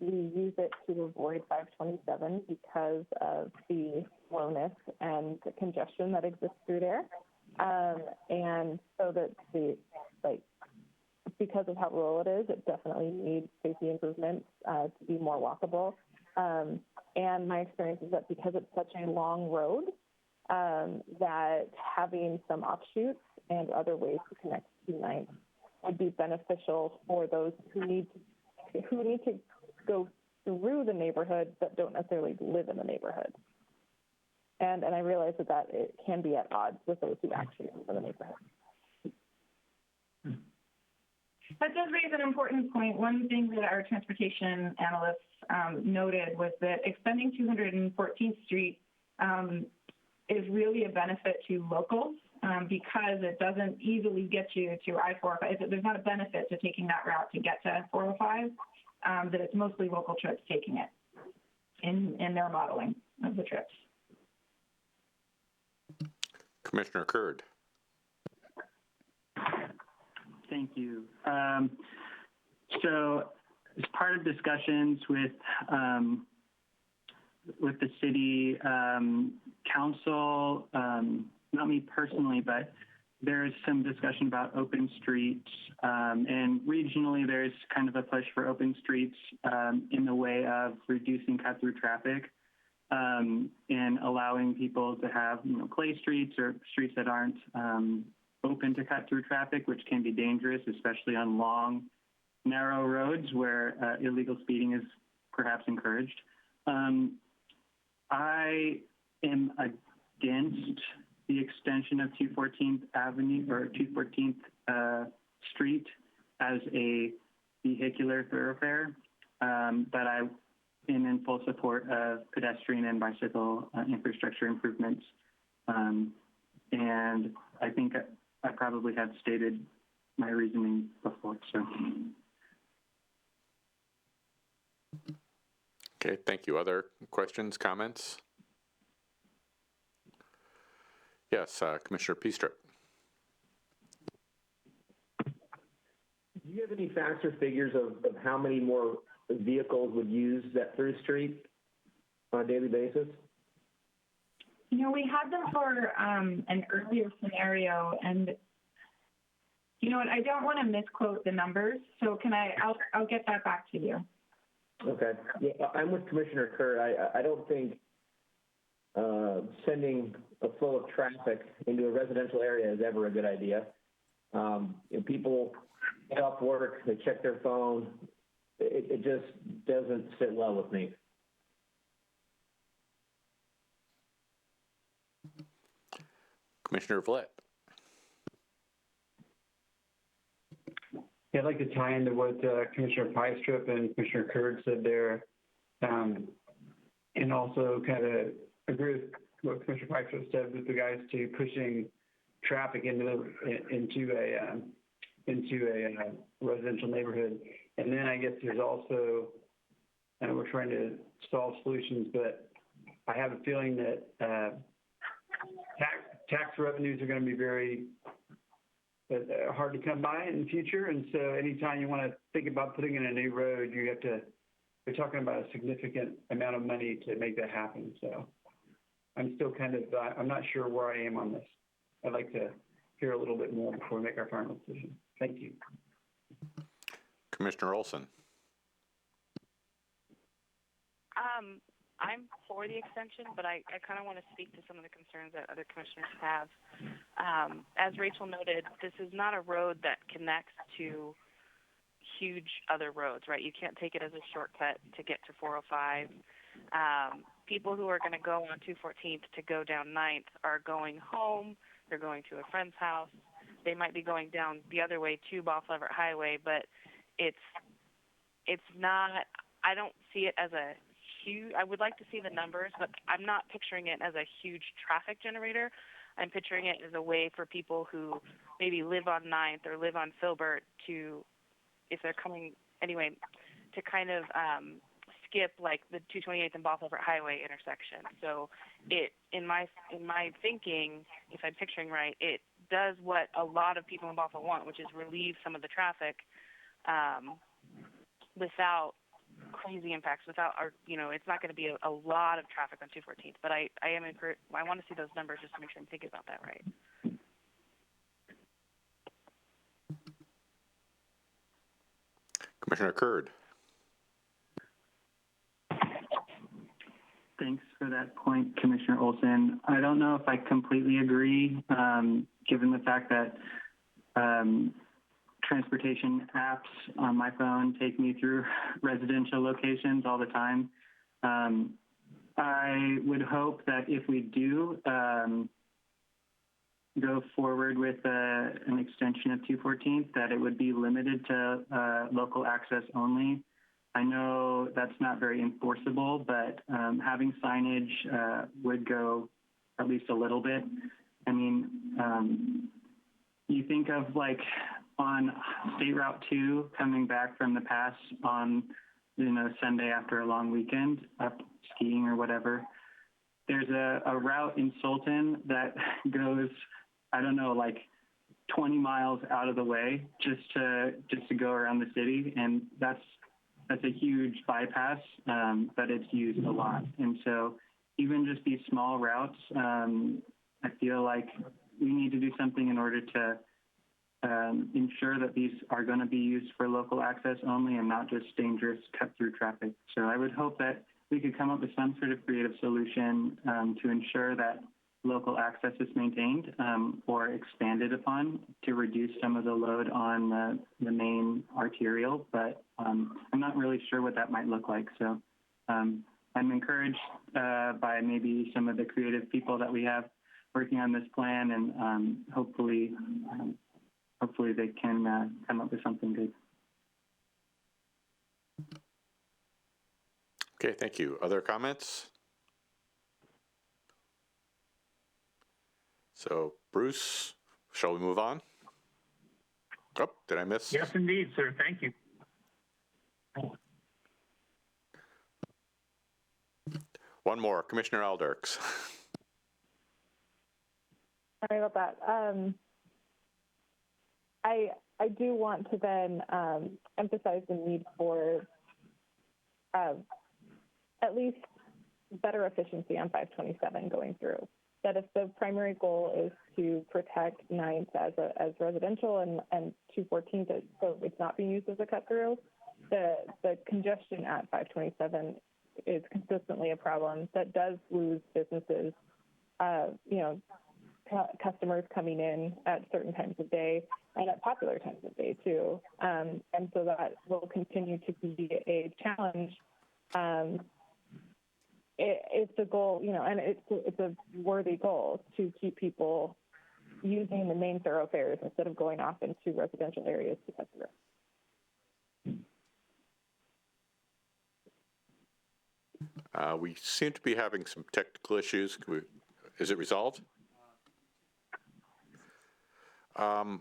we use it to avoid 527 because of the slowness and the congestion that exists through there. And so that because of how rural it is, it definitely needs safety improvements to be more walkable. And my experience is that because it's such a long road, that having some offshoots and other ways to connect to Ninth would be beneficial for those who need to go through the neighborhood but don't necessarily live in the neighborhood. And I realize that it can be at odds with those who actually live in the neighborhood. That does raise an important point. One thing that our transportation analysts noted was that extending 214th Street is really a benefit to locals because it doesn't easily get you to I-405. There's not a benefit to taking that route to get to 405, that it's mostly local trips taking it in their modeling of the trips. Commissioner Curd. Thank you. So as part of discussions with with the city council, not me personally, but there's some discussion about open streets, and regionally there's kind of a push for open streets in the way of reducing cut-through traffic and allowing people to have, clay streets or streets that aren't open to cut-through traffic, which can be dangerous, especially on long, narrow roads where illegal speeding is perhaps encouraged. I am against the extension of 214th Avenue or 214th Street as a vehicular thoroughfare, but I am in full support of pedestrian and bicycle infrastructure improvements. And I think I probably have stated my reasoning before, so. Okay, thank you. Other questions, comments? Yes, Commissioner Peastrup. Do you have any facts or figures of how many more vehicles would use that through street on a daily basis? We had them for an earlier scenario, and you know what? I don't want to misquote the numbers, so I'll get that back to you. Okay. Yeah, I'm with Commissioner Kerr. I don't think sending a flow of traffic into a residential area is ever a good idea. People get off work, they check their phone. It just doesn't sit well with me. Commissioner Vliet. Yeah, I'd like to tie into what Commissioner Piestrup and Commissioner Kurd said there, and also kind of agree with what Commissioner Piestrup said with regards to pushing traffic into a residential neighborhood. And then I guess there's also, and we're trying to solve solutions, but I have a feeling that tax revenues are going to be very hard to come by in the future. And so anytime you want to think about putting in a new road, you're talking about a significant amount of money to make that happen. So I'm still I'm not sure where I am on this. I'd like to hear a little bit more before we make our final decision. Thank you. Commissioner Olson. I'm for the extension, but I kind of want to speak to some of the concerns that other commissioners have. As Rachel noted, this is not a road that connects to huge other roads, right? You can't take it as a shortcut to get to 405. People who are going to go on 214th to go down 9th are going home. They're going to a friend's house. They might be going down the other way to Bothell Highway, but it's not, I don't see it as a huge, I would like to see the numbers, but I'm not picturing it as a huge traffic generator. I'm picturing it as a way for people who maybe live on 9th or live on Filbert to, if they're coming anyway, to kind of skip like the 228th and Bothell Highway intersection. So it, in my thinking, if I'm picturing right, it does what a lot of people in Bothell want, which is relieve some of the traffic without crazy impacts, without our, it's not going to be a lot of traffic on 214th. But I want to see those numbers just to make sure I'm thinking about that right. Commissioner Kurd. Thanks for that point, Commissioner Olson. I don't know if I completely agree, given the fact that transportation apps on my phone take me through residential locations all the time. I would hope that if we do go forward with an extension of 214th, that it would be limited to local access only. I know that's not very enforceable, but having signage would go at least a little bit. I mean, you think of like on State Route 2 coming back from the pass on, Sunday after a long weekend, up skiing or whatever. There's a route in Sultan that goes, I don't know, like 20 miles out of the way just to go around the city, and that's that's a huge bypass, but it's used a lot. And so even just these small routes, I feel like we need to do something in order to ensure that these are going to be used for local access only and not just dangerous cut-through traffic. So I would hope that we could come up with some sort of creative solution to ensure that local access is maintained or expanded upon to reduce some of the load on the main arterial, but I'm not really sure what that might look like. So I'm encouraged by maybe some of the creative people that we have working on this plan, and hopefully they can come up with something good. Okay, thank you. Other comments? So, Bruce, shall we move on? Oh, did I miss? Yes, indeed, sir. Thank you. One more, Commissioner Alderks. Sorry about that. I do want to then emphasize the need for at least better efficiency on 527 going through. That if the primary goal is to protect 9th as residential and 214 so it's not being used as a cut through, the congestion at 527 is consistently a problem that does lose businesses, customers coming in at certain times of day and at popular times of day too. And so that will continue to be a challenge. It's a goal, and it's a worthy goal to keep people using the main thoroughfares instead of going off into residential areas to cut through. We seem to be having some technical issues. Is it resolved? I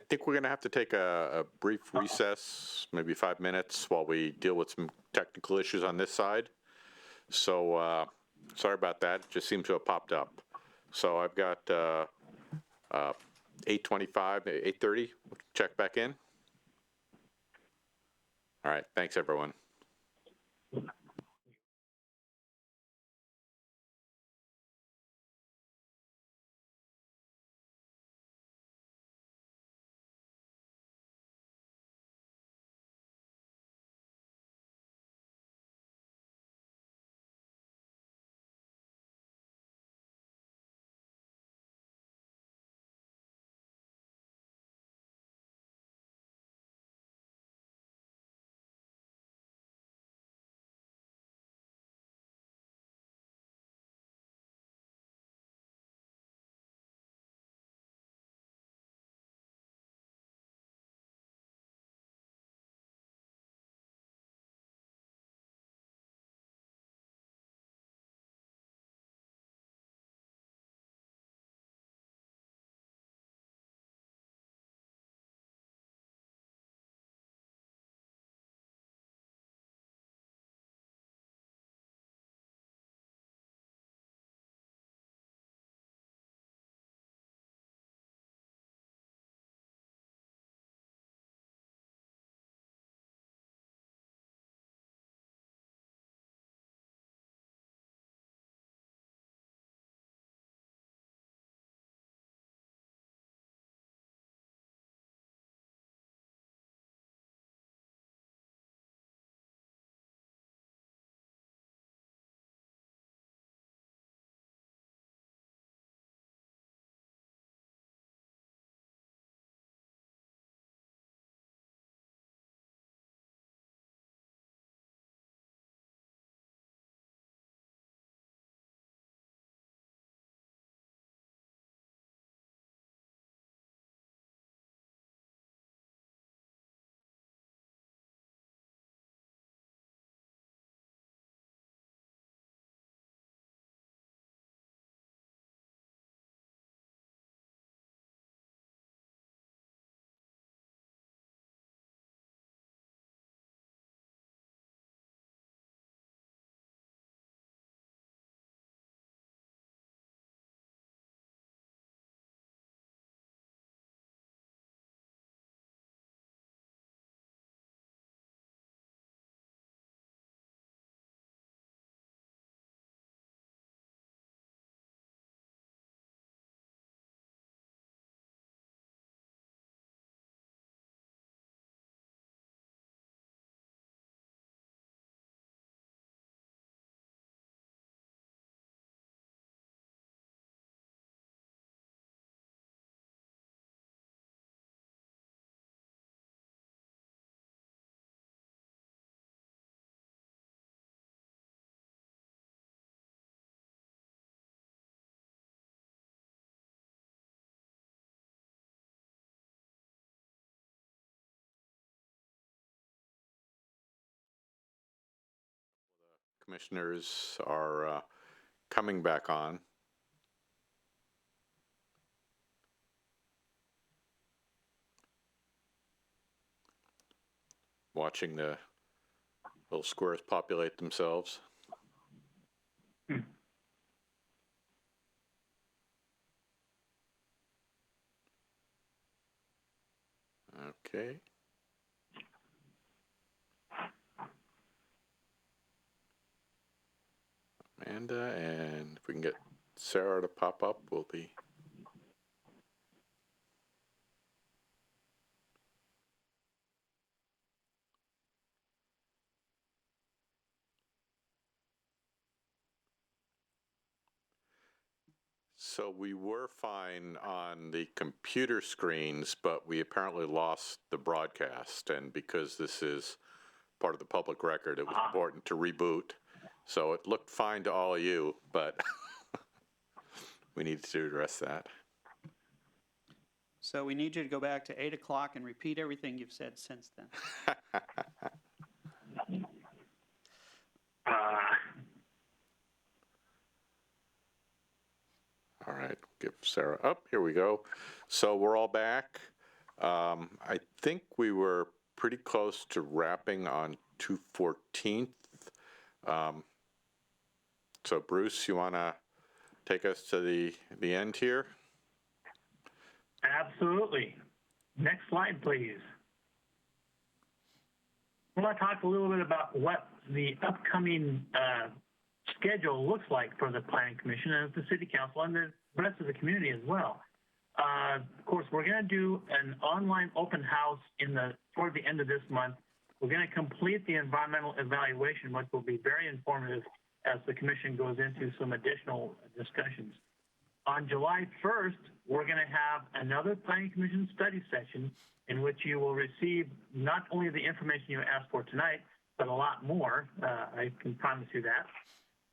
think we're going to have to take a brief recess, maybe 5 minutes, while we deal with some technical issues on this side. So sorry about that. It just seems to have popped up. So I've got 8:25, 8:30. Check back in. All right. Thanks, everyone. commissioners are coming back on. Watching the little squares populate themselves. Okay. Amanda, and if we can get Sarah to pop up, we'll be. So we were fine on the computer screens, but we apparently lost the broadcast. And because this is part of the public record, it was important to reboot. So it looked fine to all of you, but we need to address that. So we need you to go back to 8 o'clock and repeat everything you've said since then. All right, give Sarah up. Here we go. So we're all back. I think we were pretty close to wrapping on 2/14. So Bruce, you want to take us to the end here? Absolutely. Next slide, please. I want to talk a little bit about what the upcoming schedule looks like for the Planning Commission and the City Council and the rest of the community as well. Of course, we're going to do an online open house toward the end of this month. We're going to complete the environmental evaluation, which will be very informative as the Commission goes into some additional discussions. On July 1st, we're going to have another Planning Commission study session in which you will receive not only the information you asked for tonight, but a lot more. I can promise you that.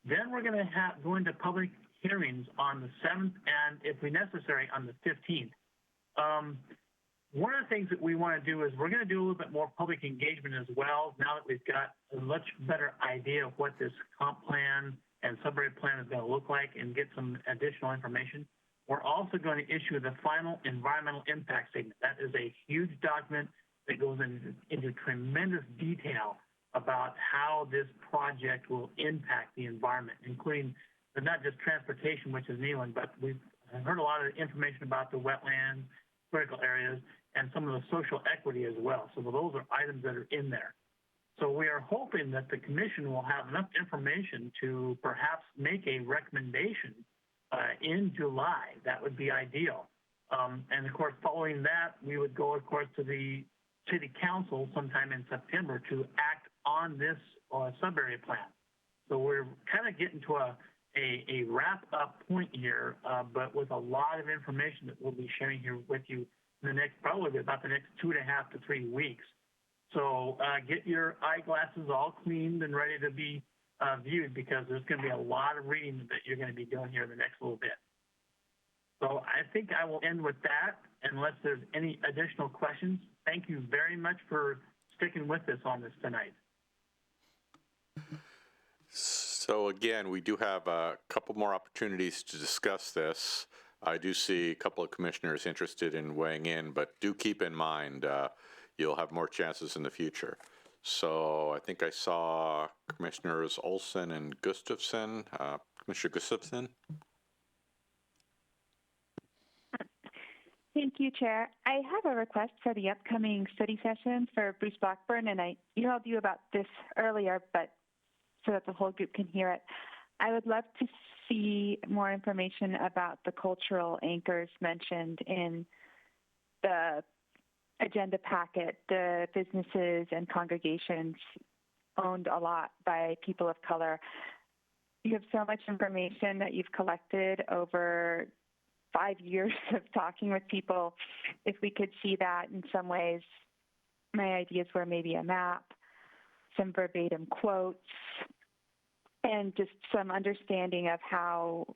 Then we're going to go into public hearings on the 7th and, if necessary, on the 15th. One of the things that we want to do is we're going to do a little bit more public engagement as well now that we've got a much better idea of what this comp plan and subarea plan is going to look like and get some additional information. We're also going to issue the final environmental impact statement. That is a huge document that goes into tremendous detail about how this project will impact the environment, including not just transportation, which is new, but we've heard a lot of information about the wetlands, critical areas, and some of the social equity as well. So those are items that are in there. So we are hoping that the Commission will have enough information to perhaps make a recommendation in July. That would be ideal. And of course, following that, we would go, of course, to the City Council sometime in September to act on this sub-area plan. So we're kind of getting to a wrap-up point here, but with a lot of information that we'll be sharing here with you in probably about the next 2.5 to 3 weeks. So get your eyeglasses all cleaned and ready to be viewed, because there's going to be a lot of reading that you're going to be doing here in the next little bit. So I think I will end with that, unless there's any additional questions. Thank you very much for sticking with us on this tonight. So again, we do have a couple more opportunities to discuss this. I do see a couple of commissioners interested in weighing in, but do keep in mind you'll have more chances in the future. So I think I saw Commissioners Olson and Gustafson. Commissioner Gustafson? Thank you, Chair. I have a request for the upcoming study session for Bruce Blackburn, and I emailed you about this earlier, but so that the whole group can hear it. I would love to see more information about the cultural anchors mentioned in the agenda packet, the businesses and congregations owned a lot by people of color. You have so much information that you've collected over 5 years of talking with people. If we could see that in some ways, my ideas were maybe a map, some verbatim quotes, and just some understanding of how,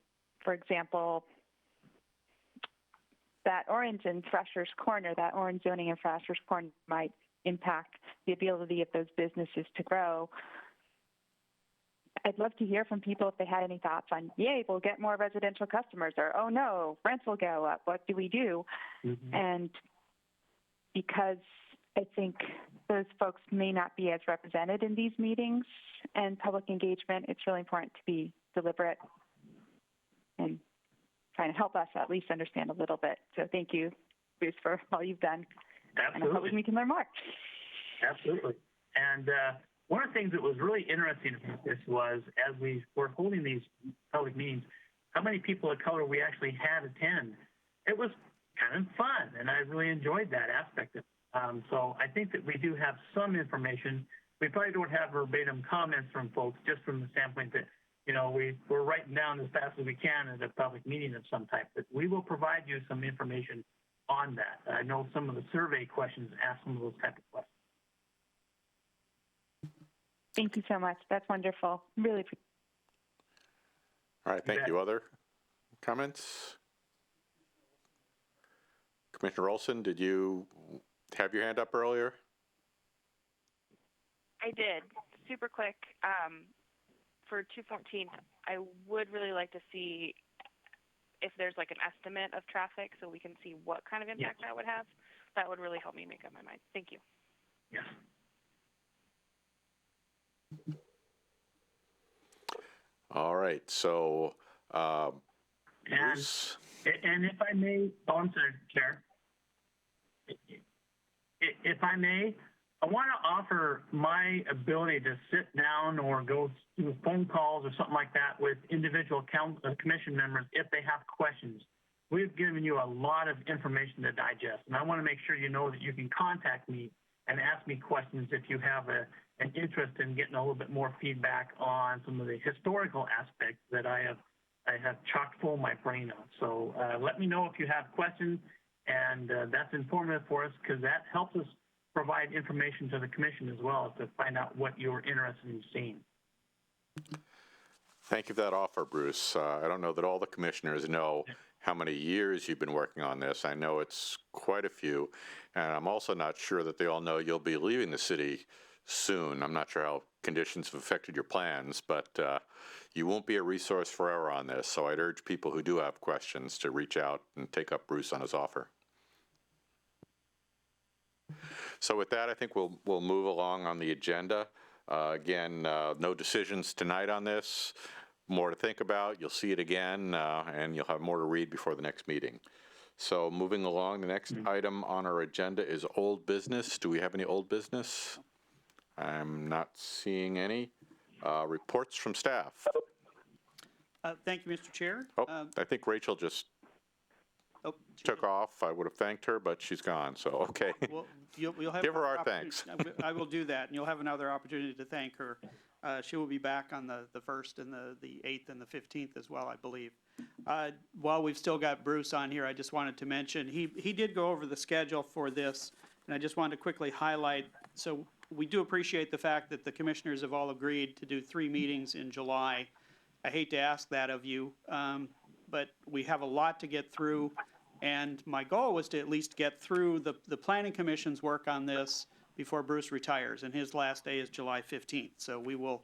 for example, that orange in Thrasher's Corner, that orange zoning in Thrasher's Corner might impact the ability of those businesses to grow. I'd love to hear from people if they had any thoughts on, yay, we'll get more residential customers, or, oh no, rents will go up. What do we do? Mm-hmm. And because I think those folks may not be as represented in these meetings and public engagement, it's really important to be deliberate and trying to help us at least understand a little bit. So thank you, Bruce, for all you've done. Absolutely. And I hope we can learn more. Absolutely. And one of the things that was really interesting about this was, as we were holding these public meetings, how many people of color we actually had attend. It was kind of fun, and I really enjoyed that aspect of it. So I think that we do have some information. We probably don't have verbatim comments from folks, just from the standpoint that, you know, we're writing down as fast as we can at a public meeting of some type. But we will provide you some information on that. I know some of the survey questions ask some of those type of questions. Thank you so much. That's wonderful. Really appreciate All right, thank you. Other comments? Commissioner Olson, did you have your hand up earlier? I did. Super quick. For 214, I would really like to see if there's like an estimate of traffic so we can see what kind of impact that would have. That would really help me make up my mind. Thank you. Yes. All right, so And Bruce? And if I may, I'm sorry, Chair. If I may, I want to offer my ability to sit down or go do phone calls or something like that with individual commission members if they have questions. We've given you a lot of information to digest, and I want to make sure you know that you can contact me and ask me questions if you have an interest in getting a little bit more feedback on some of the historical aspects that I have chock full my brain of. So let me know if you have questions, and that's informative for us because that helps us provide information to the commission as well to find out what you're interested in seeing. Thank you for that offer, Bruce. I don't know that all the commissioners know how many years you've been working on this. I know it's quite a few, and I'm also not sure that they all know you'll be leaving the city soon. I'm not sure how conditions have affected your plans, but you won't be a resource forever on this, so I'd urge people who do have questions to reach out and take up Bruce on his offer. So with that, I think we'll move along on the agenda. Again, no decisions tonight on this. More to think about. You'll see it again, and you'll have more to read before the next meeting. So moving along, the next item on our agenda is old business. Do we have any old business? I'm not seeing any. Reports from staff. Thank you, Mr. Chair. I think Rachel just took off. I would have thanked her, but she's gone, so okay. Well, you'll have Give her our opportunity- thanks. I will do that, and you'll have another opportunity to thank her. She will be back on the 1st and the 8th and the 15th as well, I believe. While we've still got Bruce on here, I just wanted to mention, he did go over the schedule for this, and I just wanted to quickly highlight, so we do appreciate the fact that the commissioners have all agreed to do 3 meetings in July. I hate to ask that of you, but we have a lot to get through, and my goal was to at least get through the Planning Commission's work on this before Bruce retires, and his last day is July 15th. So we will,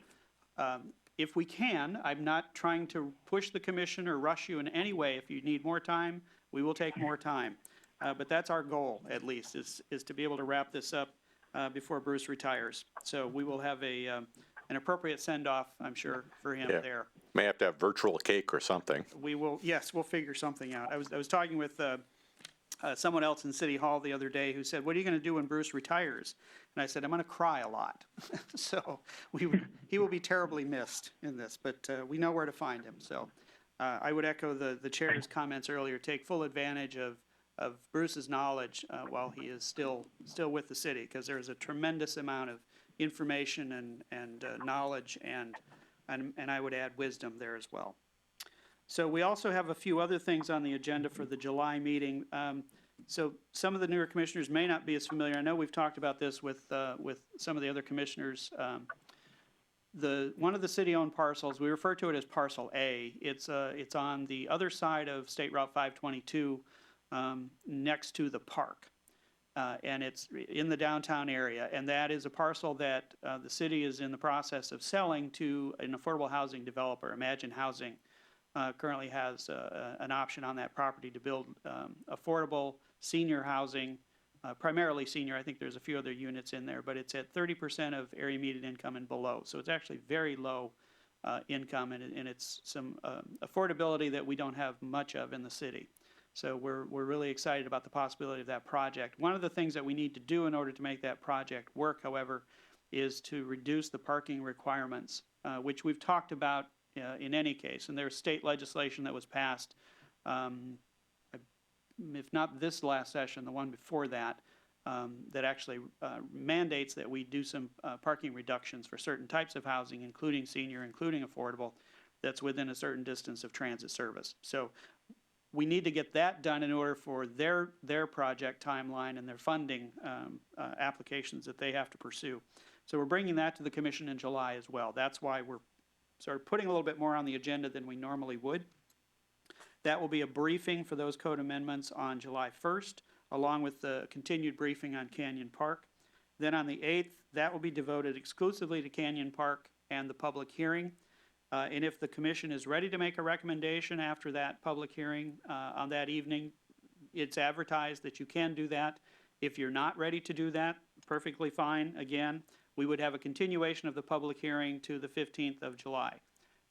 if we can, I'm not trying to push the commission or rush you in any way. If you need more time, we will take more time. But that's our goal, at least, is to be able to wrap this up before Bruce retires. So we will have an appropriate send-off, I'm sure, for him there. May have to have virtual cake or something. We will, yes, we'll figure something out. I was talking with someone else in City Hall the other day who said, what are you going to do when Bruce retires? And I said, I'm going to cry a lot. So he will be terribly missed in this, but we know where to find him. So I would echo the chair's comments earlier. Take full advantage of Bruce's knowledge while he is still with the city, because there's a tremendous amount of information and knowledge and I would add wisdom there as well. So we also have a few other things on the agenda for the July meeting. So some of the newer commissioners may not be as familiar. I know we've talked about this with some of the other commissioners. One of the city-owned parcels, we refer to it as Parcel A. It's on the other side of State Route 522, next to the park. and it's in the downtown area. And that is a parcel that the city is in the process of selling to an affordable housing developer. Imagine Housing currently has an option on that property to build affordable senior housing, primarily senior. I think there's a few other units in there, but it's at 30% of area median income and below. So it's actually very low income, and it's some affordability that we don't have much of in the city. So we're really excited about the possibility of that project. One of the things that we need to do in order to make that project work, however, is to reduce the parking requirements, which we've talked about in any case. And there's state legislation that was passed, if not this last session, the one before that, that actually mandates that we do some parking reductions for certain types of housing, including senior, including affordable, that's within a certain distance of transit service. So we need to get that done in order for their project timeline and their funding applications that they have to pursue. So we're bringing that to the commission in July as well. That's why we're sort of putting a little bit more on the agenda than we normally would. That will be a briefing for those code amendments on July 1st, along with the continued briefing on Canyon Park. Then on the 8th, that will be devoted exclusively to Canyon Park and the public hearing. And if the commission is ready to make a recommendation after that public hearing on that evening, it's advertised that you can do that. If you're not ready to do that, perfectly fine. Again, we would have a continuation of the public hearing to the 15th of July.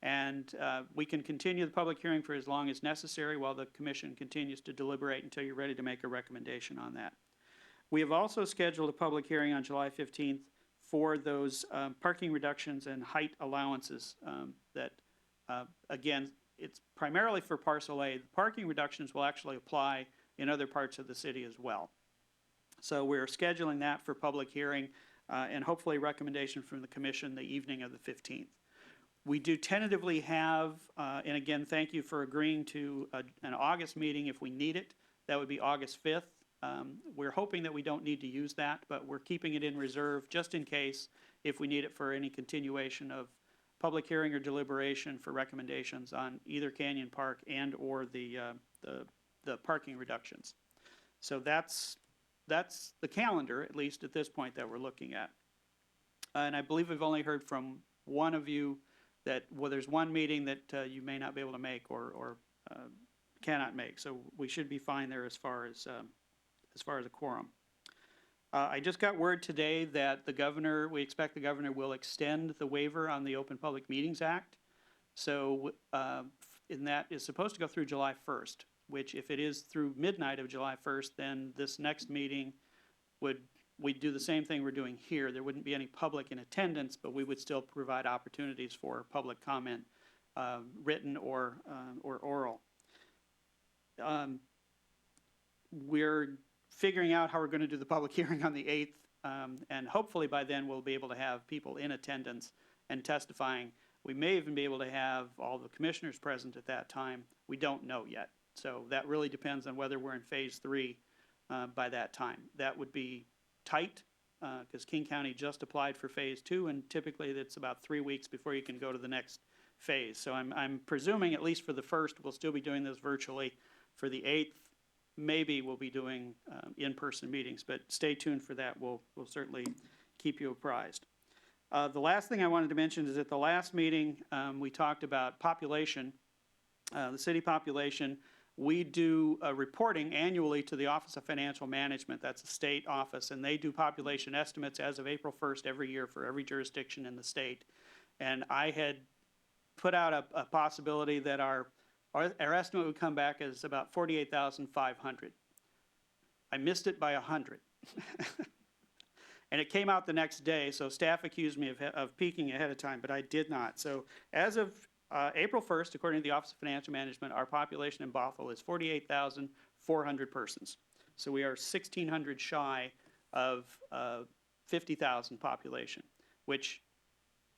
And we can continue the public hearing for as long as necessary while the commission continues to deliberate until you're ready to make a recommendation on that. We have also scheduled a public hearing on July 15th for those parking reductions and height allowances that, again, it's primarily for Parcel A. The parking reductions will actually apply in other parts of the city as well. So we're scheduling that for public hearing and hopefully recommendation from the commission the evening of the 15th. We do tentatively have, and again, thank you for agreeing to an August meeting if we need it. That would be August 5th. We're hoping that we don't need to use that, but we're keeping it in reserve just in case if we need it for any continuation of public hearing or deliberation for recommendations on either Canyon Park and or the parking reductions. So that's the calendar, at least at this point, that we're looking at. And I believe we've only heard from one of you that, well, there's one meeting that you may not be able to make or cannot make. So we should be fine there as far as a quorum. I just got word today that we expect the governor will extend the waiver on the Open Public Meetings Act. So and that is supposed to go through July 1st, which if it is through midnight of July 1st, then this next meeting we'd do the same thing we're doing here. There wouldn't be any public in attendance, but we would still provide opportunities for public comment, written or oral. We're figuring out how we're going to do the public hearing on the 8th, and hopefully by then we'll be able to have people in attendance and testifying. We may even be able to have all the commissioners present at that time. We don't know yet. So that really depends on whether we're in phase 3 by that time. That would be tight because King County just applied for phase 2, and typically it's about 3 weeks before you can go to the next phase. So I'm presuming, at least for the first, we'll still be doing this virtually. For the 8th, maybe we'll be doing in-person meetings, but stay tuned for that. We'll certainly keep you apprised. The last thing I wanted to mention is at the last meeting, we talked about population, the city population. We do reporting annually to the Office of Financial Management. That's a state office, and they do population estimates as of April 1st every year for every jurisdiction in the state. And I had put out a possibility that our estimate would come back as about 48,500. I missed it by 100. And it came out the next day, so staff accused me of peaking ahead of time, but I did not. So as of April 1st, according to the Office of Financial Management, our population in Bothell is 48,400 persons. So we are 1,600 shy of 50,000 population, which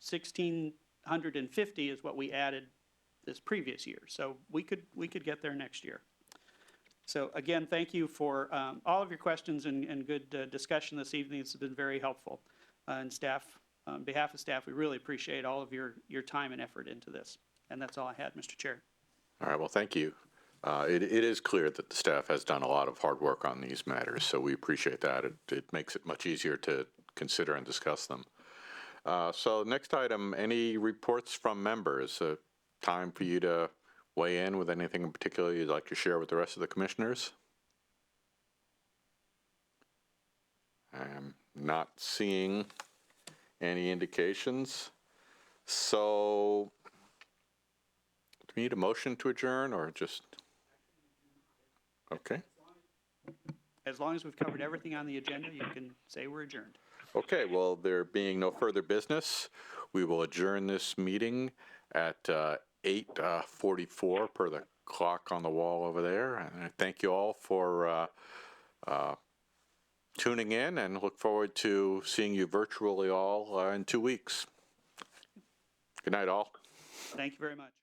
1,650 is what we added this previous year. So we could get there next year. So again, thank you for all of your questions and good discussion this evening. It's been very helpful. And staff, on behalf of staff, we really appreciate all of your time and effort into this. And that's all I had, Mr. Chair. All right, well, thank you. It is clear that the staff has done a lot of hard work on these matters, so we appreciate that. It makes it much easier to consider and discuss them. So next item, any reports from members? Time for you to weigh in with anything in particular you'd like to share with the rest of the commissioners? I'm not seeing any indications. So do we need a motion to adjourn or just? Okay. As long as we've covered everything on the agenda, you can say we're adjourned. Okay, well, there being no further business, we will adjourn this meeting at 8:44 per the clock on the wall over there. And I thank you all for tuning in and look forward to seeing you virtually all in 2 weeks. Good night, all. Thank you very much.